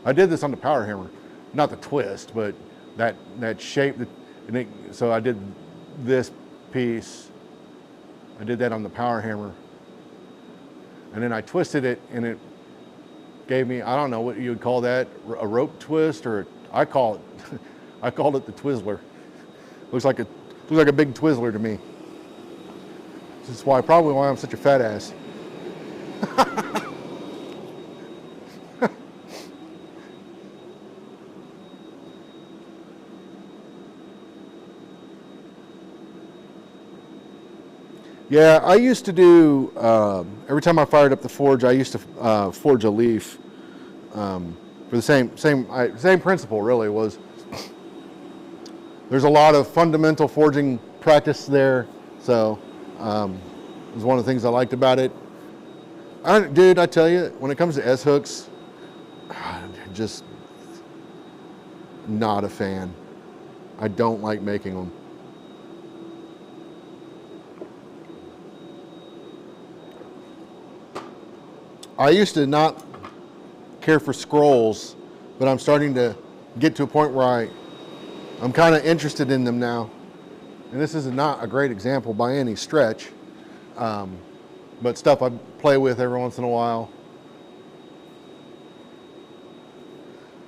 I did this on the power hammer, not the twist, but that shape. So I did this piece. I did that on the power hammer, and then I twisted it, and it gave me, I don't know what you would call that, a rope twist, or I called it the Twizzler. Looks like a big Twizzler to me. This is probably why I'm such a fat ass. Yeah, I used to do, every time I fired up the forge, I used to forge a leaf for the same principle, really. Was there's a lot of fundamental forging practice there, so it was one of the things I liked about it. Dude, I tell you, when it comes to S-hooks, just not a fan. I don't like making them. I used to not care for scrolls, but I'm starting to get to a point where I'm kind of interested in them now. And this is not a great example by any stretch, but stuff I play with every once in a while.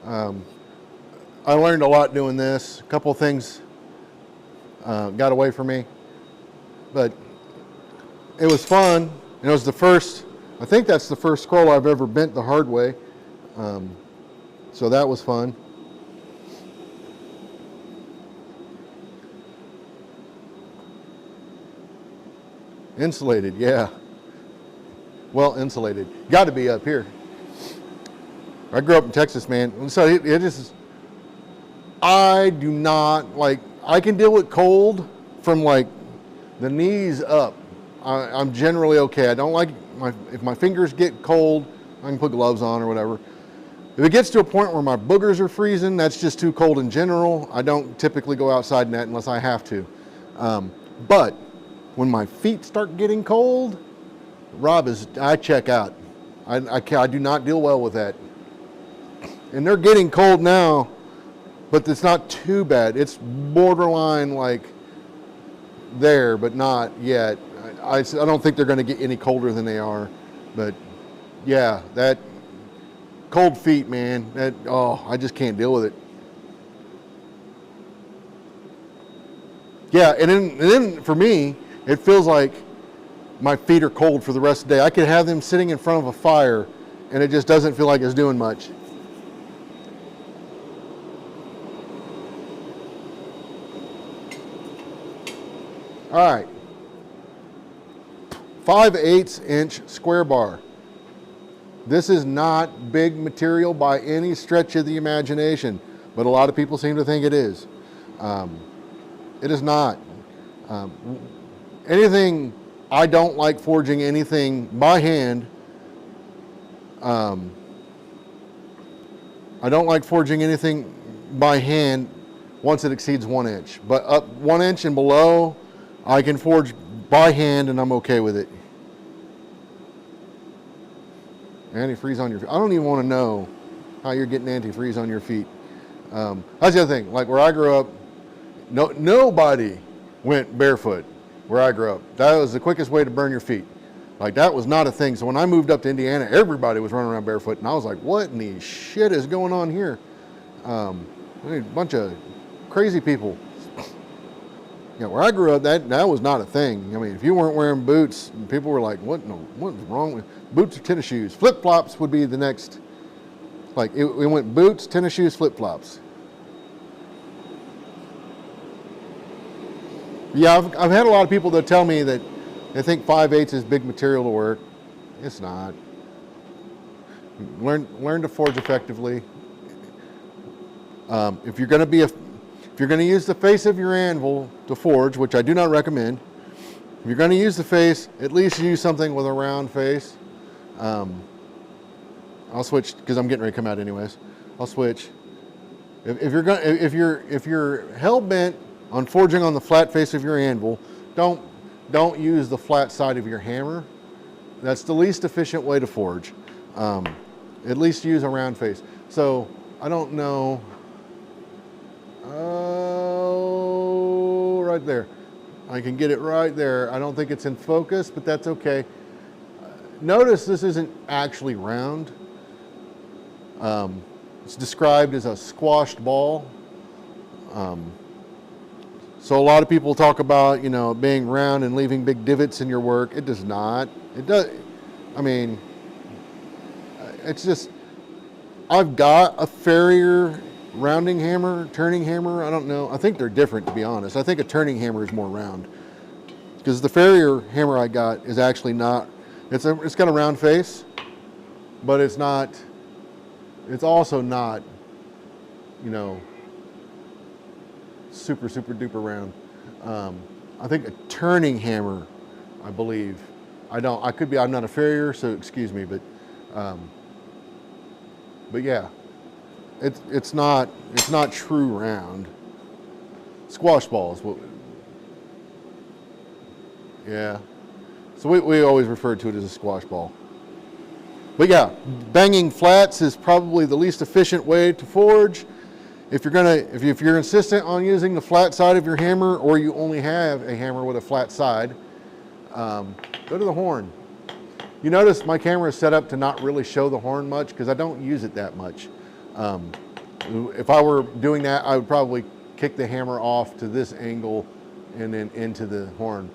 I learned a lot doing this. A couple of things got away from me, but it was fun. And it was the first, I think that's the first scroll I've ever bent the hard way. So that was fun. Insulated, yeah. Well insulated. Got to be up here. I grew up in Texas, man. So it just, I do not like, I can deal with cold from like the knees up. I'm generally okay. I don't like, if my fingers get cold, I can put gloves on or whatever. If it gets to a point where my boogers are freezing, that's just too cold in general. I don't typically go outside in that unless I have to. But when my feet start getting cold, I check out. I do not deal well with that. And they're getting cold now, but it's not too bad. It's borderline like there, but not yet. I don't think they're going to get any colder than they are. But yeah, that cold feet, man, I just can't deal with it. Yeah, and then for me, it feels like my feet are cold for the rest of the day. I could have them sitting in front of a fire, and it just doesn't feel like it's doing much. All right, 5/8 inch square bar. This is not big material by any stretch of the imagination, but a lot of people seem to think it is. It is not. Anything, I don't like forging anything by hand. I don't like forging anything by hand once it exceeds 1 inch. But up 1 inch and below, I can forge by hand and I'm okay with it. Antifreeze on your feet. I don't even want to know how you're getting antifreeze on your feet. That's the other thing. Like where I grew up, nobody went barefoot. where I grew up. That was the quickest way to burn your feet. Like, that was not a thing. So when I moved up to Indiana, everybody was running around barefoot, and I was like, what in the shit is going on here? A bunch of crazy people. Where I grew up, that was not a thing. I mean, if you weren't wearing boots, people were like, what's wrong with boots or tennis shoes? Flip-flops would be the next. Like, it went boots, tennis shoes, flip-flops. Yeah, I've had a lot of people that tell me that they think 5/8 is big material to work. It's not. Learn to forge effectively. If you're going to use the face of your anvil to forge, which I do not recommend, if you're going to use the face, at least use something with a round face. I'll switch because I'm getting ready to come out anyways. I'll switch. If you're hell bent on forging on the flat face of your anvil, don't use the flat side of your hammer. That's the least efficient way to forge. At least use a round face. So I don't know. Oh, right there. I can get it right there. I don't think it's in focus, but that's okay. Notice this isn't actually round. It's described as a squashed ball. So a lot of people talk about, being round and leaving big divots in your work. It does not. It does. I mean, it's just, I've got a Farrier rounding hammer, turning hammer. I don't know. I think they're different, to be honest. I think a turning hammer is more round. Because the Farrier hammer I got is actually not, it's got a round face, but it's also not, super, super duper round. I think a turning hammer, I believe. I'm not a farrier, so excuse me, but yeah, it's not true round. Squash balls, yeah. So we always refer to it as a squash ball. But yeah, banging flats is probably the least efficient way to forge. If you're insistent on using the flat side of your hammer, or you only have a hammer with a flat side, go to the horn. You notice my camera is set up to not really show the horn much because I don't use it that much. If I were doing that, I would probably kick the hammer off to this angle and then into the horn.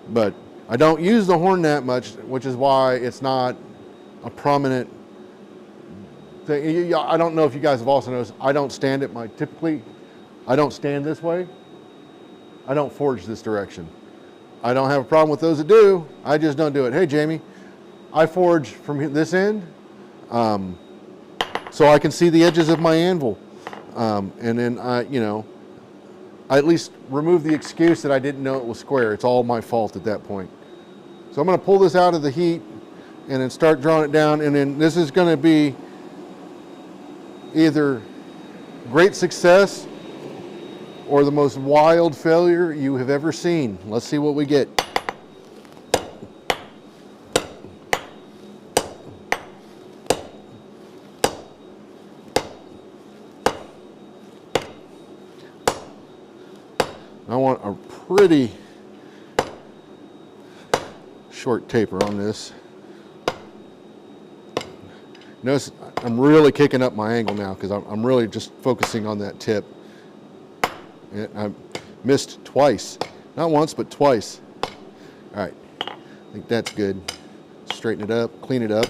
But I don't use the horn that much, which is why it's not a prominent thing. I don't know if you guys have also noticed, I don't stand typically, I don't stand this way. I don't forge this direction. I don't have a problem with those that do. I just don't do it. Hey, Jamie, I forge from this end so I can see the edges of my anvil. And then I at least remove the excuse that I didn't know it was square. It's all my fault at that point. So I'm going to pull this out of the heat and then start drawing it down. And then this is going to be either great success or the most wild failure you have ever seen. Let's see what we get. I want a pretty short taper on this. Notice I'm really kicking up my angle now because I'm really just focusing on that tip. And I missed twice. Not once, but twice. All right, I think that's good. Straighten it up, clean it up.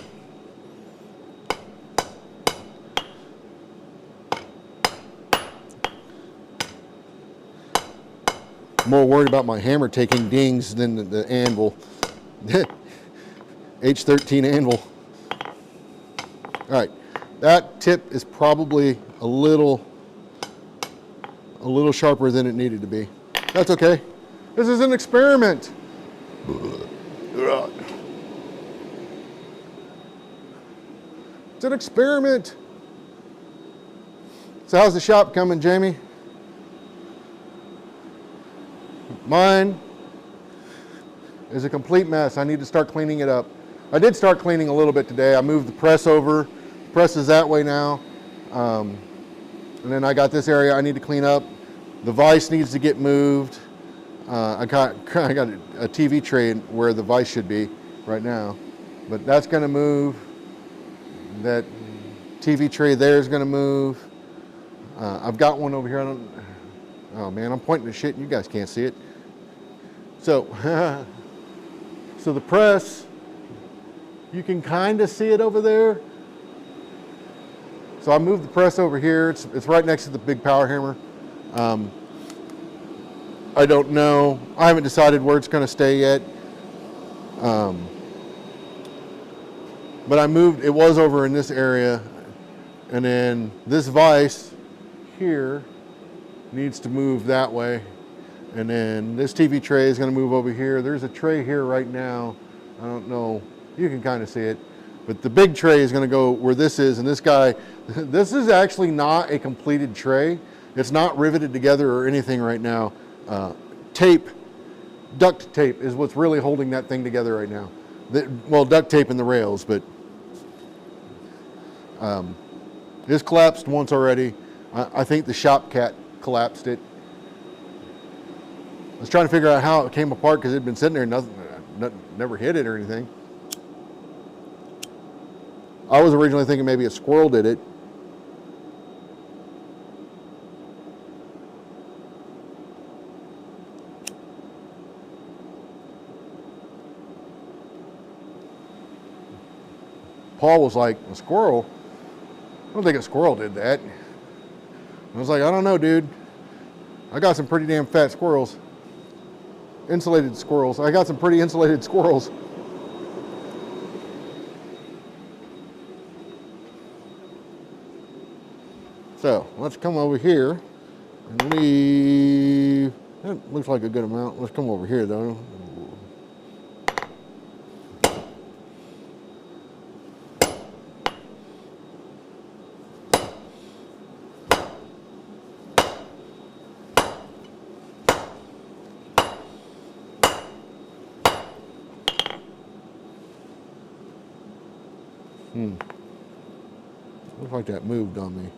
More worried about my hammer taking dings than the anvil. H13 anvil. All right, that tip is probably a little sharper than it needed to be. That's okay. This is an experiment. It's an experiment. So how's the shop coming, Jamie? Mine is a complete mess. I need to start cleaning it up. I did start cleaning a little bit today. I moved the press over. The press is that way now. And then I got this area I need to clean up. The vise needs to get moved. I got a TV tray where the vise should be right now, but that's going to move. That TV tray there is going to move. I've got one over here. Oh man, I'm pointing to shit and you guys can't see it. So, so the press, you can kind of see it over there. So I moved the press over here. It's right next to the big power hammer. I don't know. I haven't decided where it's going to stay yet. But I moved, it was over in this area, and then this vise here needs to move that way. And then this TV tray is going to move over here. There's a tray here right now. I don't know. You can kind of see it. But the big tray is going to go where this is. And this guy, this is actually not a completed tray. It's not riveted together or anything right now. Tape, duct tape is what's really holding that thing together right now. Well, duct tape in the rails, but it's collapsed once already. I think the shop cat collapsed it. I was trying to figure out how it came apart because it had been sitting there, never hit it or anything. I was originally thinking maybe a squirrel did it. Paul was like, a squirrel? I don't think a squirrel did that. I was like, I don't know, dude. I got some pretty damn fat squirrels. Insulated squirrels. I got some pretty insulated squirrels. So let's come over here and leave. That looks like a good amount. Let's come over here though. Looks like that moved on me.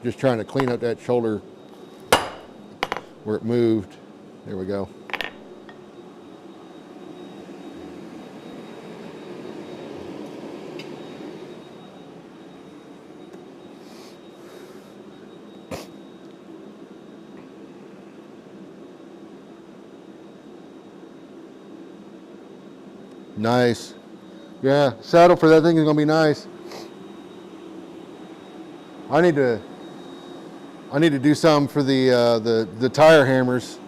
Just trying to clean up that shoulder where it moved. There we go. Nice. Yeah, saddle for that thing is gonna be nice. I need to do some for the tire hammers.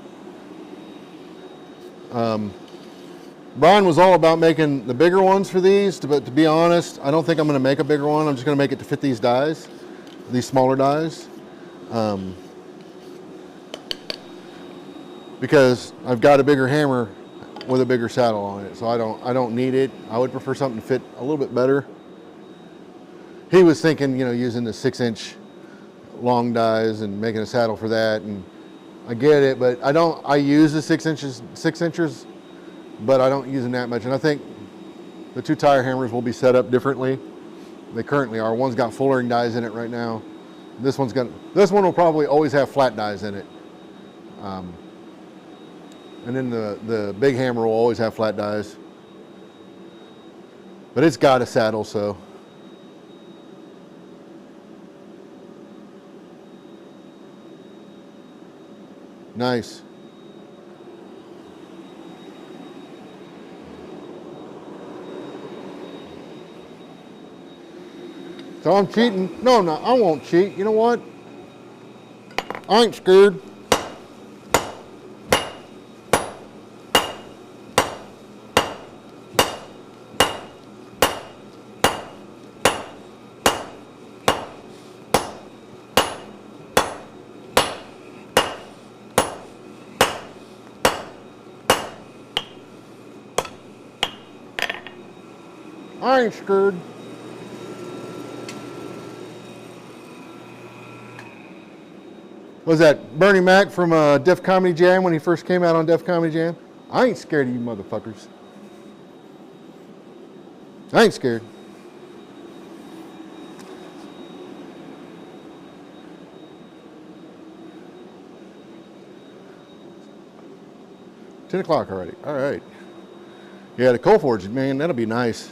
Brian was all about making the bigger ones for these, but to be honest, I don't think I'm going to make a bigger one. I'm just going to make it to fit these dies, these smaller dies, because I've got a bigger hammer with a bigger saddle on it, so I don't need it. I would prefer something to fit a little bit better. He was thinking, you know, using the 6-inch long dies and making a saddle for that, and I get it, but I use the 6 inches, but I don't use them that much. And I think the two tire hammers will be set up differently. They currently are. One's got full-ring dies in it right now. This one will probably always have flat dies in it. And then the big hammer will always have flat dies. But it's got a saddle, so. Nice. So I'm cheating? No, I won't cheat. You know what? I ain't scared. I ain't scared. Was that Bernie Mac from Def Comedy Jam when he first came out on Def Comedy Jam? I ain't scared of you motherfuckers. I ain't scared. $10 o'clock already. All right. Yeah, the coal forge, man, that'll be nice.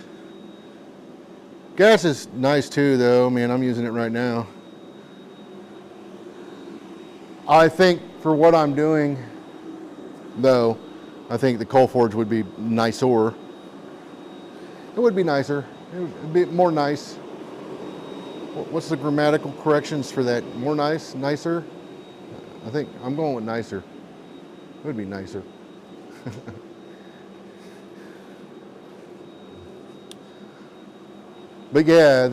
Gas is nice too, though. Man, I'm using it right now. I think for what I'm doing, though, I think the coal forge would be nicer. It would be nicer. It would be more nice. What's the grammatical corrections for that? More nice? Nicer? I think I'm going with nicer. It would be nicer. But yeah,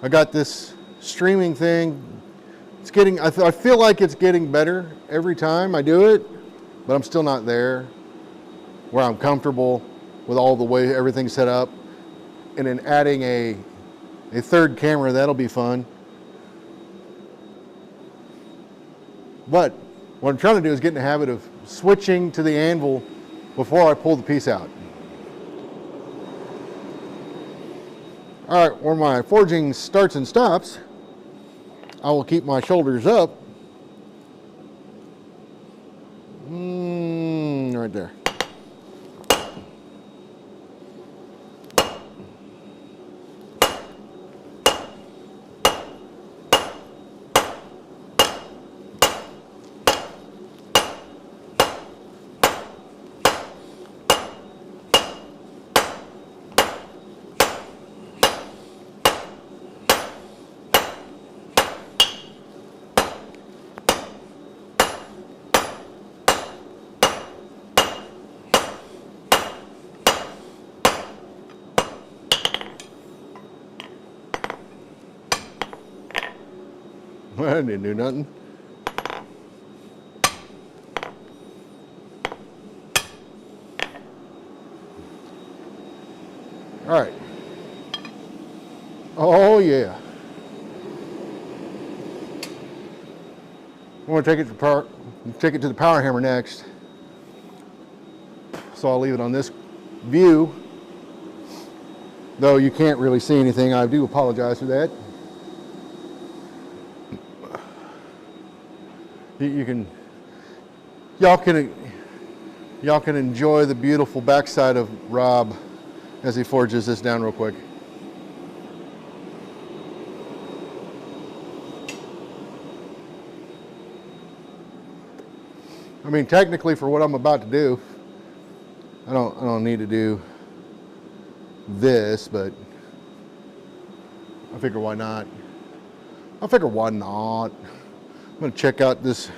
I got this streaming thing. It's getting, I feel like it's getting better every time I do it, but I'm still not there where I'm comfortable with all the way everything's set up. And then adding a third camera, that'll be fun. But what I'm trying to do is get in the habit of switching to the anvil before I pull the piece out. All right, where my forging starts and stops, I will keep my shoulders up. Right there. I didn't do nothing. All right. Oh yeah. I'm going to take it to the power hammer next. So I'll leave it on this view. Though you can't really see anything, I do apologize for that. Y'all can enjoy the beautiful backside of Rob as he forges this down real quick. I mean, technically, for what I'm about to do, I don't need to do this, but I figure why not? I'm gonna check out this.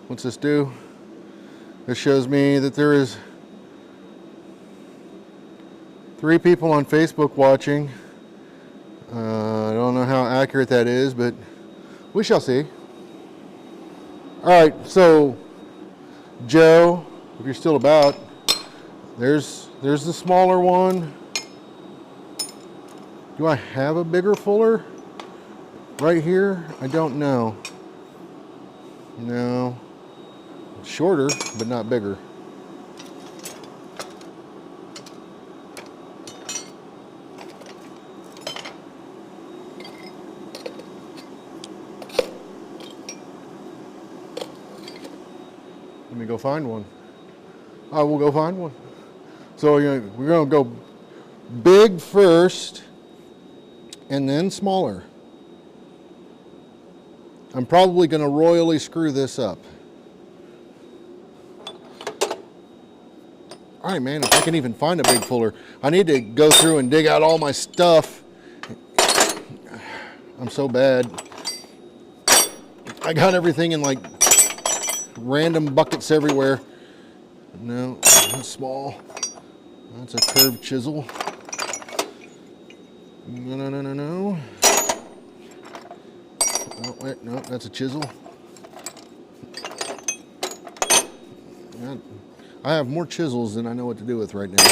What's this do? This shows me that there is 3 people on Facebook watching. I don't know how accurate that is, but we shall see. All right, so Joe, if you're still about, there's the smaller one. Do I have a bigger fuller right here? I don't know. No, shorter, but not bigger. Let me go find one. I will go find one. So we're going to go big first and then smaller. I'm probably going to royally screw this up. All right, man, if I can even find a big fuller. I need to go through and dig out all my stuff. I'm so bad. I got everything in like random buckets everywhere. No, that's small. That's a curved chisel. No. Oh, wait, no, that's a chisel. I have more chisels than I know what to do with right now.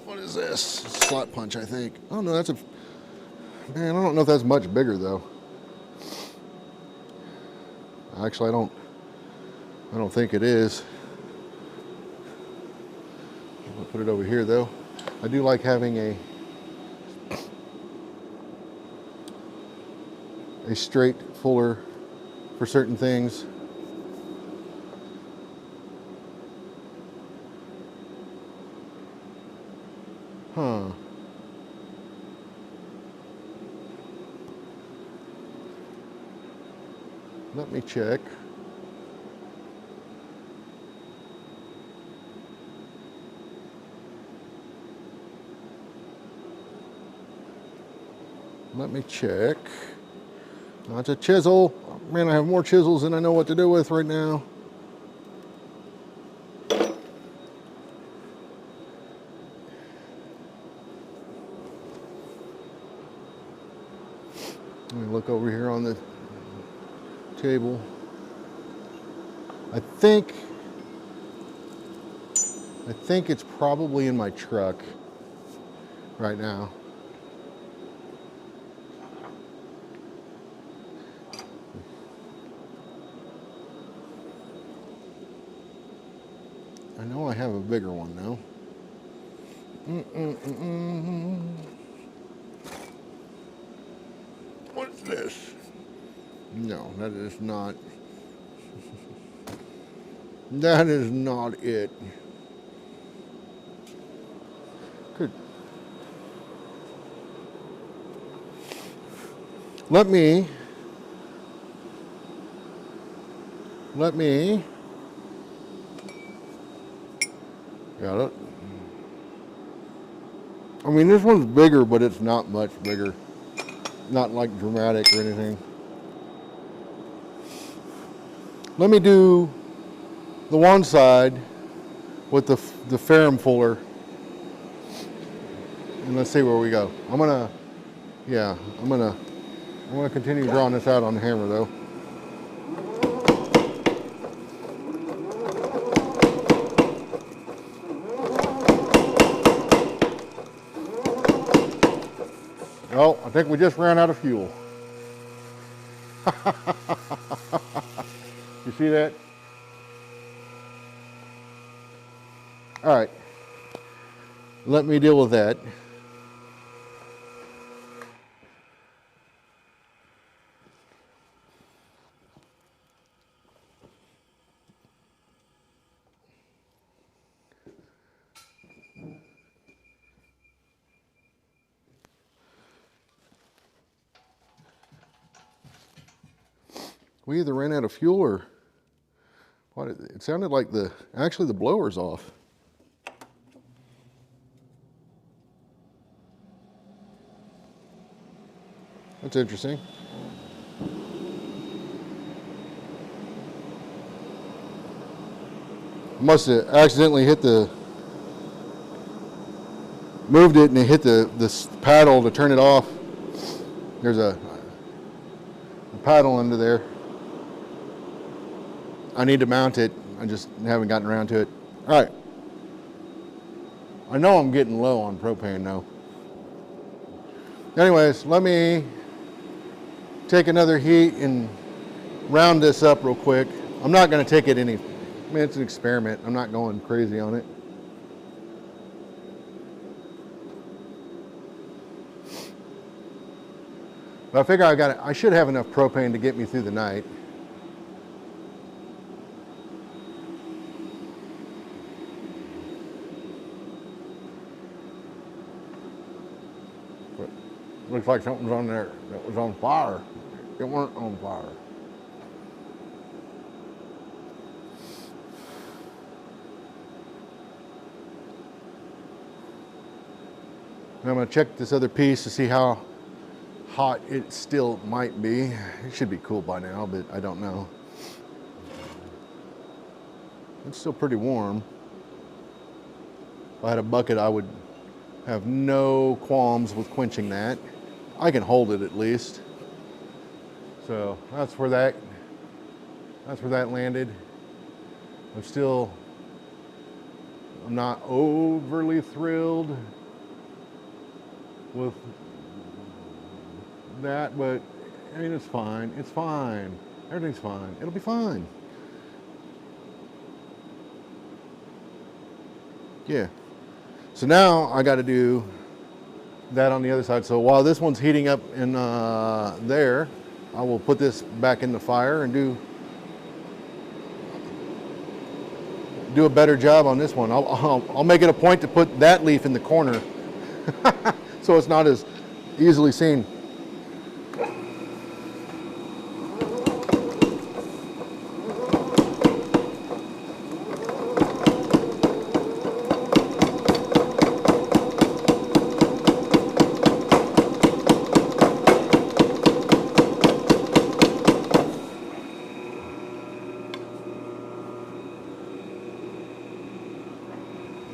What is this? Slot punch, I think. Oh, no, that's a... Man, I don't know if that's much bigger though. Actually, I don't think it is. I'll put it over here though. I do like having a straight fuller for certain things. Huh. Let me check. Let me check. Oh, it's a chisel. Man, I have more chisels than I know what to do with right now. Let me look over here on the table. I think it's probably in my truck right now. I know I have a bigger one now. What's this? No, that is not. That is not it. Good. Let me got it. I mean, this one's bigger, but it's not much bigger. Not like dramatic or anything. Let me do the one side with the ferrum fuller, and let's see where we go. I'm gonna continue drawing this out on the hammer though. Oh, I think we just ran out of fuel. You see that? All right. Let me deal with that. We either ran out of fuel or what? It sounded like actually the blower's off. That's interesting. I must have accidentally moved it and it hit the paddle to turn it off. There's a paddle under there. I need to mount it. I just haven't gotten around to it. All right. I know I'm getting low on propane now. Anyways, let me take another heat and round this up real quick. I'm not going to take it any. I mean, it's an experiment. I'm not going crazy on it. But I figure I should have enough propane to get me through the night. But looks like something's on there that was on fire. It weren't on fire. And I'm going to check this other piece to see how hot it still might be. It should be cool by now, but I don't know. It's still pretty warm. If I had a bucket, I would have no qualms with quenching that. I can hold it at least. So that's where that landed. I'm not overly thrilled with that, but I mean, it's fine. It's fine. Everything's fine. It'll be fine. Yeah. So now I got to do that on the other side. So while this one's heating up in there, I will put this back in the fire and do a better job on this one. I'll make it a point to put that leaf in the corner so it's not as easily seen.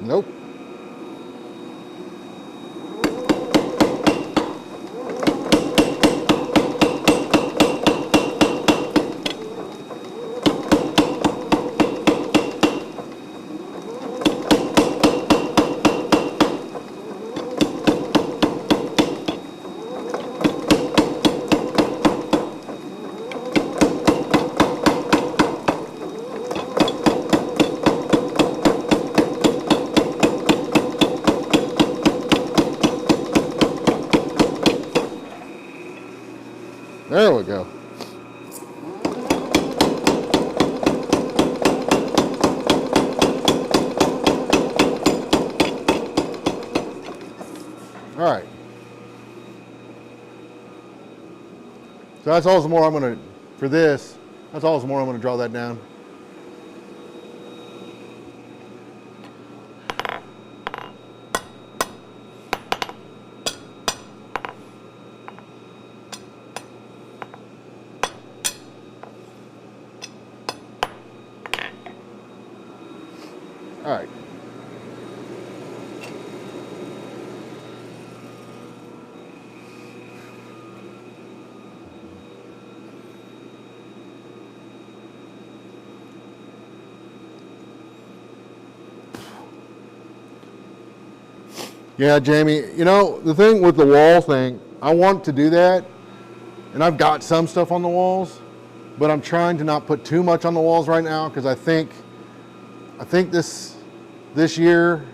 Nope. There we go. All right. So that's all the more I'm going to, for this, that's all the more I'm going to draw that down. All right. Yeah, Jamie, you know, the thing with the wall thing, I want to do that, and I've got some stuff on the walls, but I'm trying to not put too much on the walls right now because I think this year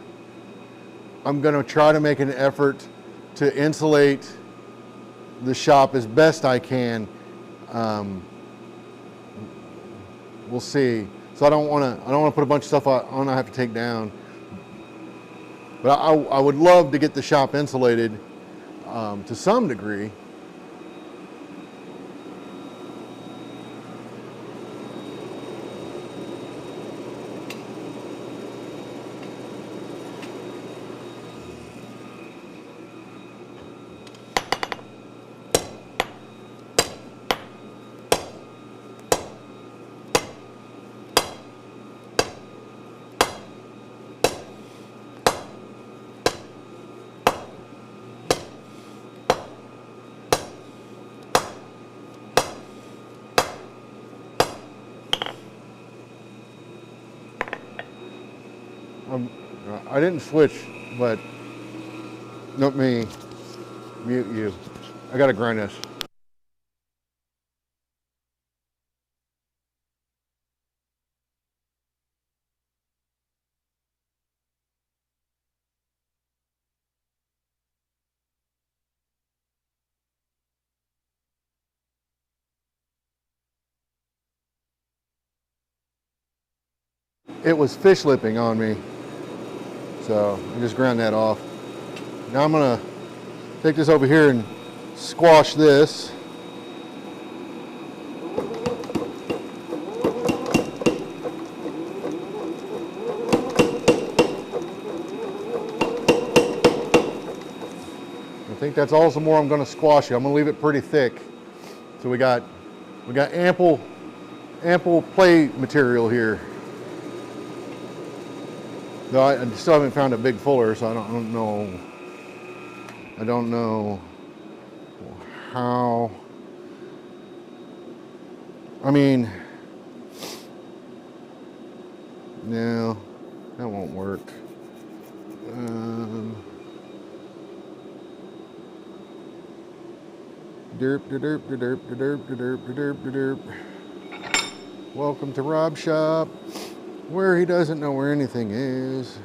I'm going to try to make an effort to insulate the shop as best I can. We'll see. So I don't want to put a bunch of stuff on I have to take down. But I would love to get the shop insulated to some degree. I didn't switch, but let me mute you. I gotta grind this. It was fish lipping on me, so I just ground that off. Now I'm gonna take this over here and squash this. I think that's all some more I'm gonna squash it. I'm gonna leave it pretty thick. So we got ample play material here. Though I still haven't found a big fuller, so I don't know how. I mean, no, that won't work. Welcome to Rob's shop, where he doesn't know where anything is.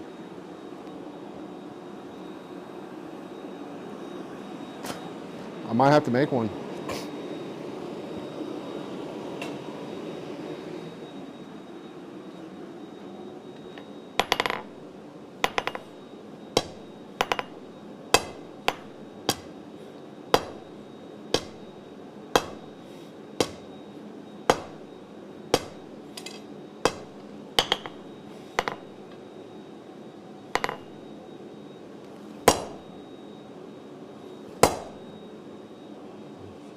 I might have to make one.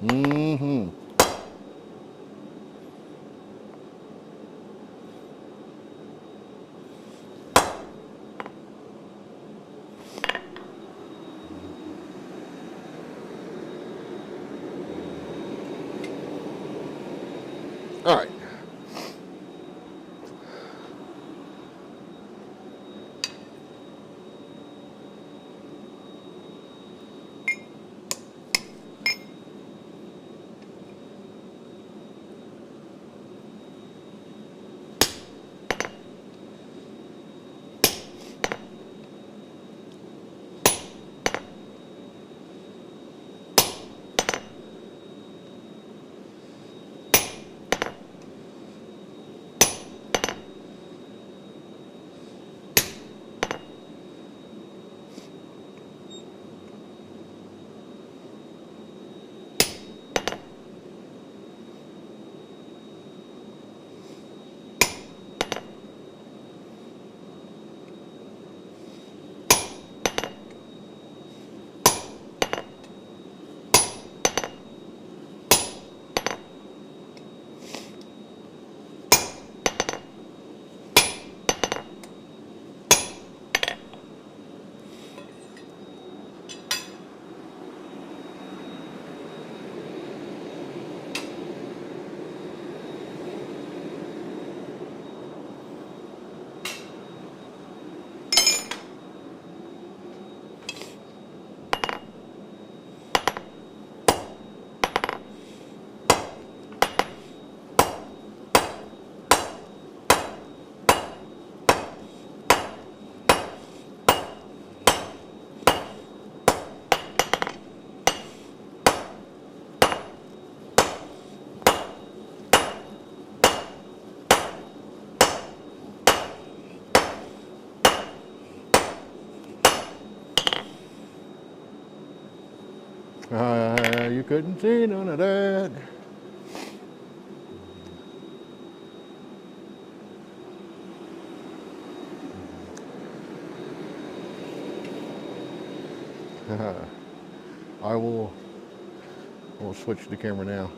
Mm-hmm. All right. You couldn't see none of that. We'll switch the camera now.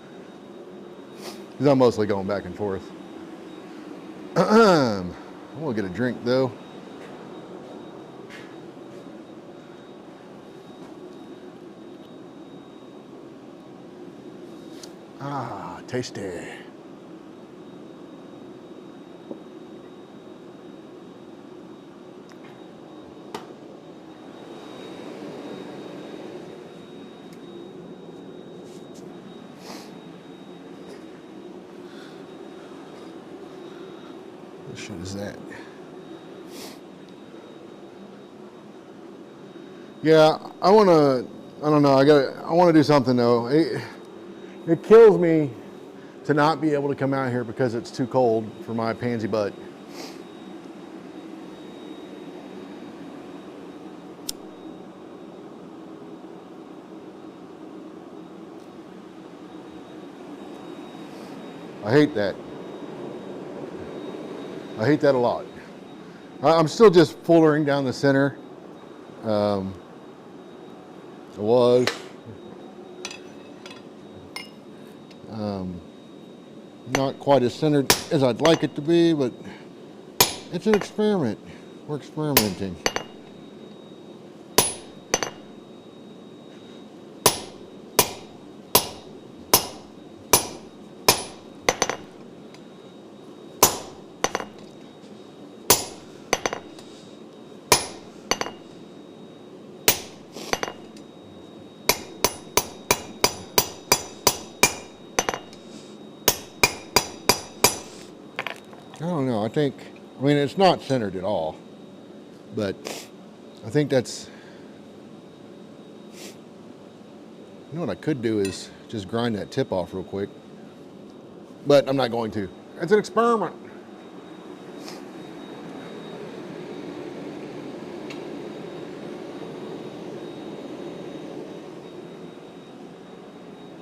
Because I'm mostly going back and forth. I'm gonna get a drink though. Ah, tasty. What shit is that? Yeah, I don't know, I wanna do something though. It kills me to not be able to come out here because it's too cold for my pansy butt. I hate that. I hate that a lot. I'm still just fullering down the center. I was. Not quite as centered as I'd like it to be, but it's an experiment. We're experimenting. I don't know. I mean, it's not centered at all, but I think that's, you know what I could do is just grind that tip off real quick, but I'm not going to. It's an experiment.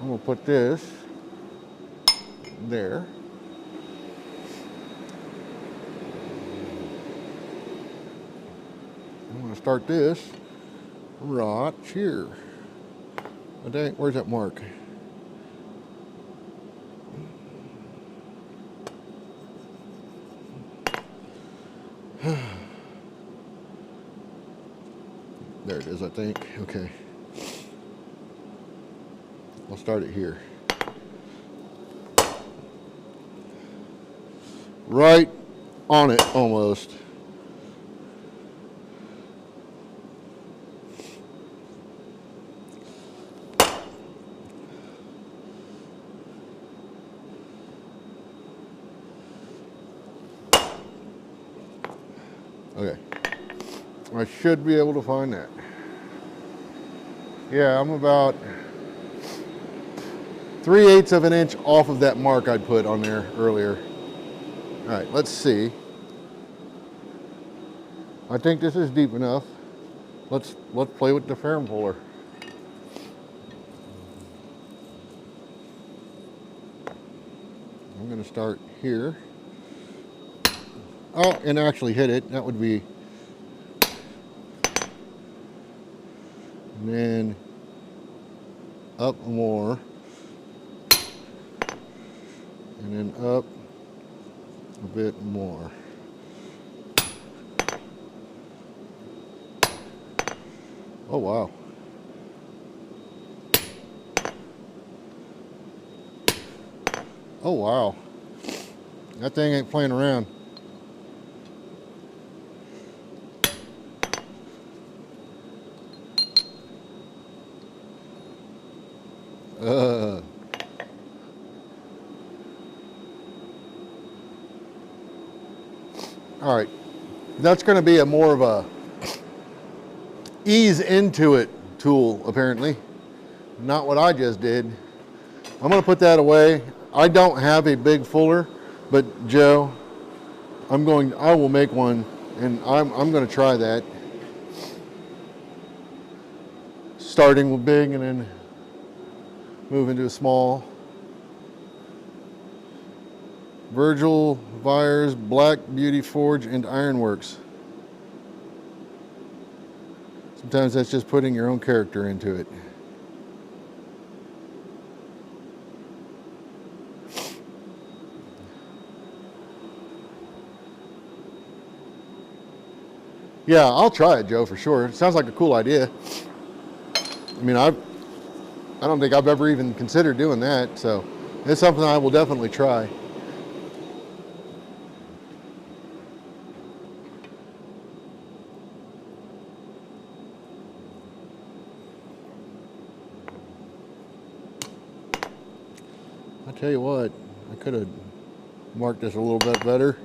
I'm gonna put this there. I'm gonna start this right here. Oh, dang, where's that mark? There it is, I think. Okay. I'll start it here. Right on it, almost. Okay. I should be able to find that. Yeah, I'm about 3/8 of an inch off of that mark I'd put on there earlier. All right, let's see. I think this is deep enough. Let's play with the ferrum puller. I'm gonna start here. Oh, and actually hit it. That would be, and then up more, and then up a bit more. Oh wow. Oh wow. That thing ain't playing around. All right, that's going to be a more of a ease into it tool, apparently. Not what I just did. I'm going to put that away. I don't have a big fuller, but Joe, I will make one, and I'm going to try that. Starting with big and then move into a small. Virgil Vyers, Black Beauty Forge, and Ironworks. Sometimes that's just putting your own character into it. Yeah, I'll try it, Joe, for sure. It sounds like a cool idea. I mean, I don't think I've ever even considered doing that, so it's something I will definitely try. I tell you what, I could have marked this a little bit better.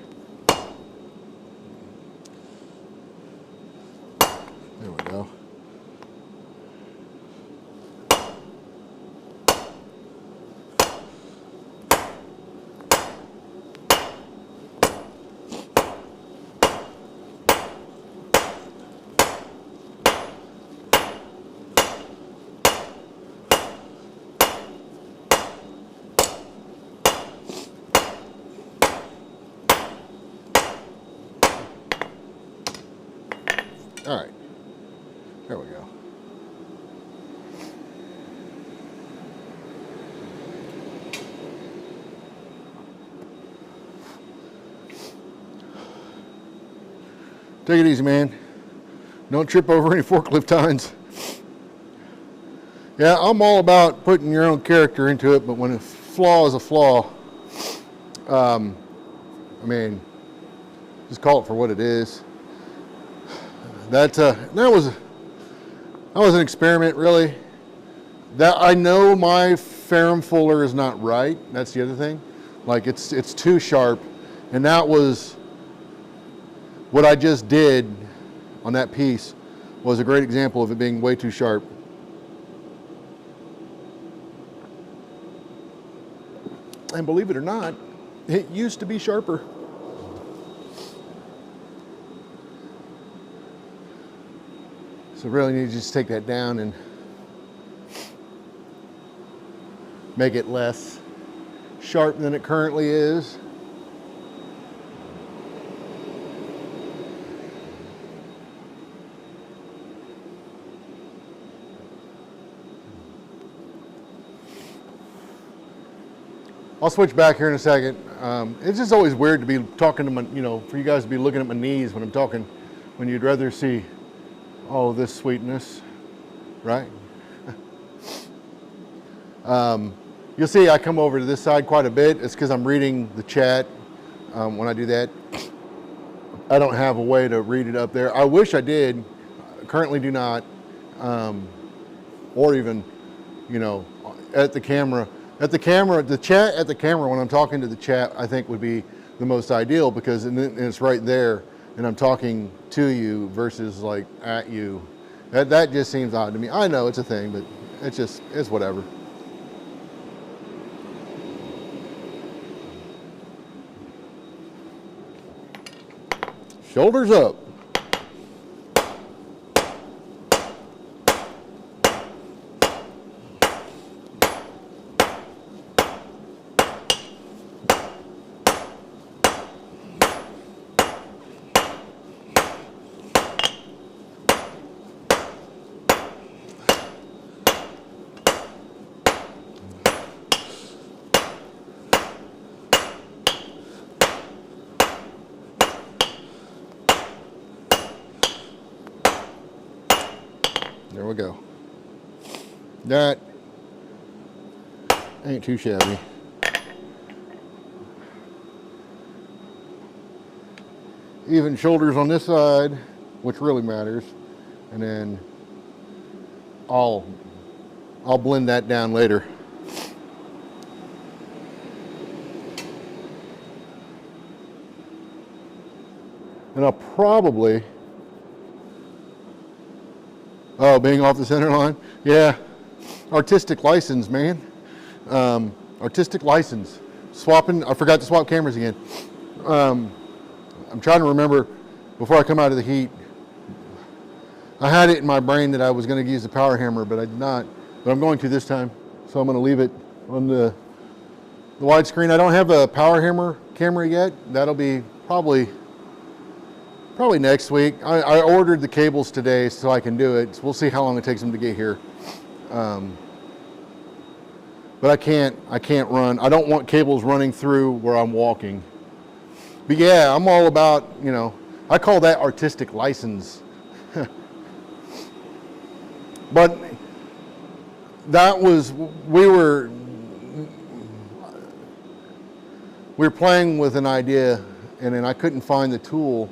There we go. All right, there we go. Take it easy, man. Don't trip over any forklift tines. Yeah, I'm all about putting your own character into it, but when a flaw is a flaw, I mean, just call it for what it is. That was an experiment, really. That I know my ferrum fuller is not right. That's the other thing. Like it's too sharp, And that was what I just did on that piece, was a great example of it being way too sharp. And believe it or not, it used to be sharper. So really need to just take that down and make it less sharp than it currently is. I'll switch back here in a second. It's just always weird to be talking to my, for you guys to be looking at my knees when I'm talking, when you'd rather see all of this sweetness, right? You'll see I come over to this side quite a bit. It's because I'm reading the chat when I do that. I don't have a way to read it up there. I wish I did. Currently do not. Or even, at the camera. The chat at the camera, when I'm talking to the chat, I think would be the most ideal, because it's right there and I'm talking to you versus like at you. That just seems odd to me. I know it's a thing, but it's whatever. Shoulders up. There we go. That ain't too shabby. Even shoulders on this side, which really matters. And then I'll blend that down later. And I'll probably, being off the center line? Yeah. Artistic license, man. Artistic license. Swapping, I forgot to swap cameras again. I'm trying to remember before I come out of the heat. I had it in my brain that I was going to use the power hammer, but I did not. But I'm going to this time. So I'm going to leave it on the widescreen. I don't have a power hammer camera yet. That'll be probably next week. I ordered the cables today so I can do it. So we'll see how long it takes them to get here. But I can't run. I don't want cables running through where I'm walking. But yeah, I'm all about, I call that artistic license. But that was, we were playing with an idea, and then I couldn't find the tool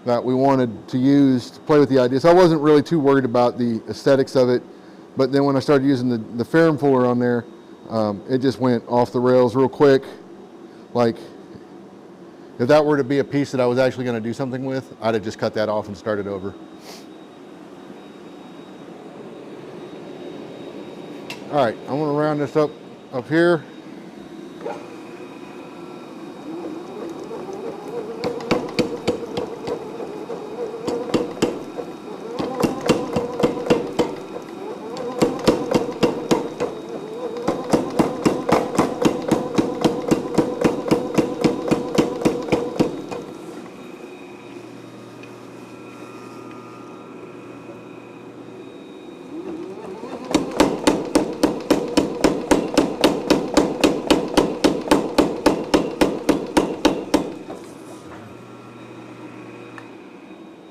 that we wanted to use to play with the idea. So I wasn't really too worried about the aesthetics of it. But then when I started using the ferrum fuller on there, it just went off the rails real quick. Like, if that were to be a piece that I was actually going to do something with, I'd have just cut that off and started over. All right, I'm going to round this up here.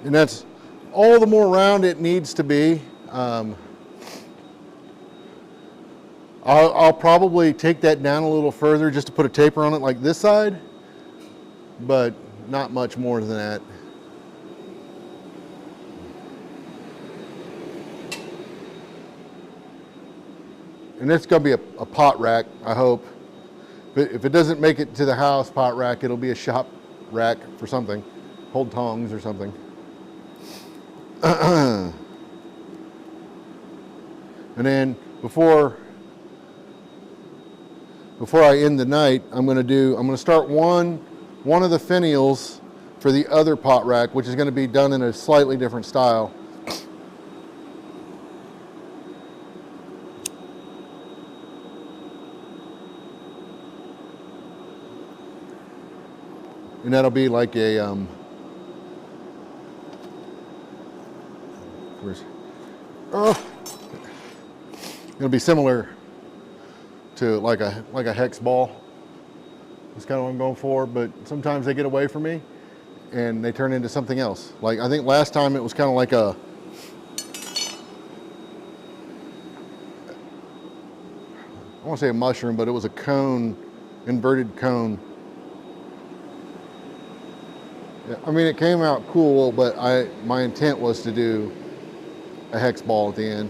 And that's all the more round it needs to be. I'll probably take that down a little further just to put a taper on it like this side, but not much more than that. And it's going to be a pot rack, I hope. If it doesn't make it to the house pot rack, it'll be a shop rack for something. Hold tongs or something. And then before I end the night, I'm going to start one of the finials for the other pot rack, which is going to be done in a slightly different style. And that'll be like a it'll be similar to like a hex ball. That's kind of what I'm going for, but sometimes they get away from me and they turn into something else. Like I think last time it was kind of like I won't say a mushroom, but it was a cone, inverted cone. Yeah, I mean, it came out cool, but my intent was to do a hex ball at the end.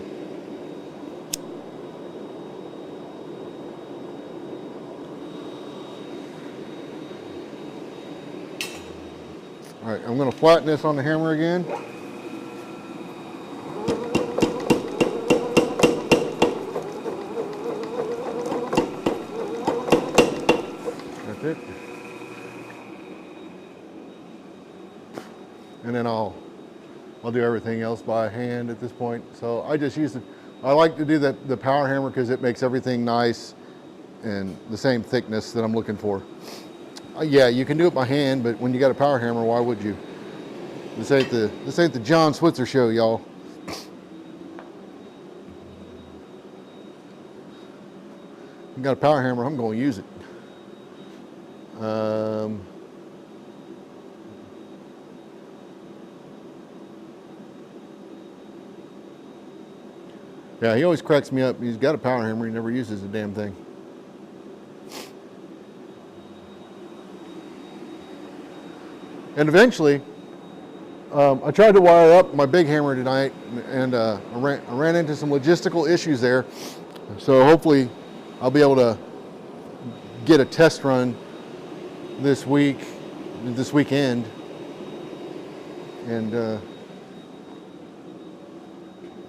All right, I'm going to flatten this on the hammer again. That's it. And then I'll do everything else by hand at this point. So I just use I like to do the power hammer because it makes everything nice and the same thickness that I'm looking for. Yeah, you can do it by hand, but when you got a power hammer, why would you? This ain't the John Switzer show, y'all. You got a power hammer, I'm going to use it. Yeah, he always cracks me up. He's got a power hammer, he never uses the damn thing. And eventually, I tried to wire up my big hammer tonight, and I ran into some logistical issues there. So hopefully, I'll be able to get a test run this weekend, and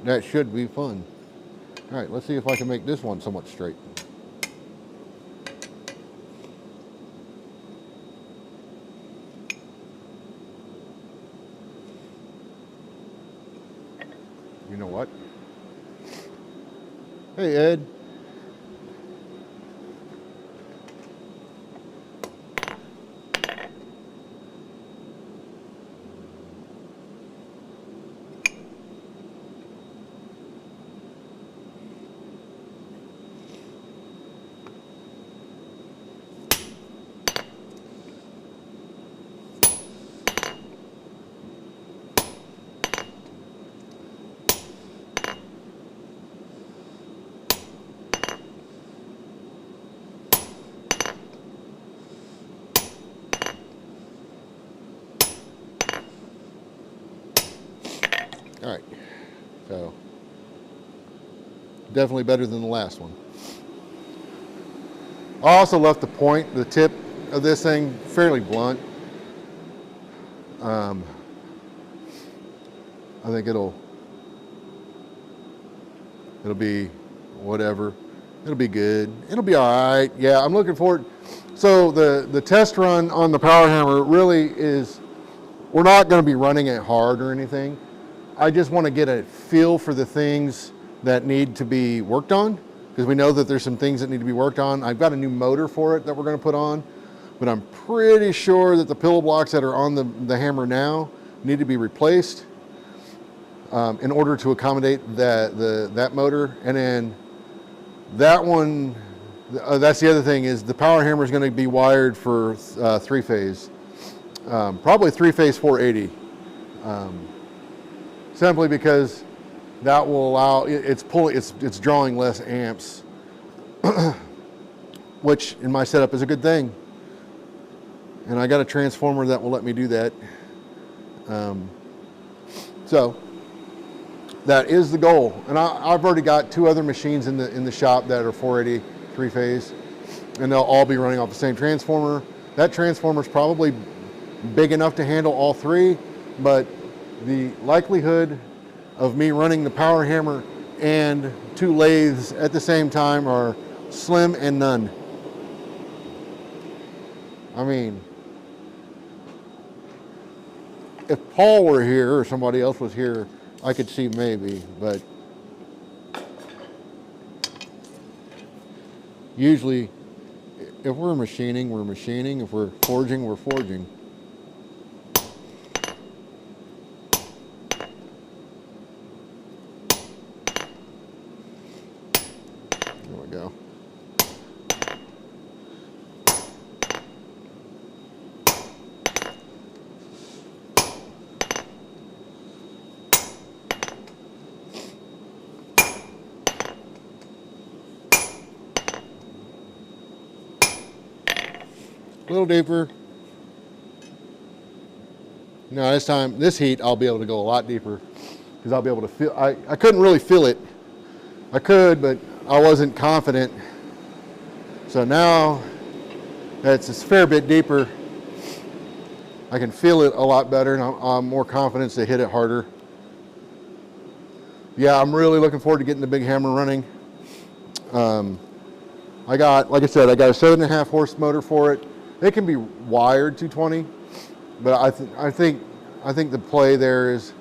that should be fun. All right, let's see if I can make this one somewhat straight. You know what? Hey, Ed. All right, so definitely better than the last one. I also left the tip of this thing fairly blunt. I think it'll be whatever. It'll be good. It'll be all right. Yeah, I'm looking forward. So the test run on the power hammer really is, we're not going to be running it hard or anything. I just want to get a feel for the things that need to be worked on, because we know that there's some things that need to be worked on. I've got a new motor for it that we're going to put on, but I'm pretty sure that the pillow blocks that are on the hammer now need to be replaced in order to accommodate that motor. And then that one, that's the other thing, is the power hammer is going to be wired for three-phase, probably three-phase 480. Simply because that will allow, it's drawing less amps, which in my setup is a good thing. And I got a transformer that will let me do that. So that is the goal. And I've already got two other machines in the shop that are 480 three-phase. and they'll all be running off the same transformer. That transformer is probably big enough to handle all three, but the likelihood of me running the power hammer and 2 lathes at the same time are slim and none. I mean, if Paul were here or somebody else was here, I could see maybe, but usually if we're machining, we're machining. If we're forging, we're forging. There we go. A little deeper. Now this time, this heat, I'll be able to go a lot deeper because I'll be able to feel, I couldn't really feel it. I could, but I wasn't confident. So now that it's a fair bit deeper, I can feel it a lot better, and I'm more confident to hit it harder. Yeah, I'm really looking forward to getting the big hammer running. I got, like I said, I got a 7.5 horse motor for it. It can be wired 220, but I think the play there is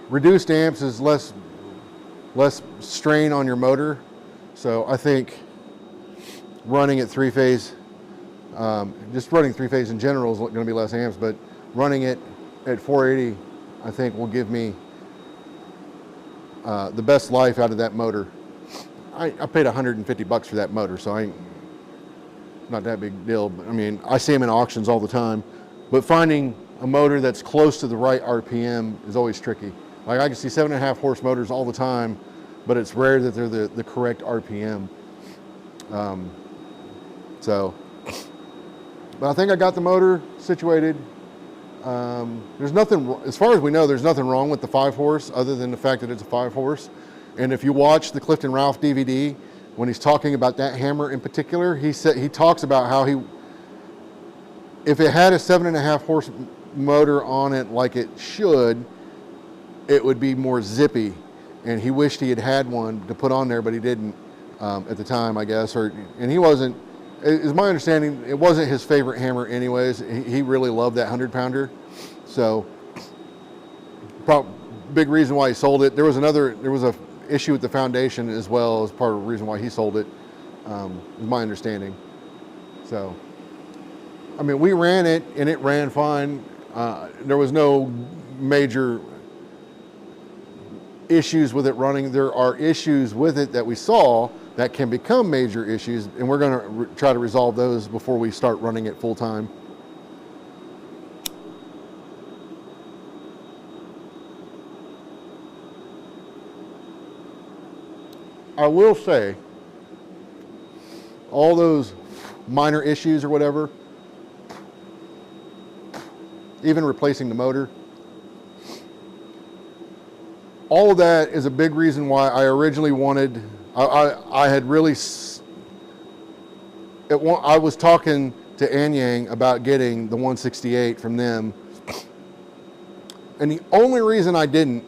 reduced amps is less strain on your motor. So I think running at 3-phase, just running 3-phase in general is going to be less amps, but running it at 480, I think will give me the best life out of that motor. I paid $150 for that motor, so I ain't not that big deal. But I mean, I see them in auctions all the time, but finding a motor that's close to the right RPM is always tricky. Like I can see 7.5 horse motors all the time, but it's rare that they're the correct RPM. But I think I got the motor situated. There's nothing, as far as we know, there's nothing wrong with the 5 horse other than the fact that it's a 5 horse. And if you watch the Clifton Ralph DVD, when he's talking about that hammer in particular, he talks about how if it had a 7.5 horse motor on it like it should, it would be more zippy. And he wished he had one to put on there, but he didn't at the time, I guess. And he wasn't, is my understanding, it wasn't his favorite hammer anyways. He really loved that 100-pounder. So, big reason why he sold it. There was a issue with the foundation as well as part of the reason why he sold it, is my understanding. So, I mean, we ran it and it ran fine. There was no major issues with it running. There are issues with it that we saw that can become major issues, and we're going to try to resolve those before we start running it full time. I will say, all those minor issues or whatever, even replacing the motor, all of that is a big reason why I originally wanted, I had really, I was talking to Anyang about getting the 168 from them, and the only reason I didn't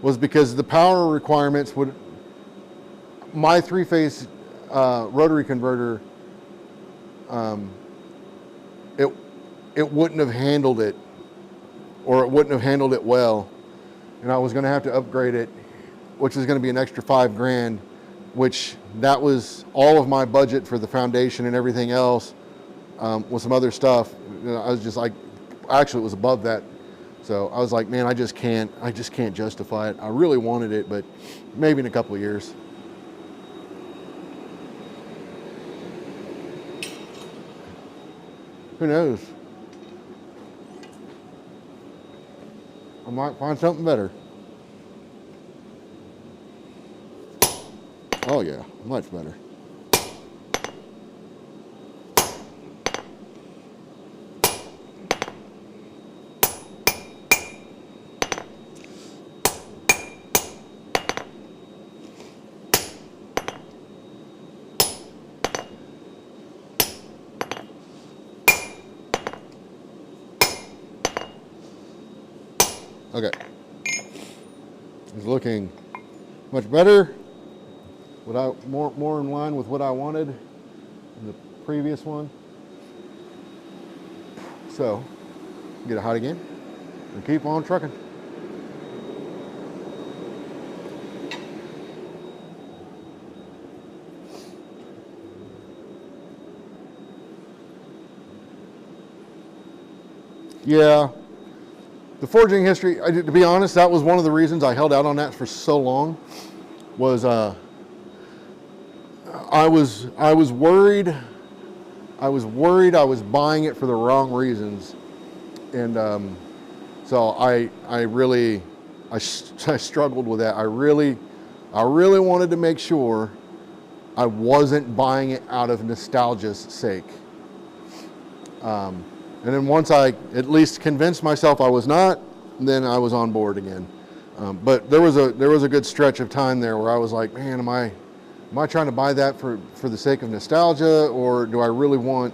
was because the power requirements would, my 3-phase rotary converter, it wouldn't have handled it, or it wouldn't have handled it well. And I was going to have to upgrade it, which is going to be an extra $5,000, which that was all of my budget for the foundation and everything else, with some other stuff. You know, I was just like, actually it was above that. So I was like, man, I just can't justify it. I really wanted it, but maybe in a couple of years. Who knows? I might find something better. Oh yeah, much better. Okay. It's looking much better. More in line with what I wanted in the previous one. So, get it hot again and keep on trucking. Yeah, the forging history, to be honest, that was one of the reasons I held out on that for so long, was I was worried I was buying it for the wrong reasons. And so I struggled with that. I really wanted to make sure I wasn't buying it out of nostalgia's sake. And then once I at least convinced myself I was not, then I was on board again. But there was a good stretch of time there where I was like, man, am I trying to buy that for the sake of nostalgia, or do I really want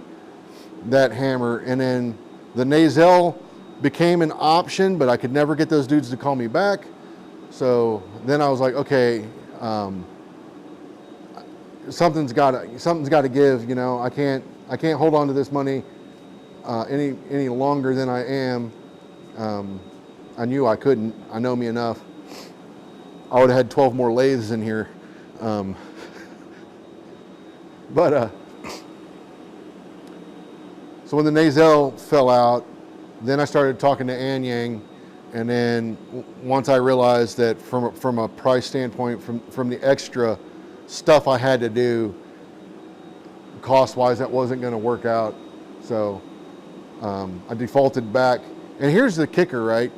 that hammer? And then the Nazel became an option, but I could never get those dudes to call me back. So then I was like, okay, something's got to give. You know, I can't hold on to this money any longer than I am. I knew I couldn't. I know me enough. I would have had 12 more lathes in here. So when the Nazel fell out, then I started talking to An Yang, and then once I realized that from a price standpoint, from the extra stuff I had to do, cost-wise, that wasn't going to work out. So I defaulted back. And here's the kicker, right?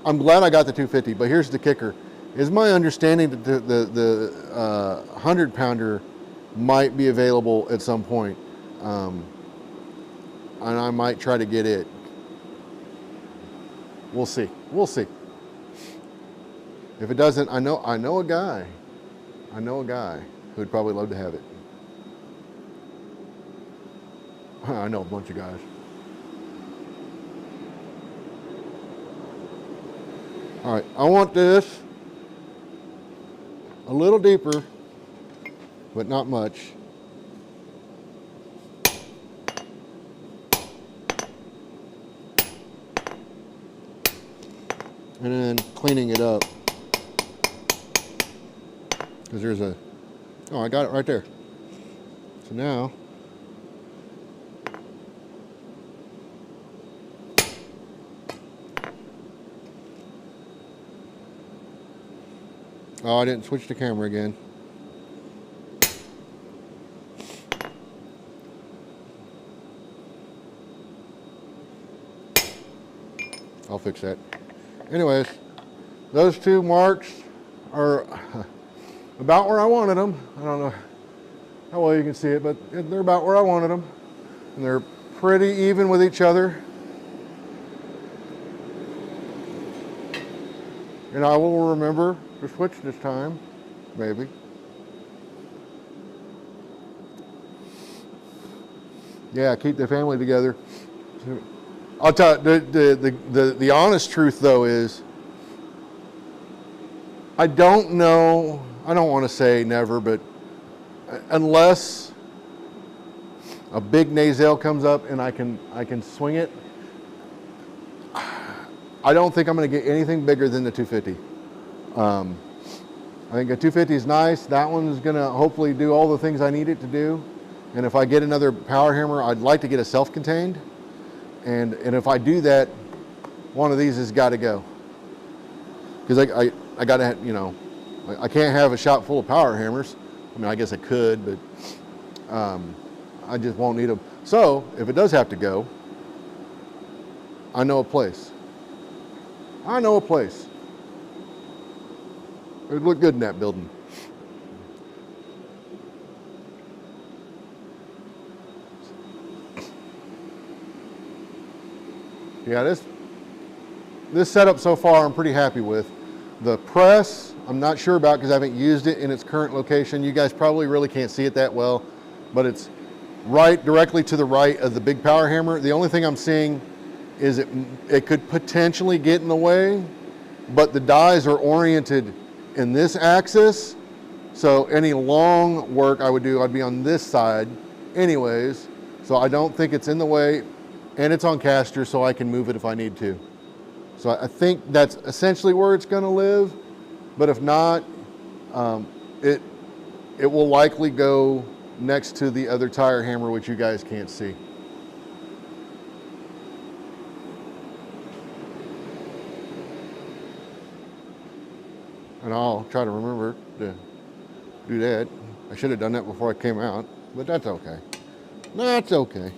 I'm glad I got the 250, but here's the kicker. Is my understanding that the 100-pounder might be available at some point. And I might try to get it. We'll see. We'll see. If it doesn't, I know a guy who'd probably love to have it. I know a bunch of guys. All right, I want this a little deeper, but not much. And then cleaning it up. Because there's I got it right there. So now, I didn't switch the camera again. I'll fix that. Anyways, those two marks are about where I wanted them. I don't know how well you can see it, but they're about where I wanted them. And they're pretty even with each other. And I will remember to switch this time, maybe. Yeah, keep the family together. I'll tell you, the honest truth though is, I don't know, I don't want to say never, but unless a big Nazel comes up and I can swing it, I don't think I'm going to get anything bigger than the 250. I think a 250 is nice. That one is going to hopefully do all the things I need it to do. And if I get another power hammer, I'd like to get a self-contained. And if I do that, one of these has got to go. Because I got to, you know, I can't have a shop full of power hammers. I mean, I guess I could, but I just won't need them. So if it does have to go, I know a place. I know a place. It would look good in that building. Yeah, this setup so far I'm pretty happy with. The press, I'm not sure about because I haven't used it in its current location. You guys probably really can't see it that well, but it's directly to the right of the big power hammer. The only thing I'm seeing is it could potentially get in the way, but the dies are oriented in this axis. So any long work I would do, I'd be on this side anyways. So I don't think it's in the way, and it's on caster, so I can move it if I need to. So I think that's essentially where it's gonna live, but if not, it will likely go next to the other tire hammer, which you guys can't see. And I'll try to remember to do that. I should have done that before I came out, but that's okay. That's okay.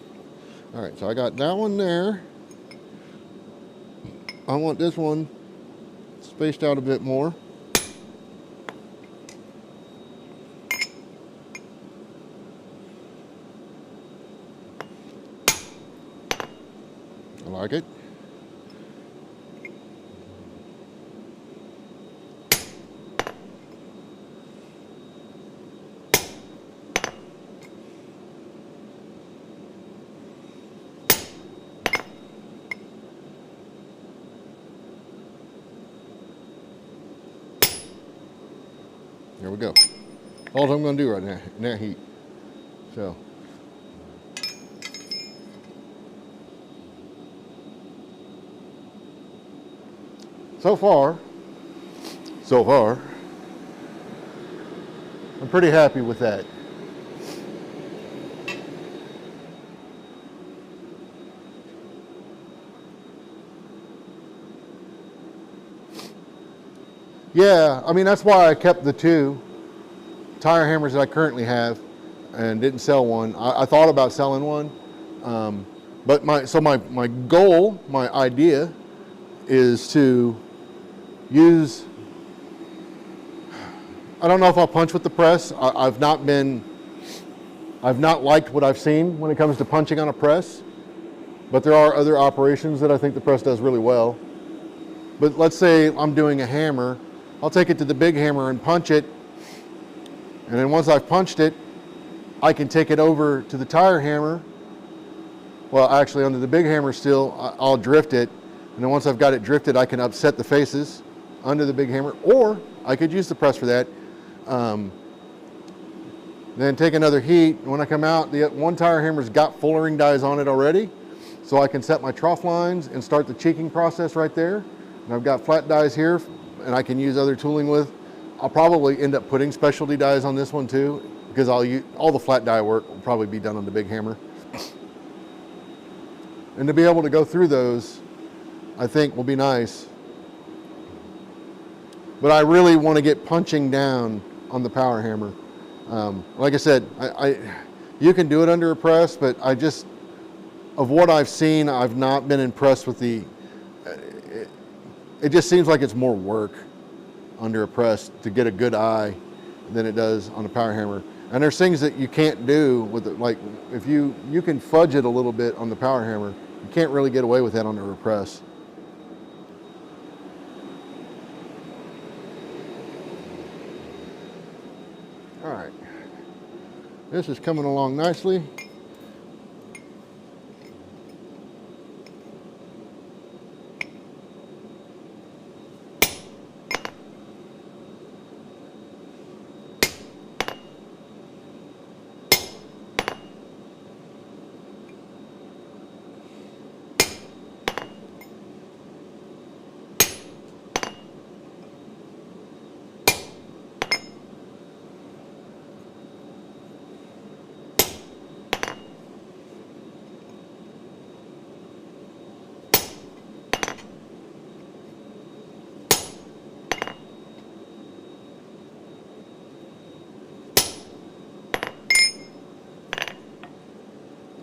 All right, so I got that one there. I want this one spaced out a bit more. I like it. There we go. All I'm going to do right now in that heat. So. So far, I'm pretty happy with that. Yeah, I mean, that's why I kept the 2 tire hammers that I currently have and didn't sell one. I thought about selling one, but my goal, my idea is to use, I don't know if I'll punch with the press. I've not liked what I've seen when it comes to punching on a press, but there are other operations that I think the press does really well. But let's say I'm doing a hammer, I'll take it to the big hammer and punch it, and then once I've punched it, I can take it over to the tire hammer. Well, actually under the big hammer still, I'll drift it, and then once I've got it drifted, I can upset the faces under the big hammer, or I could use the press for that. Then take another heat. When I come out, the one tire hammer's got fullering dies on it already, so I can set my trough lines and start the cheeking process right there. And I've got flat dies here, and I can use other tooling with. I'll probably end up putting specialty dies on this one too, because I'll use all the flat die work will probably be done on the big hammer. And to be able to go through those, I think will be nice. But I really want to get punching down on the power hammer. Like I said, you can do it under a press, but of what I've seen, I've not been impressed with it just seems like it's more work under a press to get a good eye than it does on a power hammer. And there's things that you can't do with it, like if you can fudge it a little bit on the power hammer, you can't really get away with that under a press. All right, this is coming along nicely.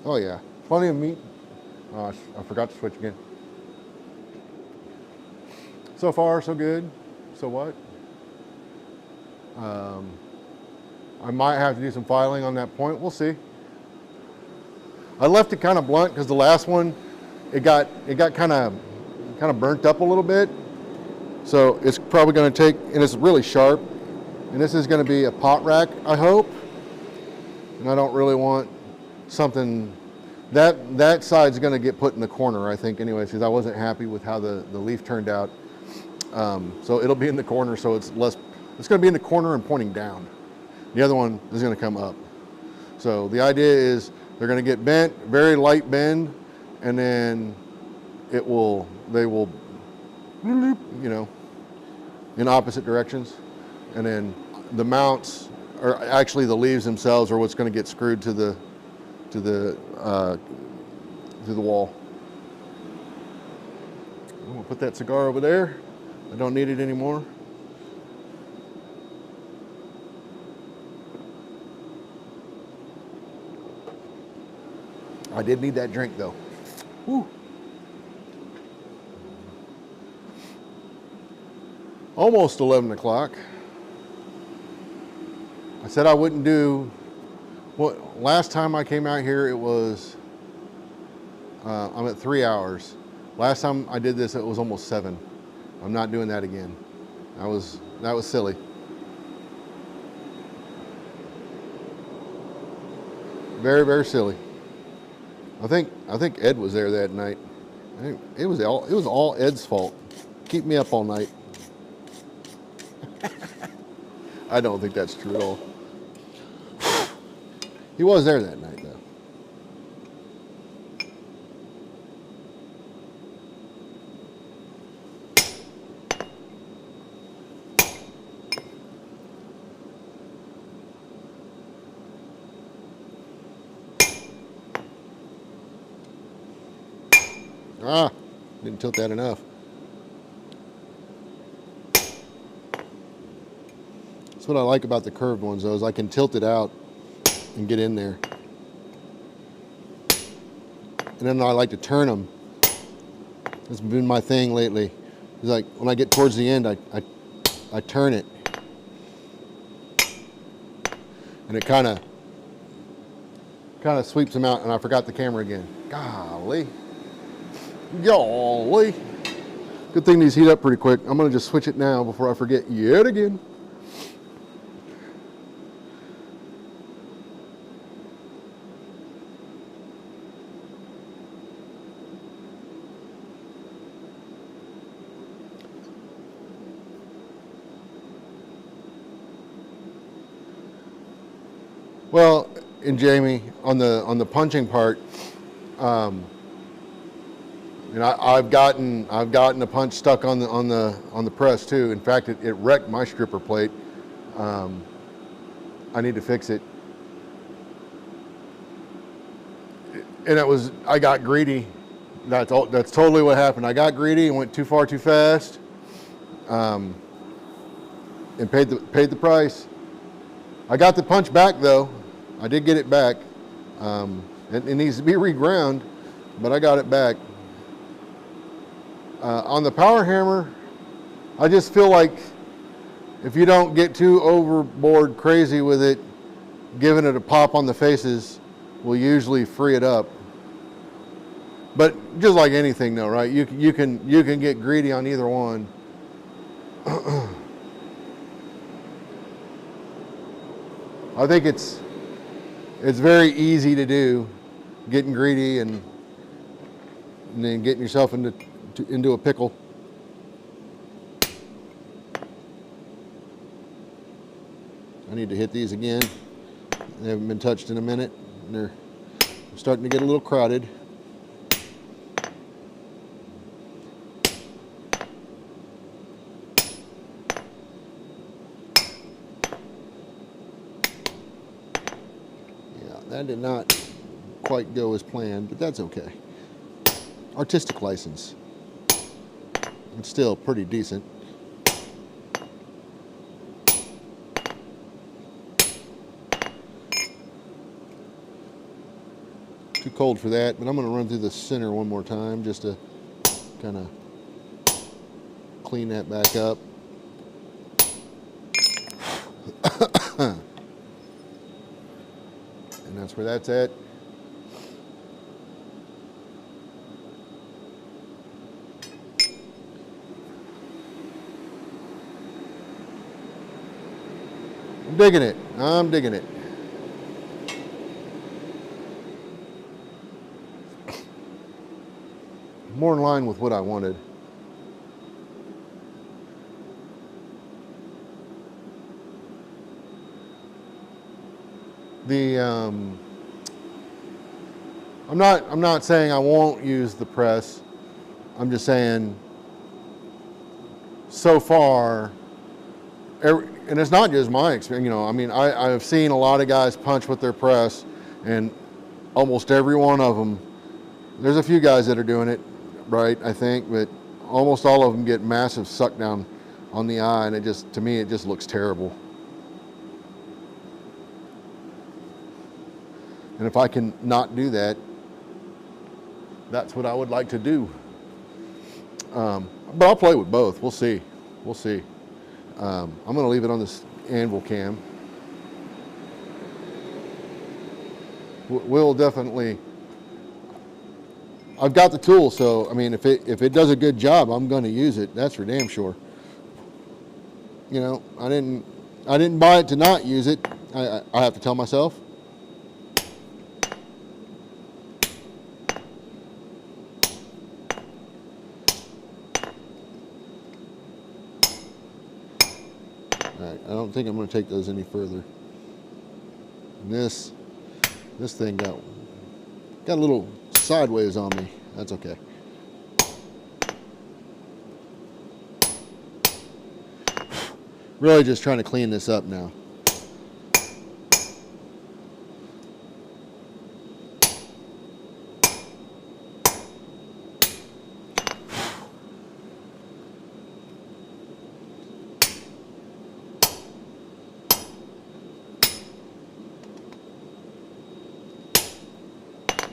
Oh yeah, plenty of meat. Oh, I forgot to switch again. So far, so good. So what? I might have to do some filing on that point. We'll see. I left it kind of blunt because the last one, it got kind of burnt up a little bit. So it's probably going to take, and it's really sharp. And this is going to be a pot rack, I hope. And I don't really want something, that side's going to get put in the corner, I think, anyways, because I wasn't happy with how the leaf turned out. So it'll be in the corner, so it's less, it's gonna be in the corner and pointing down. The other one is gonna come up. So the idea is they're gonna get bent, very light bend, and then they will, you know, in opposite directions. And then the mounts, or actually the leaves themselves, are what's gonna get screwed to the wall. I'm gonna put that cigar over there. I don't need it anymore. I did need that drink though. Woo. Almost 11 o'clock. I said I wouldn't do, what, last time I came out here it was, I'm at 3 hours. Last time I did this it was almost 7. I'm not doing that again. That was silly. Very, very silly. I think Ed was there that night. I think it was all Ed's fault. Keep me up all night. I don't think that's true at all. He was there that night though. Ah, didn't tilt that enough. That's what I like about the curved ones though, is I can tilt it out and get in there. And then I like to turn them. That's been my thing lately. It's like when I get towards the end, I turn it. And it kind of sweeps them out, and I forgot the camera again. Golly. Golly. Good thing these heat up pretty quick. I'm gonna just switch it now before I forget yet again. Well, and Jamie, on the punching part, you know, I've gotten a punch stuck on the press too. In fact, it wrecked my stripper plate. I need to fix it. And I got greedy. That's totally what happened. I got greedy and went too far too fast, and paid the price. I got the punch back though. I did get it back. It needs to be reground, but I got it back. On the power hammer, I just feel like if you don't get too overboard crazy with it, giving it a pop on the faces will usually free it up. But just like anything though, right? You can get greedy on either one. I think it's very easy to do, getting greedy and then getting yourself into a pickle. I need to hit these again. They haven't been touched in a minute. And they're starting to get a little crowded. Yeah, that did not quite go as planned, but that's okay. Artistic license. It's still pretty decent. Too cold for that, but I'm going to run through the center one more time just to kind of clean that back up. And that's where that's at. I'm digging it. I'm digging it. More in line with what I wanted. the I'm not saying I won't use the press. I'm just saying so far, and it's not just my experience. You know, I mean, I've seen a lot of guys punch with their press, and almost every one of them. There's a few guys that are doing it right, I think, but almost all of them get massive suck down on the eye, and to me, it just looks terrible. And if I can not do that, that's what I would like to do. But I'll play with both. We'll see. I'm going to leave it on this anvil cam. We'll definitely. I've got the tool, so I mean, if it does a good job, I'm going to use it. That's for damn sure. You know, I didn't buy it to not use it. I have to tell myself. All right, I don't think I'm going to take those any further. And this thing got a little sideways on me. That's okay. Really just trying to clean this up now.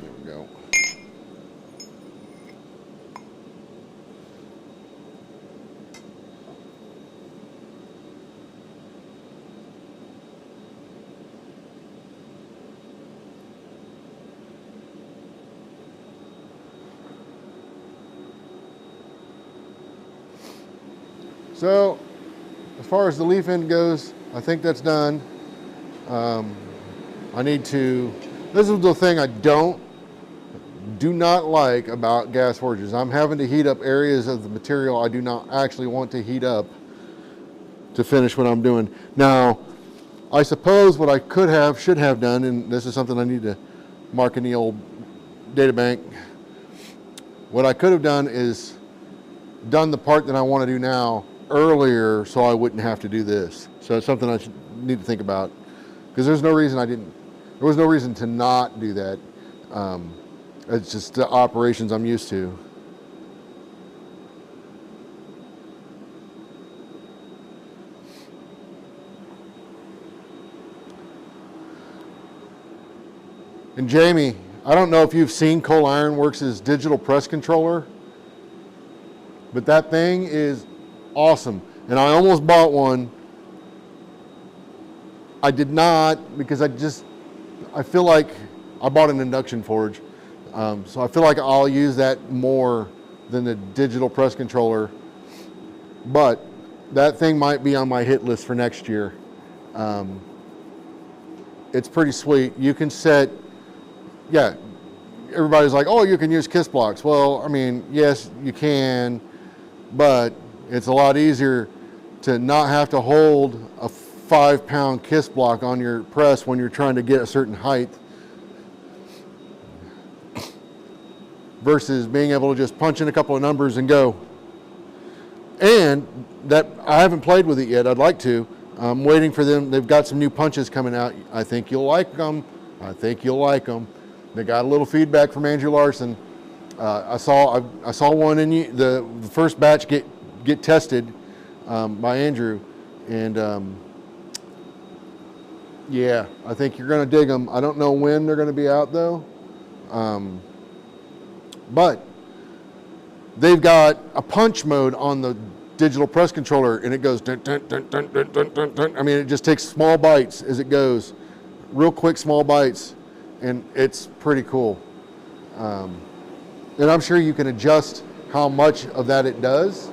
There we go. So, as far as the leaf end goes, I think that's done. I need to, this is the thing I do not like about gas forges. I'm having to heat up areas of the material I do not actually want to heat up to finish what I'm doing. Now, I suppose what I should have done, and this is something I need to mark in the old data bank, what I could have done is done the part that I want to do now earlier so I wouldn't have to do this. So it's something I need to think about, because there was no reason to not do that. It's just the operations I'm used to. And Jamie, I don't know if you've seen Coal Iron Works' digital press controller, but that thing is awesome. And I almost bought one. I did not, because I feel like I bought an induction forge. So I feel like I'll use that more than the digital press controller. But that thing might be on my hit list for next year. It's pretty sweet. You can set, yeah, everybody's like, oh, you can use kiss blocks. Well, I mean, yes, you can, but it's a lot easier to not have to hold a 5-pound kiss block on your press when you're trying to get a certain height, versus being able to just punch in a couple of numbers and go. And that, I haven't played with it yet. I'd like to. I'm waiting for them. They've got some new punches coming out. I think you'll like them. They got a little feedback from Andrew Larson. I saw one in the first batch get tested by Andrew, and yeah, I think you're going to dig them. I don't know when they're going to be out though, but they've got a punch mode on the digital press controller, and it goes dun, dun, dun, dun, dun, dun, dun, dun. I mean, it just takes small bites as it goes, real quick small bites, and it's pretty cool. And I'm sure you can adjust how much of that it does.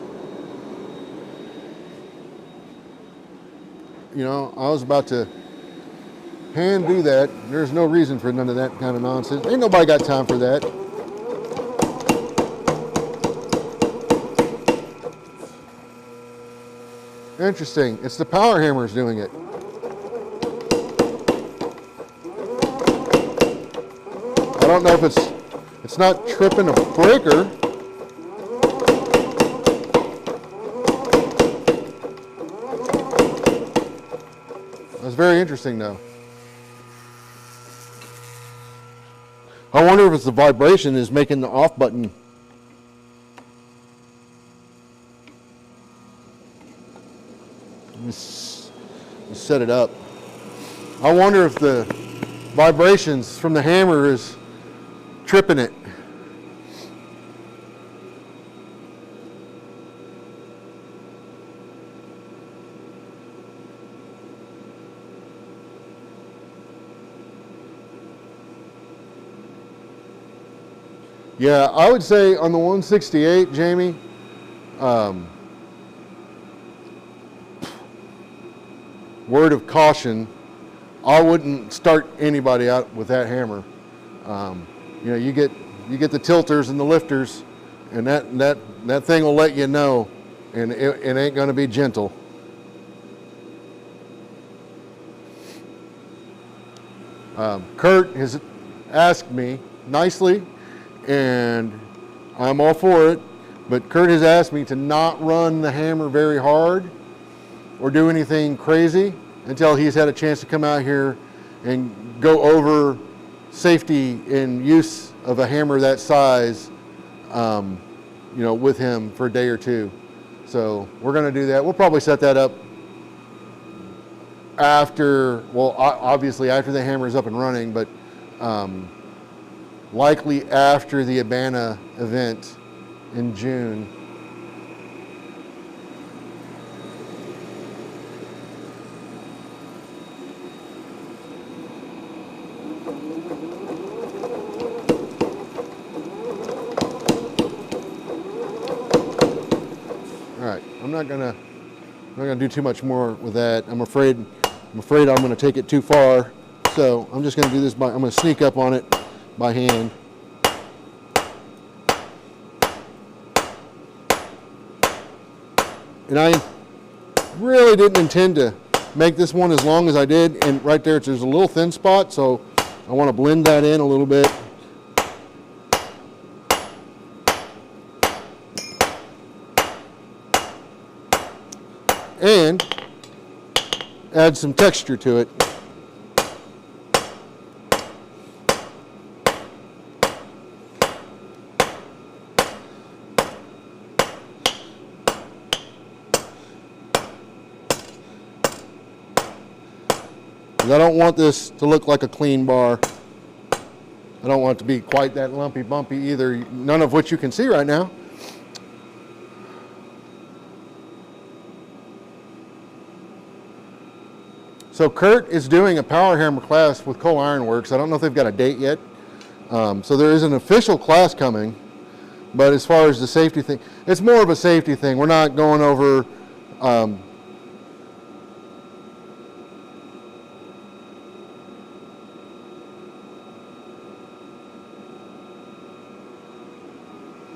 You know, I was about to hand do that. There's no reason for none of that kind of nonsense. Ain't nobody got time for that. Interesting. It's the power hammers doing it. don't know if it's not tripping a breaker. That's very interesting though. I wonder if it's the vibration is making the off button. Let's set it up. I wonder if the vibrations from the hammer is tripping it. Yeah, I would say on the 168, Jamie, word of caution, I wouldn't start anybody out with that hammer. You know, you get the tilters and the lifters, and that thing will let you know, and it ain't going to be gentle. Kurt has asked me nicely, and I'm all for it, but Kurt has asked me to not run the hammer very hard or do anything crazy until he's had a chance to come out here and go over safety and use of a hammer that size, you know, with him for a day or two. So we're going to do that. We'll probably set that up after, well, obviously after the hammer is up and running, but likely after the Abana event in June. All right, I'm not gonna do too much more with that. I'm afraid I'm gonna take it too far. So I'm just gonna do this I'm gonna sneak up on it by hand. And I really didn't intend to make this one as long as I did. And right there's a little thin spot, so I want to blend that in a little bit. And add some texture to it. I don't want this to look like a clean bar. I don't want it to be quite that lumpy bumpy either, none of which you can see right now. So Kurt is doing a power hammer class with Cole Iron Works. I don't know if they've got a date yet. So there is an official class coming, but as far as the safety thing, it's more of a safety thing. We're not going over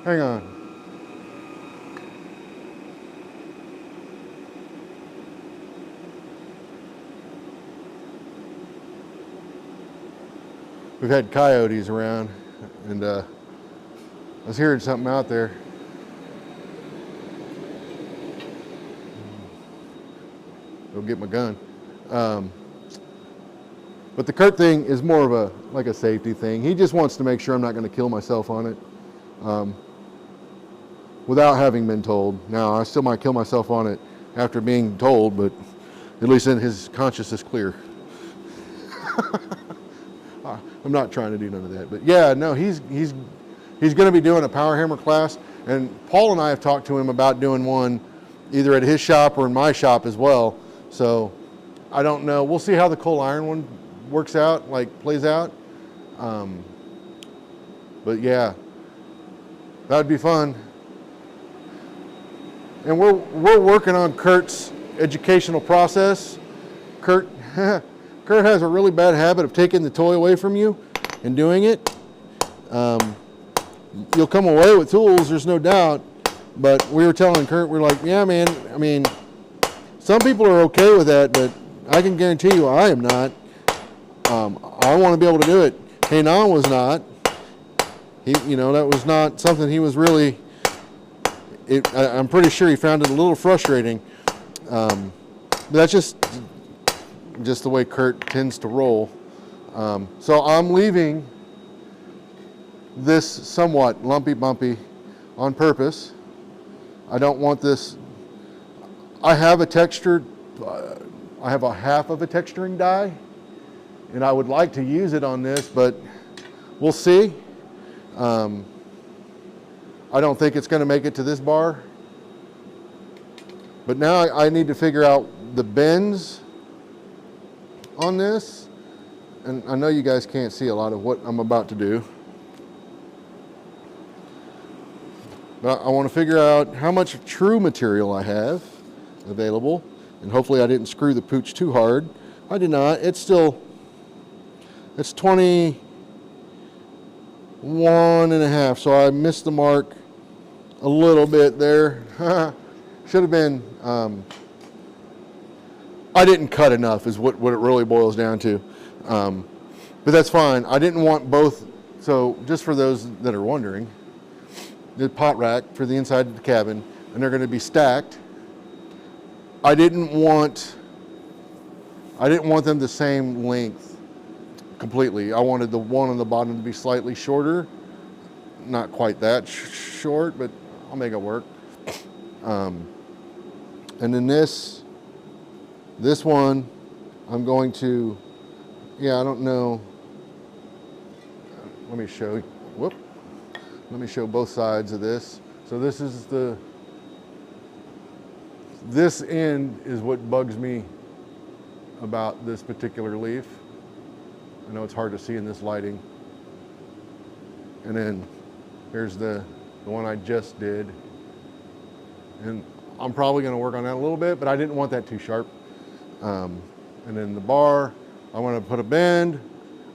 hang on. We've had coyotes around, and I was hearing something out there. Go get my gun. But the Kurt thing is more of like a safety thing. He just wants to make sure I'm not going to kill myself on it. Without having been told. Now, I still might kill myself on it after being told, but at least then his conscience is clear. I'm not trying to do none of that, but yeah, no, he's going to be doing a power hammer class, and Paul and I have talked to him about doing one either at his shop or in my shop as well. So I don't know. We'll see how the Cole Iron one works out, plays out. But yeah, that'd be fun. And we're working on Kurt's educational process. Kurt has a really bad habit of taking the toy away from you and doing it. You'll come away with tools, there's no doubt. But we were telling Kurt, we're like, yeah, man, I mean, some people are okay with that, but I can guarantee you I am not. I want to be able to do it. Hainan was not. That was not something he was really. I'm pretty sure he found it a little frustrating. But that's just the way Kurt tends to roll. So I'm leaving this somewhat lumpy bumpy on purpose. I don't want this. I have a textured, I have a half of a texturing die, and I would like to use it on this, but we'll see. I don't think it's going to make it to this bar. But now I need to figure out the bends on this. And I know you guys can't see a lot of what I'm about to do. But I want to figure out how much true material I have available. And hopefully I didn't screw the pooch too hard. I did not. It's 21 and a half. So I missed the mark a little bit there. Should have been, I didn't cut enough is what it really boils down to. But that's fine. I didn't want both. So just for those that are wondering, the pot rack for the inside of the cabin, and they're going to be stacked. I didn't want them the same length completely. I wanted the one on the bottom to be slightly shorter. Not quite that short, but I'll make it work. And then this one, I'm going to, I don't know. Let me show both sides of this. So this end is what bugs me about this particular leaf. I know it's hard to see in this lighting. And then here's the one I just did. And I'm probably going to work on that a little bit, but I didn't want that too sharp. And then the bar, I want to put a bend.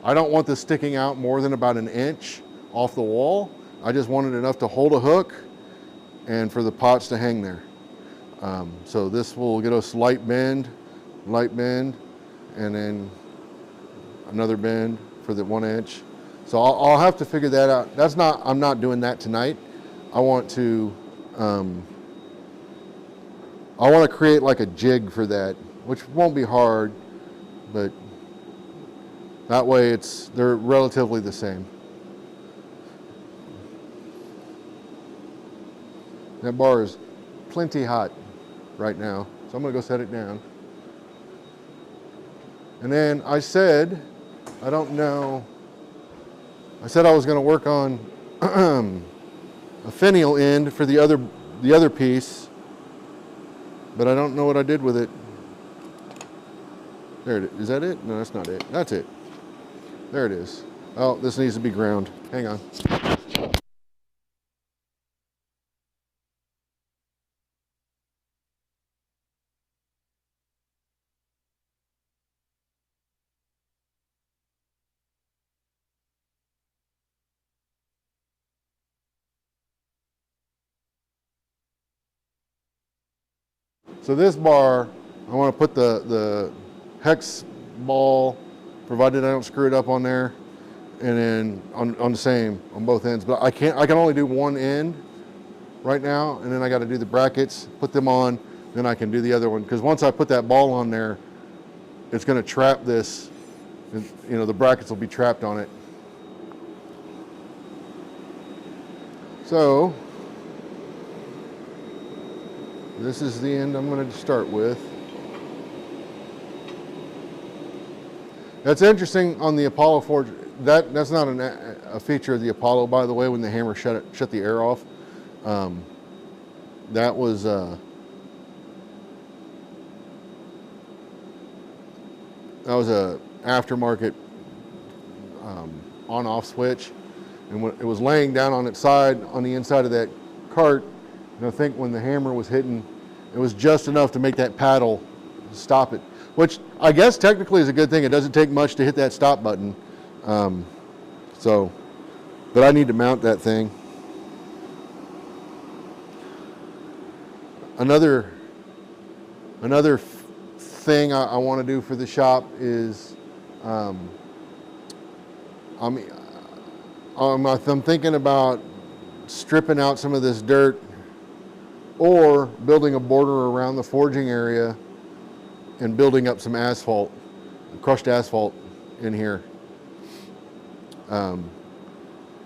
I don't want this sticking out more than about an inch off the wall. I just wanted enough to hold a hook and for the pots to hang there. So this will get us light bend, and then another bend for the 1 inch. So I'll have to figure that out. I'm not doing that tonight. I want to create like a jig for that, which won't be hard, but that way they're relatively the same. That bar is plenty hot right now, so I'm gonna go set it down. And then I said I was gonna work on a finial end for the other piece, but I don't know what I did with it. There it is. Is that it? No, that's not it. That's it. There it is. Oh, this needs to be ground. Hang on. So this bar, I want to put the hex ball, provided I don't screw it up on there, and then on the same on both ends. But I can only do one end right now, and then I got to do the brackets, put them on, then I can do the other one. Because once I put that ball on there, it's going to trap this. The brackets will be trapped on it. So this is the end I'm going to start with. That's interesting on the Apollo forge. That's not a feature of the Apollo, by the way. When the hammer shut the air off, that was a aftermarket on-off switch, and when it was laying down on its side on the inside of that cart, and I think when the hammer was hitting, it was just enough to make that paddle stop it, which I guess technically is a good thing. It doesn't take much to hit that stop button. But I need to mount that thing. Another thing I want to do for the shop is, I'm thinking about stripping out some of this dirt or building a border around the forging area and building up some asphalt, crushed asphalt in here.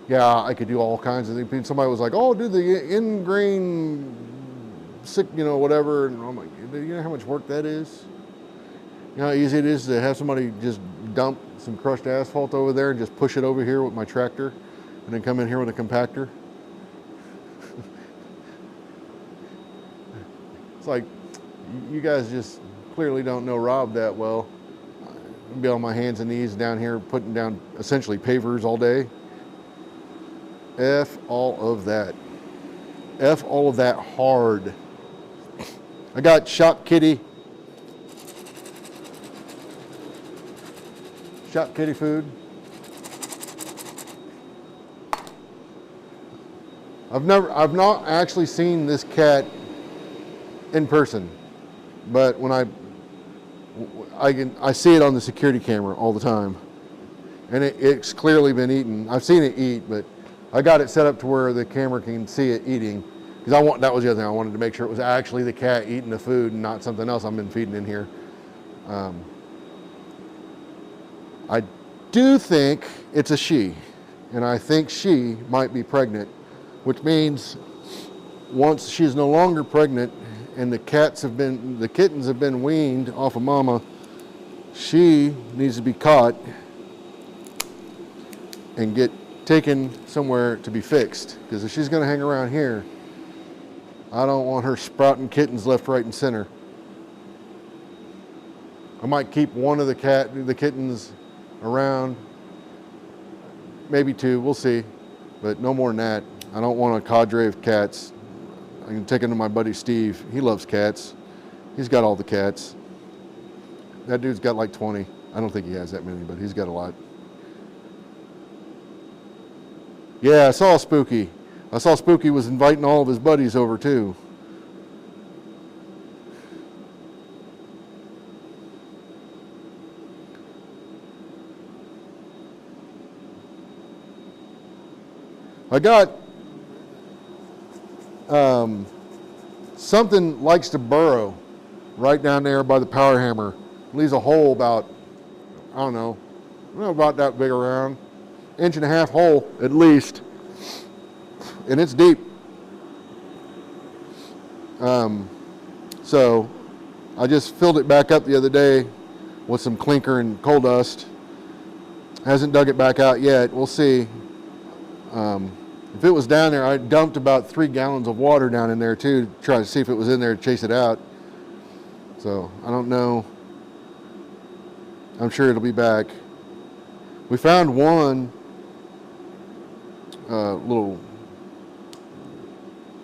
Yeah, I could do all kinds of things. Somebody was like, oh, do the in-grain, whatever. And I'm like, do you know how much work that is? You know how easy it is to have somebody just dump some crushed asphalt over there and just push it over here with my tractor and then come in here with a compactor? It's like, you guys just clearly don't know Rob that well. I'd be on my hands and knees down here putting down essentially pavers all day. F all of that. F all of that hard. I got Shop Kitty food. I've not actually seen this cat in person, but when I see it on the security camera all the time, and it's clearly been eaten. I've seen it eat, but I got it set up to where the camera can see it eating, because that was the other thing. I wanted to make sure it was actually the cat eating the food and not something else I've been feeding in here. I do think it's a she, and I think she might be pregnant, which means once she's no longer pregnant and the kittens have been weaned off of mama, she needs to be caught and get taken somewhere to be fixed. Because if she's going to hang around here, I don't want her sprouting kittens left, right, and center. I might keep one of the kittens around, maybe two, we'll see, but no more than that. I don't want a cadre of cats. I can take them to my buddy Steve. He loves cats. He's got all the cats. That dude's got like 20. I don't think he has that many, but he's got a lot. Yeah, I saw Spooky. I saw Spooky was inviting all of his buddies over too. I got something likes to burrow right down there by the power hammer. Leaves a hole about, I don't know, about that big around. 1.5 inch hole at least. And it's deep. So I just filled it back up the other day with some clinker and coal dust. Hasn't dug it back out yet. We'll see. If it was down there, I dumped about 3 gallons of water down in there too, to try to see if it was in there to chase it out. So I don't know. I'm sure it'll be back. We found one little,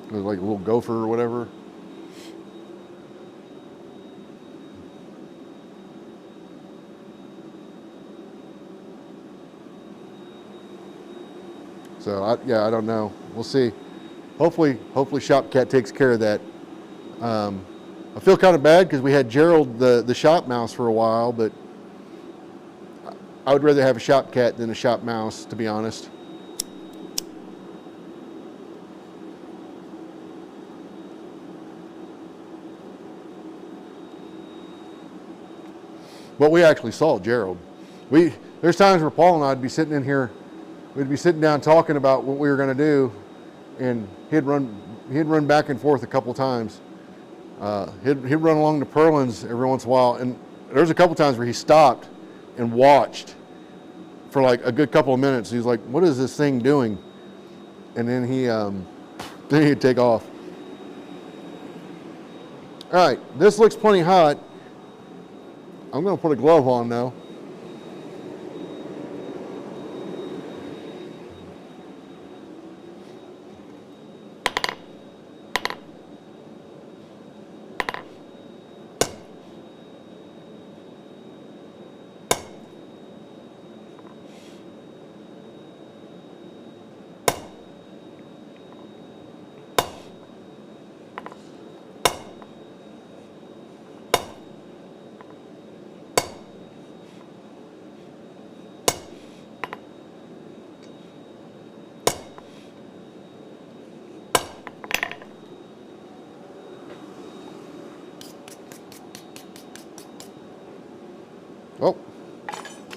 it was like a little gopher or whatever. So I don't know. We'll see. Hopefully Shop Cat takes care of that. I feel kind of bad because we had Gerald the shop mouse for a while, but I would rather have a shop cat than a shop mouse, to be honest. But we actually saw Gerald. There's times where Paul and I'd be sitting in here, we'd be sitting down talking about what we were going to do, and he'd run back and forth a couple times. He'd run along the purlins every once in a while, and there's a couple times where he stopped and watched for like a good couple of minutes. He's like, "What is this thing doing?" And then he'd take off. All right, this looks plenty hot. I'm going to put a glove on now.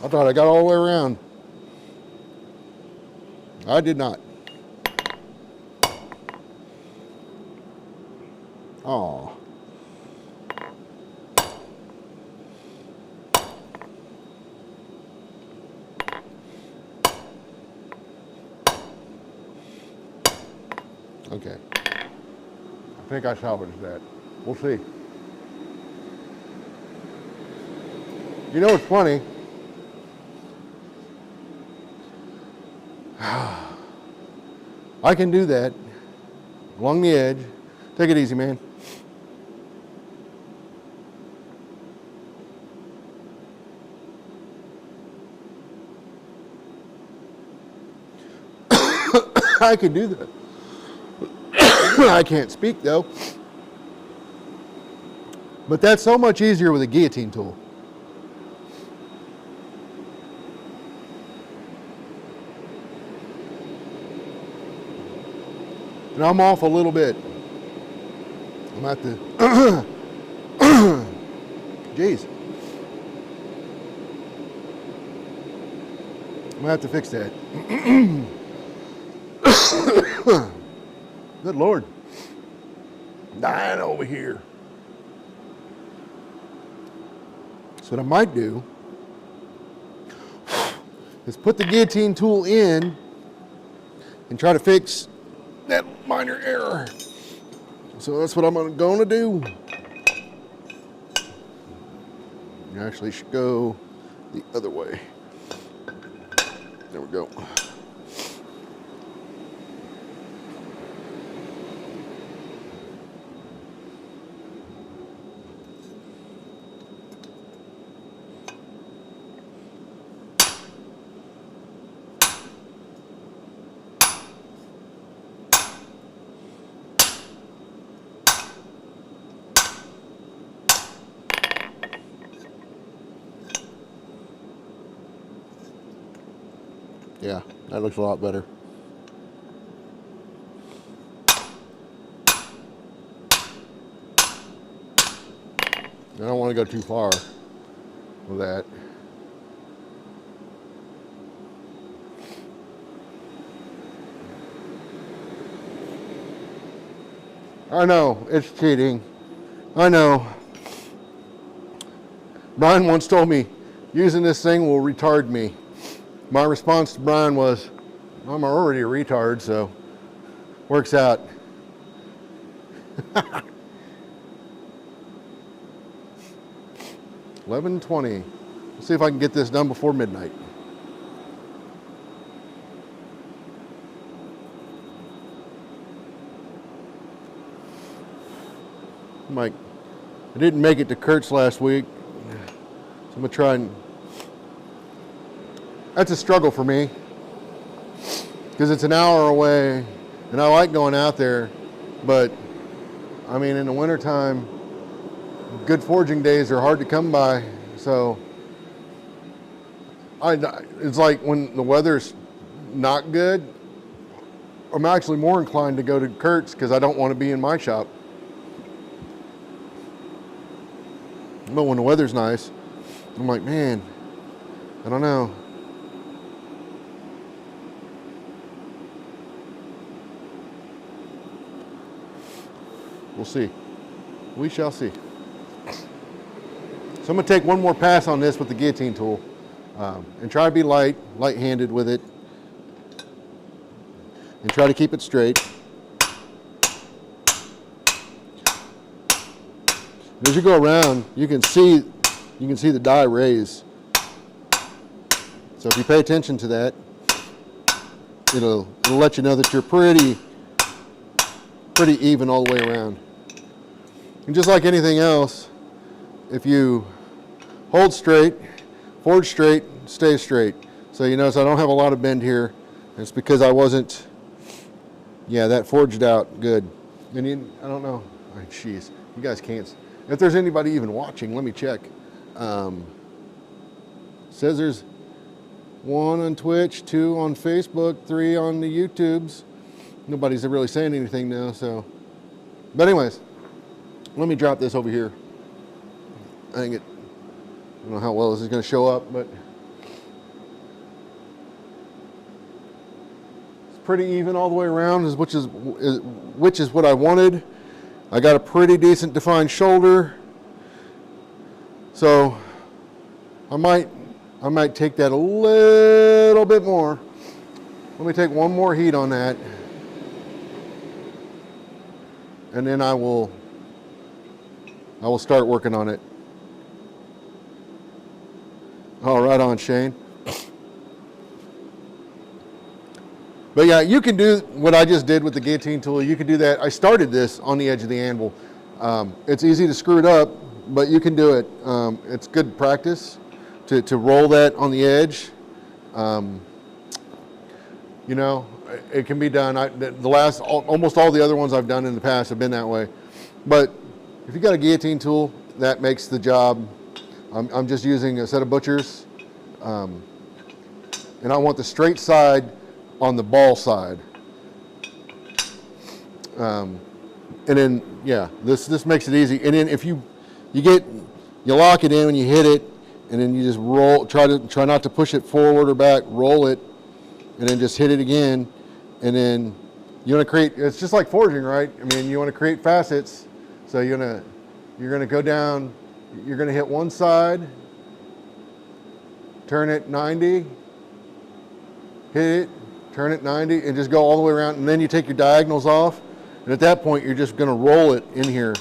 I thought I got all the way around. I did not. Oh. Okay. I think I salvaged that. We'll see. You know what's funny? I can do that along the edge. Take it easy, man. I can do that. I can't speak though. But that's so much easier with a guillotine tool. And I'm off a little bit. I'm at the, jeez. I'm gonna have to fix that. Good Lord. Dying over here. So what I might do is put the guillotine tool in and try to fix that minor error. So that's what I'm gonna do. You actually should go the other way. There we go. Yeah, that looks a lot better. I don't want to go too far with that. I know, it's cheating. I know. Brian once told me, using this thing will retard me. My response to Brian was, I'm already a retard, so works out. 11:20. Let's see if I can get this done before midnight. Mike, I didn't make it to Kurt's last week, so I'm gonna try and. That's a struggle for me because it's an hour away, and I like going out there, but I mean, in the wintertime, good foraging days are hard to come by. So it's like when the weather's not good, I'm actually more inclined to go to Kurt's because I don't want to be in my shop. But when the weather's nice, I'm like, man, I don't know. We'll see. We shall see. So I'm going to take one more pass on this with the guillotine tool and try to be light-handed with it, and try to keep it straight. As you go around, you can see the die raise. So if you pay attention to that, it'll let you know that you're pretty even all the way around. And just like anything else, if you hold straight, forge straight, stay straight. So you notice I don't have a lot of bend here. It's because I wasn't, that forged out good. And I don't know, jeez, you guys can't. If there's anybody even watching, let me check. Says there's 1 on Twitch, 2 on Facebook, 3 on the YouTubes. Nobody's really saying anything now, so. But anyways, let me drop this over here. I don't know how well this is going to show up, but pretty even all the way around, which is what I wanted. I got a pretty decent defined shoulder. So I might take that a little bit more. Let me take one more heat on that. And then I will start working on it. All right on, Shane. But yeah, you can do what I just did with the guillotine tool. You can do that. I started this on the edge of the anvil. It's easy to screw it up, but you can do it. It's good practice to roll that on the edge. You know, it can be done. Almost all the other ones I've done in the past have been that way. But if you got a guillotine tool, that makes the job. I'm just using a set of butchers, and I want the straight side on the ball side. And then, yeah, this makes it easy. And then if you lock it in when you hit it, and then you just roll, try not to push it forward or back, roll it, and then just hit it again. And then you want to create, it's just like forging, right? I mean, you want to create facets. So you're gonna go down, you're gonna hit one side, turn it 90, hit it, turn it 90, and just go all the way around. And then you take your diagonals off, and at that point you're just gonna roll it in here,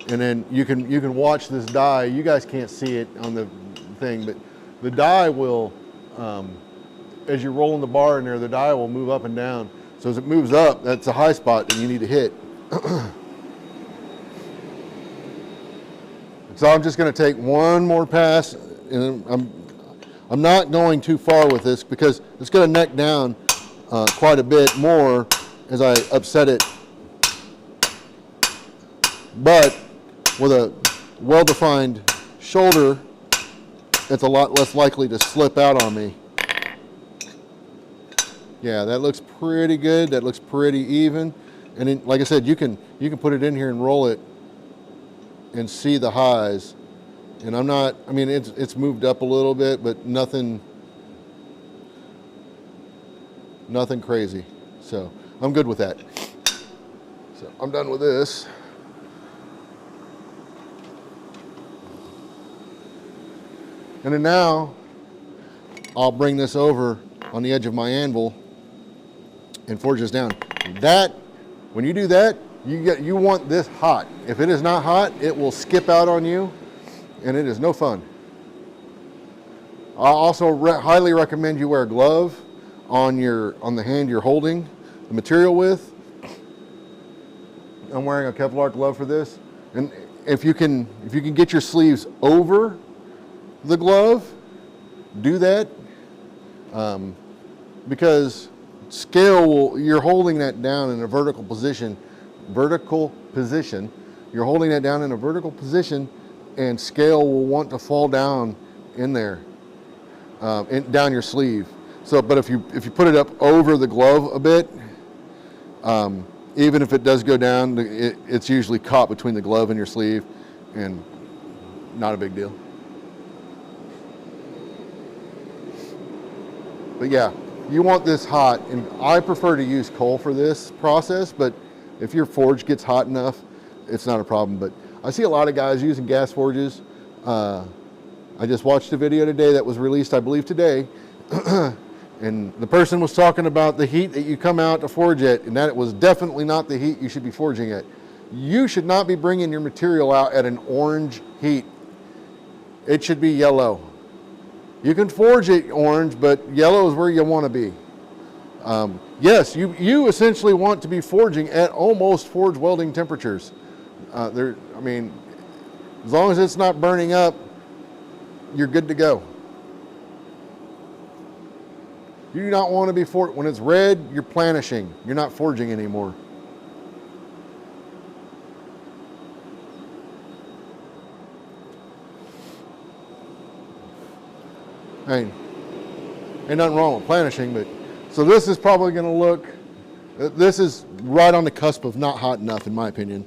and then you can watch this die. You guys can't see it on the thing, but the die will, as you're rolling the bar in there, the die will move up and down. So as it moves up, that's a high spot that you need to hit. So I'm just going to take one more pass, and I'm not going too far with this because it's going to neck down quite a bit more as I upset it. But with a well-defined shoulder, it's a lot less likely to slip out on me. Yeah, that looks pretty good. That looks pretty even. And then, like I said, you can put it in here and roll it and see the highs. And it's moved up a little bit, but nothing crazy. So I'm good with that. So I'm done with this. And then now I'll bring this over on the edge of my anvil and forge this down. That, when you do that, you want this hot. If it is not hot, it will skip out on you, and it is no fun. I also highly recommend you wear a glove on the hand you're holding the material with. I'm wearing a Kevlar glove for this, and if you can get your sleeves over the glove, do that, because you're holding that down in a vertical position. You're holding that down in a vertical position, and scale will want to fall down in there, down your sleeve. So, but if you put it up over the glove a bit, even if it does go down, it's usually caught between the glove and your sleeve, and not a big deal. But yeah, you want this hot, and I prefer to use coal for this process, but if your forge gets hot enough, it's not a problem. But I see a lot of guys using gas forges. I just watched a video today that was released, I believe today, and the person was talking about the heat that you come out to forge at, and that it was definitely not the heat you should be forging at. You should not be bringing your material out at an orange heat. It should be yellow. You can forge it orange, but yellow is where you want to be. Yes, you essentially want to be forging at almost forge welding temperatures. As long as it's not burning up, you're good to go. You do not want to be when it's red, you're planishing. You're not forging anymore. Ain't nothing wrong with planishing, but so this is probably going to look, this is right on the cusp of not hot enough in my opinion.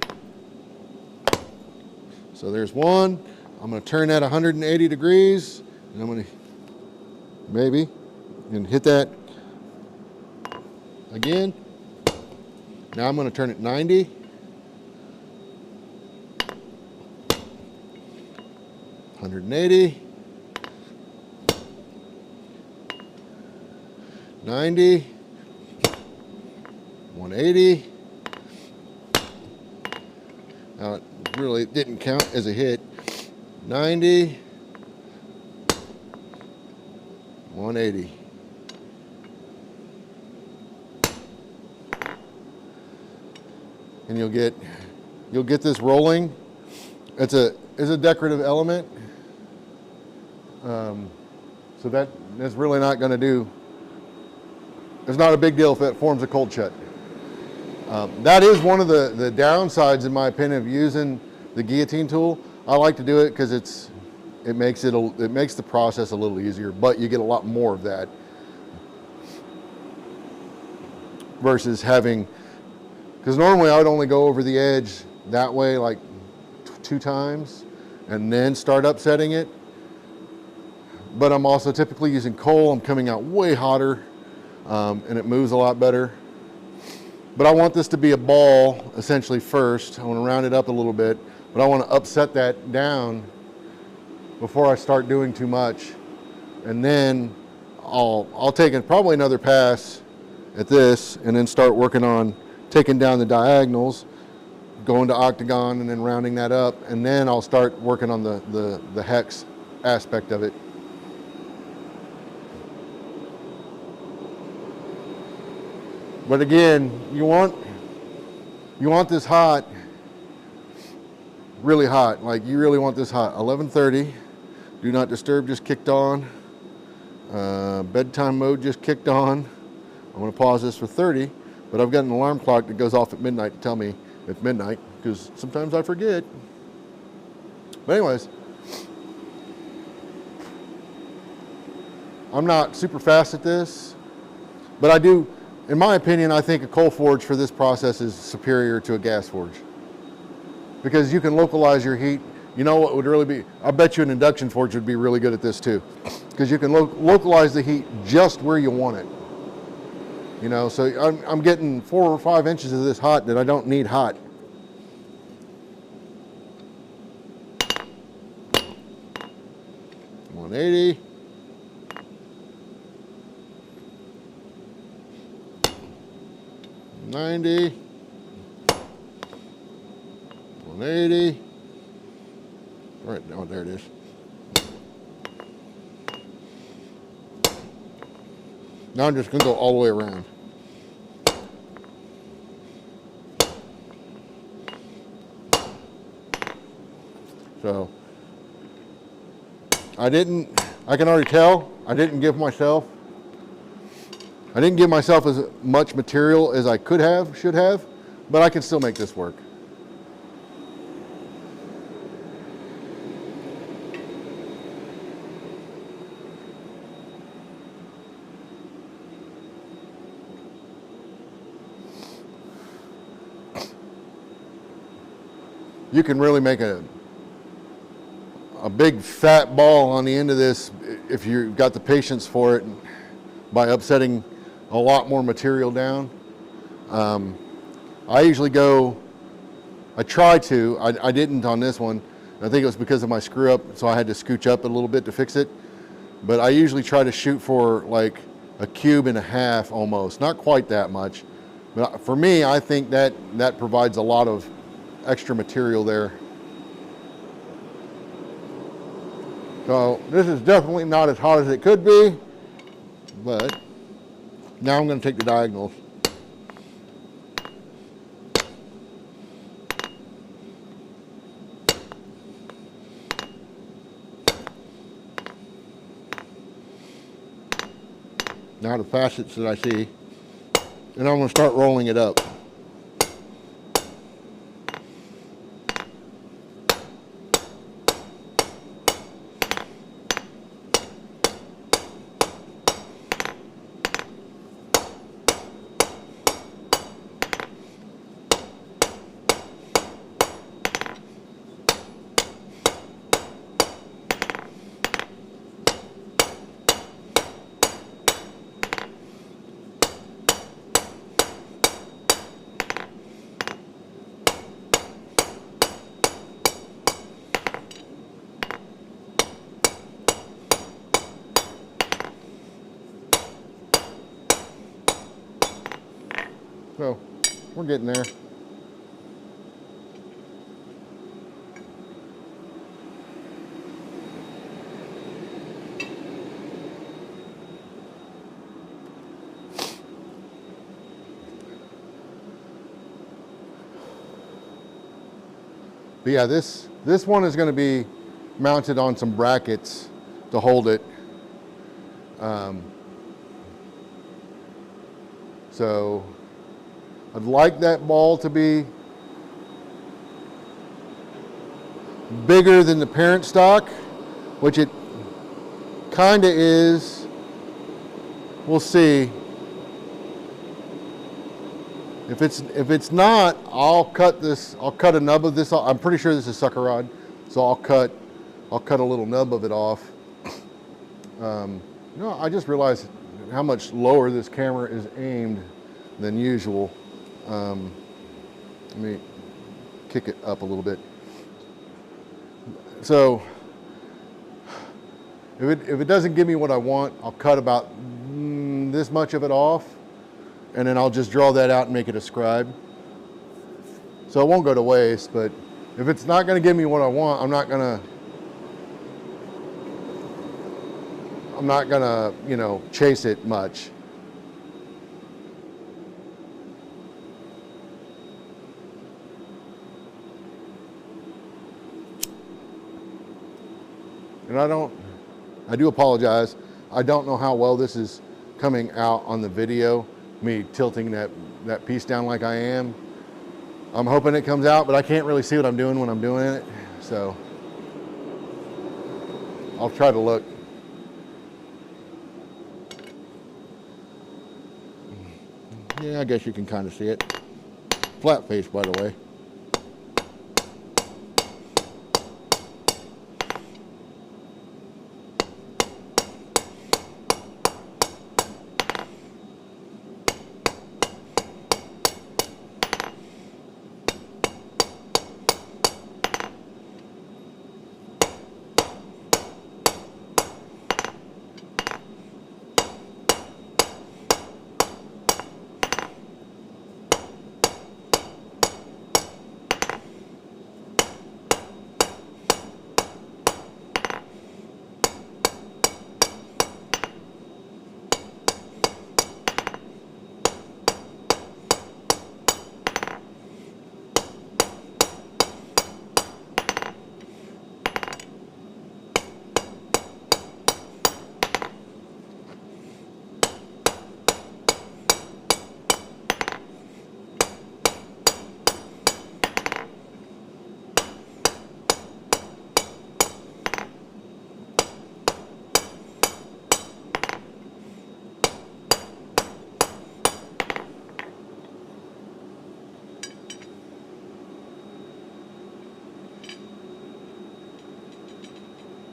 So there's one. I'm going to turn that 180 degrees, and I'm going to and hit that again. Now I'm going to turn it 90. $180, 90, 180. Now it really didn't count as a hit. 90, 180. And you'll get this rolling. It's a decorative element. So that's really not going to do. It's not a big deal if it forms a cold shut. That is one of the downsides, in my opinion, of using the guillotine tool. I like to do it because it makes the process a little easier, but you get a lot more of that versus having. Because normally I would only go over the edge that way like 2 times and then start upsetting it. But I'm also typically using coal. I'm coming out way hotter and it moves a lot better. But I want this to be a ball essentially first. I want to round it up a little bit, but I want to upset that down before I start doing too much. And then I'll take probably another pass at this and then start working on taking down the diagonals, going to octagon and then rounding that up, and then I'll start working on the hex aspect of it. But again, you want this hot, really hot. Like you really want this hot. 11:30, do not disturb just kicked on. Bedtime mode just kicked on. I'm going to pause this for 30, but I've got an alarm clock that goes off at midnight to tell me it's midnight because sometimes I forget. But anyways, I'm not super fast at this, but I do. In my opinion, I think a coal forge for this process is superior to a gas forge because you can localize your heat. You know what would really be, I bet you an induction forge would be really good at this too because you can localize the heat just where you want it. You know, so I'm getting 4 or 5 inches of this hot that I don't need hot. $180. $90, $180. All right, oh, there it is. Now I'm just going to go all the way around. So I can already tell I didn't give myself as much material as I should have, but I can still make this work. You can really make a big fat ball on the end of this if you've got the patience for it by upsetting a lot more material down. I usually go, I didn't on this one. I think it was because of my screw up, so I had to scooch up a little bit to fix it. But I usually try to shoot for like a cube and a half almost, not quite that much. But for me, I think that provides a lot of extra material there. So this is definitely not as hot as it could be, but now I'm going to take the diagonals. Now the facets that I see, and I'm going to start rolling it up. We're getting there. But yeah, this one is going to be mounted on some brackets to hold it. So I'd like that ball to be bigger than the parent stock, which it kind of is. We'll see. If it's not, I'll cut a nub of this off. I'm pretty sure this is sucker rod, so I'll cut a little nub of it off. I just realized how much lower this camera is aimed than usual. Let me kick it up a little bit. So if it doesn't give me what I want, I'll cut about this much of it off, and then I'll just draw that out and make it a scribe. So it won't go to waste, but if it's not going to give me what I want, I'm not gonna, chase it much. And I do apologize. I don't know how well this is coming out on the video, me tilting that piece down like I am. I'm hoping it comes out, but I can't really see what I'm doing when I'm doing it. So I'll try to look. Yeah, I guess you can kind of see it. Flat face, by the way.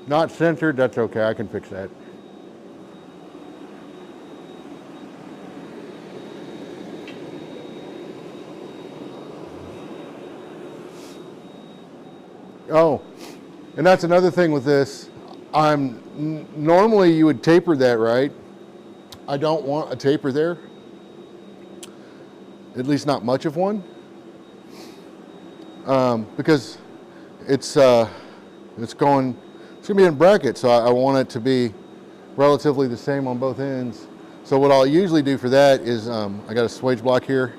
Not centered, that's okay, I can fix that. Oh, and that's another thing with this. Normally you would taper that, right? I don't want a taper there. At least not much of one. Because it's going to be in brackets, so I want it to be relatively the same on both ends. So what I'll usually do for that is, I got a swage block here.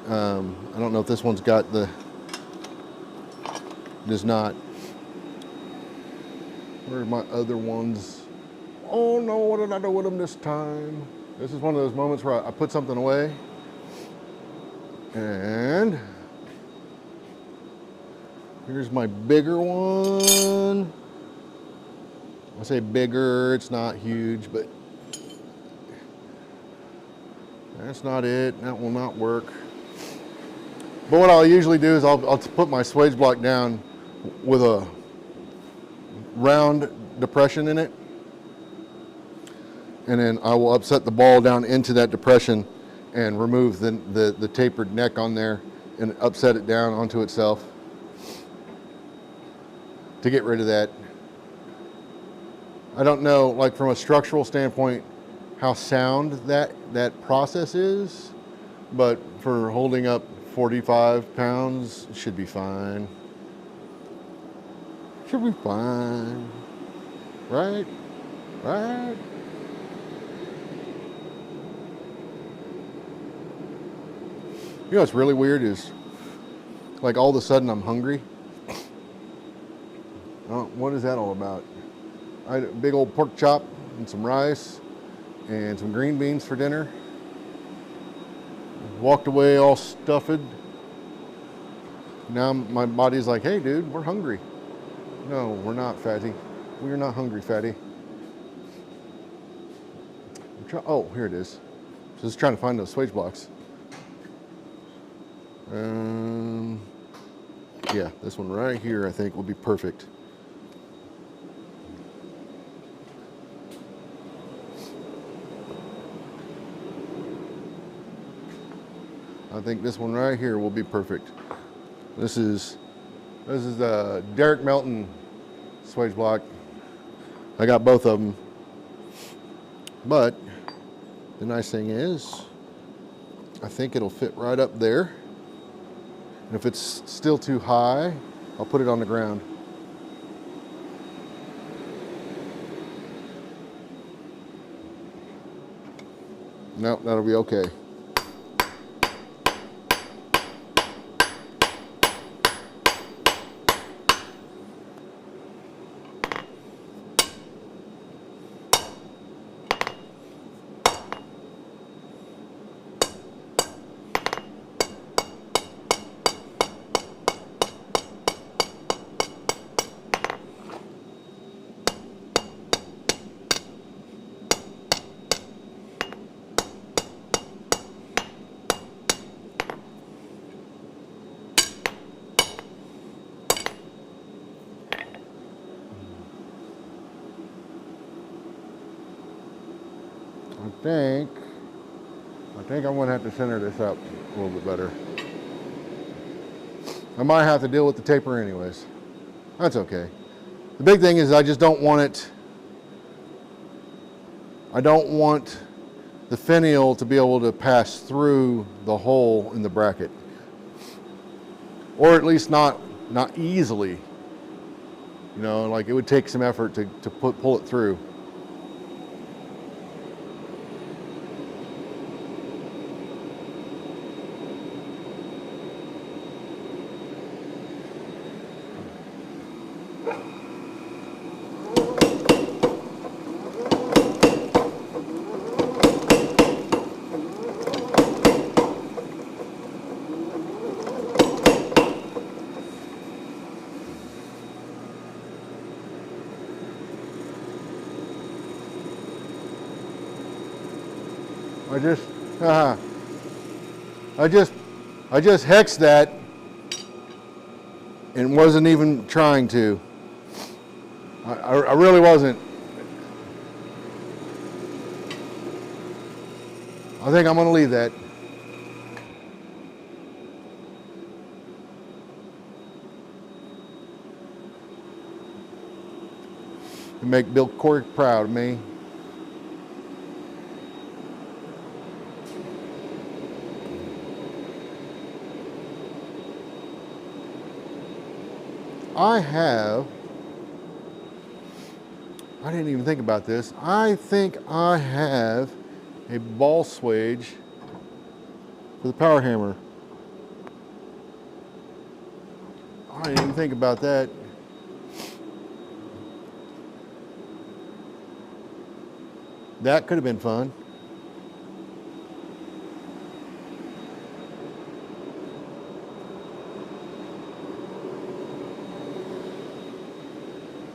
I don't know if this one's got does not. Where's my other ones? Oh no, what did I do with them this time? This is one of those moments where I put something away. And here's my bigger one. I say bigger, it's not huge, but that's not it. That will not work. But what I'll usually do is I'll put my swage block down with a round depression in it, and then I will upset the ball down into that depression and remove the tapered neck on there and upset it down onto itself to get rid of that. I don't know, like from a structural standpoint, how sound that process is, but for holding up 45 pounds. Should be fine. Should be fine. Right? Right? You know what's really weird is, like, all of a sudden I'm hungry. Oh, what is that all about? I had a big old pork chop and some rice and some green beans for dinner. Walked away all stuffed. Now my body's like, hey dude, we're hungry. No, we're not, fatty. We're not hungry, fatty. Oh, here it is. Just trying to find those swage blocks. Yeah, this one right here I think will be perfect. I think this one right here will be perfect. This is Derek Melton swage block. I got both of them. But the nice thing is, I think it'll fit right up there. And if it's still too high, I'll put it on the ground. No, that'll be okay. I think I'm gonna have to center this up a little bit better. I might have to deal with the taper anyways. That's okay. The big thing is I just don't want it, I don't want the finial to be able to pass through the hole in the bracket. Or at least not easily. You know, like it would take some effort to pull it through. I just hexed that and wasn't even trying to. I really wasn't. I think I'm going to leave that. To make Bill Corey proud of me. I didn't even think about this. I think I have a ball swage for the power hammer. I didn't even think about that. That could have been fun.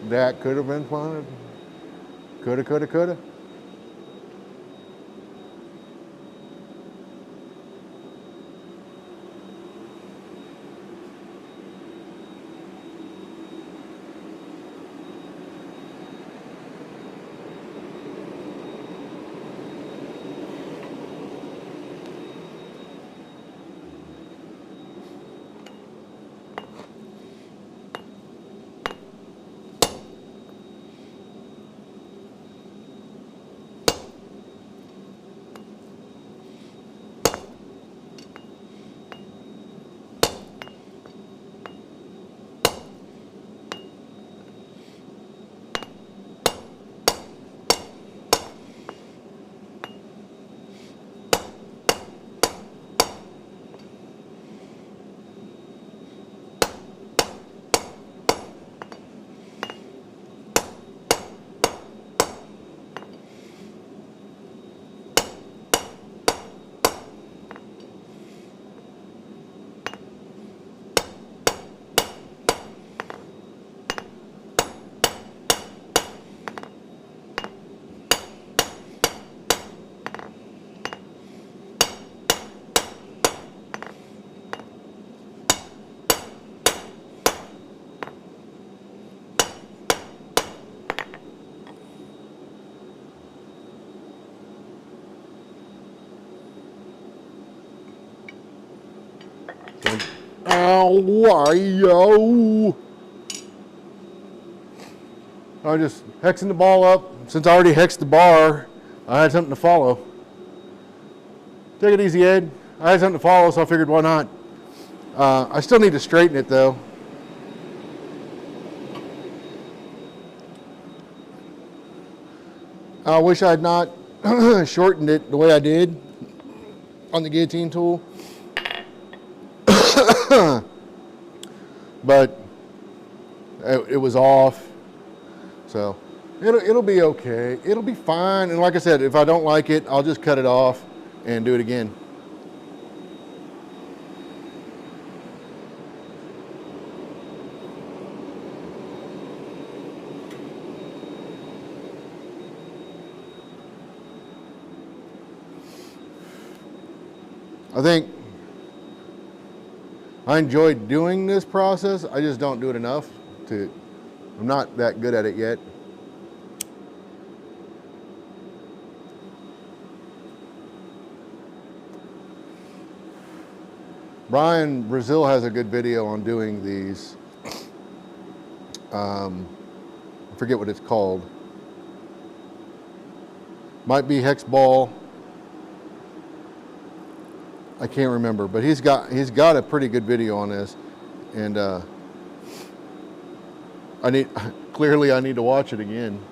That could have been fun. Coulda. I'm just hexing the ball up. Since I already hexed the bar, I had something to follow. Take it easy, Ed. I had something to follow, so I figured why not. I still need to straighten it though. I wish I had not shortened it the way I did on the guillotine tool. But it was off. So it'll be okay. It'll be fine. And like I said, if I don't like it, I'll just cut it off and do it again. I think I enjoy doing this process. I just don't do it enough I'm not that good at it yet. Brian Brazil has a good video on doing these. I forget what it's called. Might be hex ball. I can't remember, but he's got a pretty good video on this, and I need to watch it again.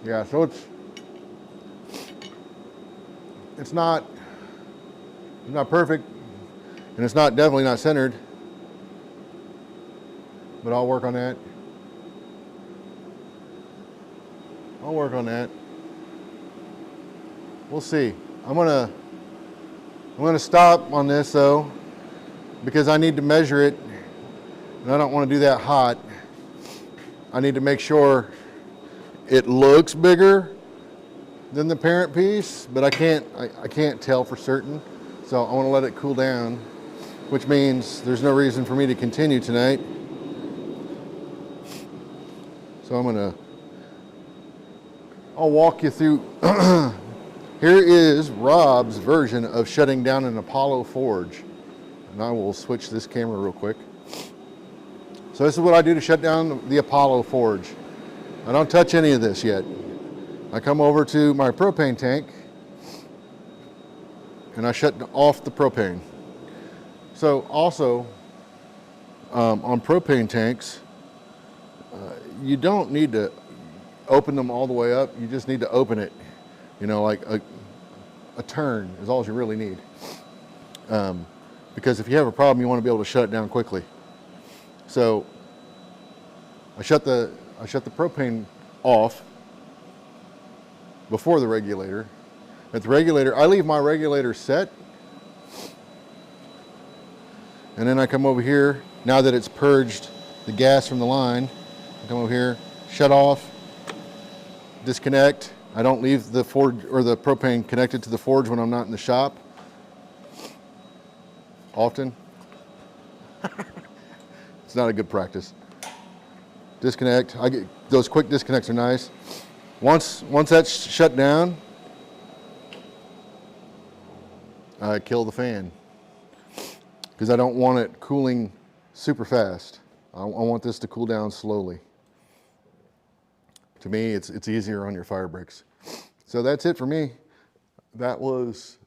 Yeah, so it's not perfect, and it's definitely not centered, but I'll work on that. We'll see. I'm gonna stop on this though, because I need to measure it, and I don't want to do that hot. I need to make sure it looks bigger than the parent piece, but I can't tell for certain. So I want to let it cool down, which means there's no reason for me to continue tonight. So I'll walk you through. Here is Rob's version of shutting down an Apollo forge. And I will switch this camera real quick. So this is what I do to shut down the Apollo forge. I don't touch any of this yet. I come over to my propane tank and I shut off the propane. So also on propane tanks, you don't need to open them all the way up. You just need to open it, like a turn is all you really need. Because if you have a problem, you want to be able to shut it down quickly. So I shut the propane off before the regulator. At the regulator, I leave my regulator set, and then I come over here, now that it's purged the gas from the line, I come over here, shut off, disconnect. I don't leave the forge or the propane connected to the forge when I'm not in the shop. Often. It's not a good practice. Disconnect. Those quick disconnects are nice. Once that's shut down, I kill the fan because I don't want it cooling super fast. I want this to cool down slowly. To me, it's easier on your fire breaks. So that's it for me. That was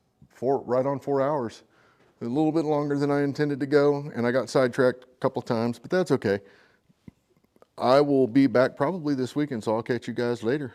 right on 4 hours. a little bit longer than I intended to go, and I got sidetracked a couple times, but that's okay. I will be back probably this weekend, so I'll catch you guys later.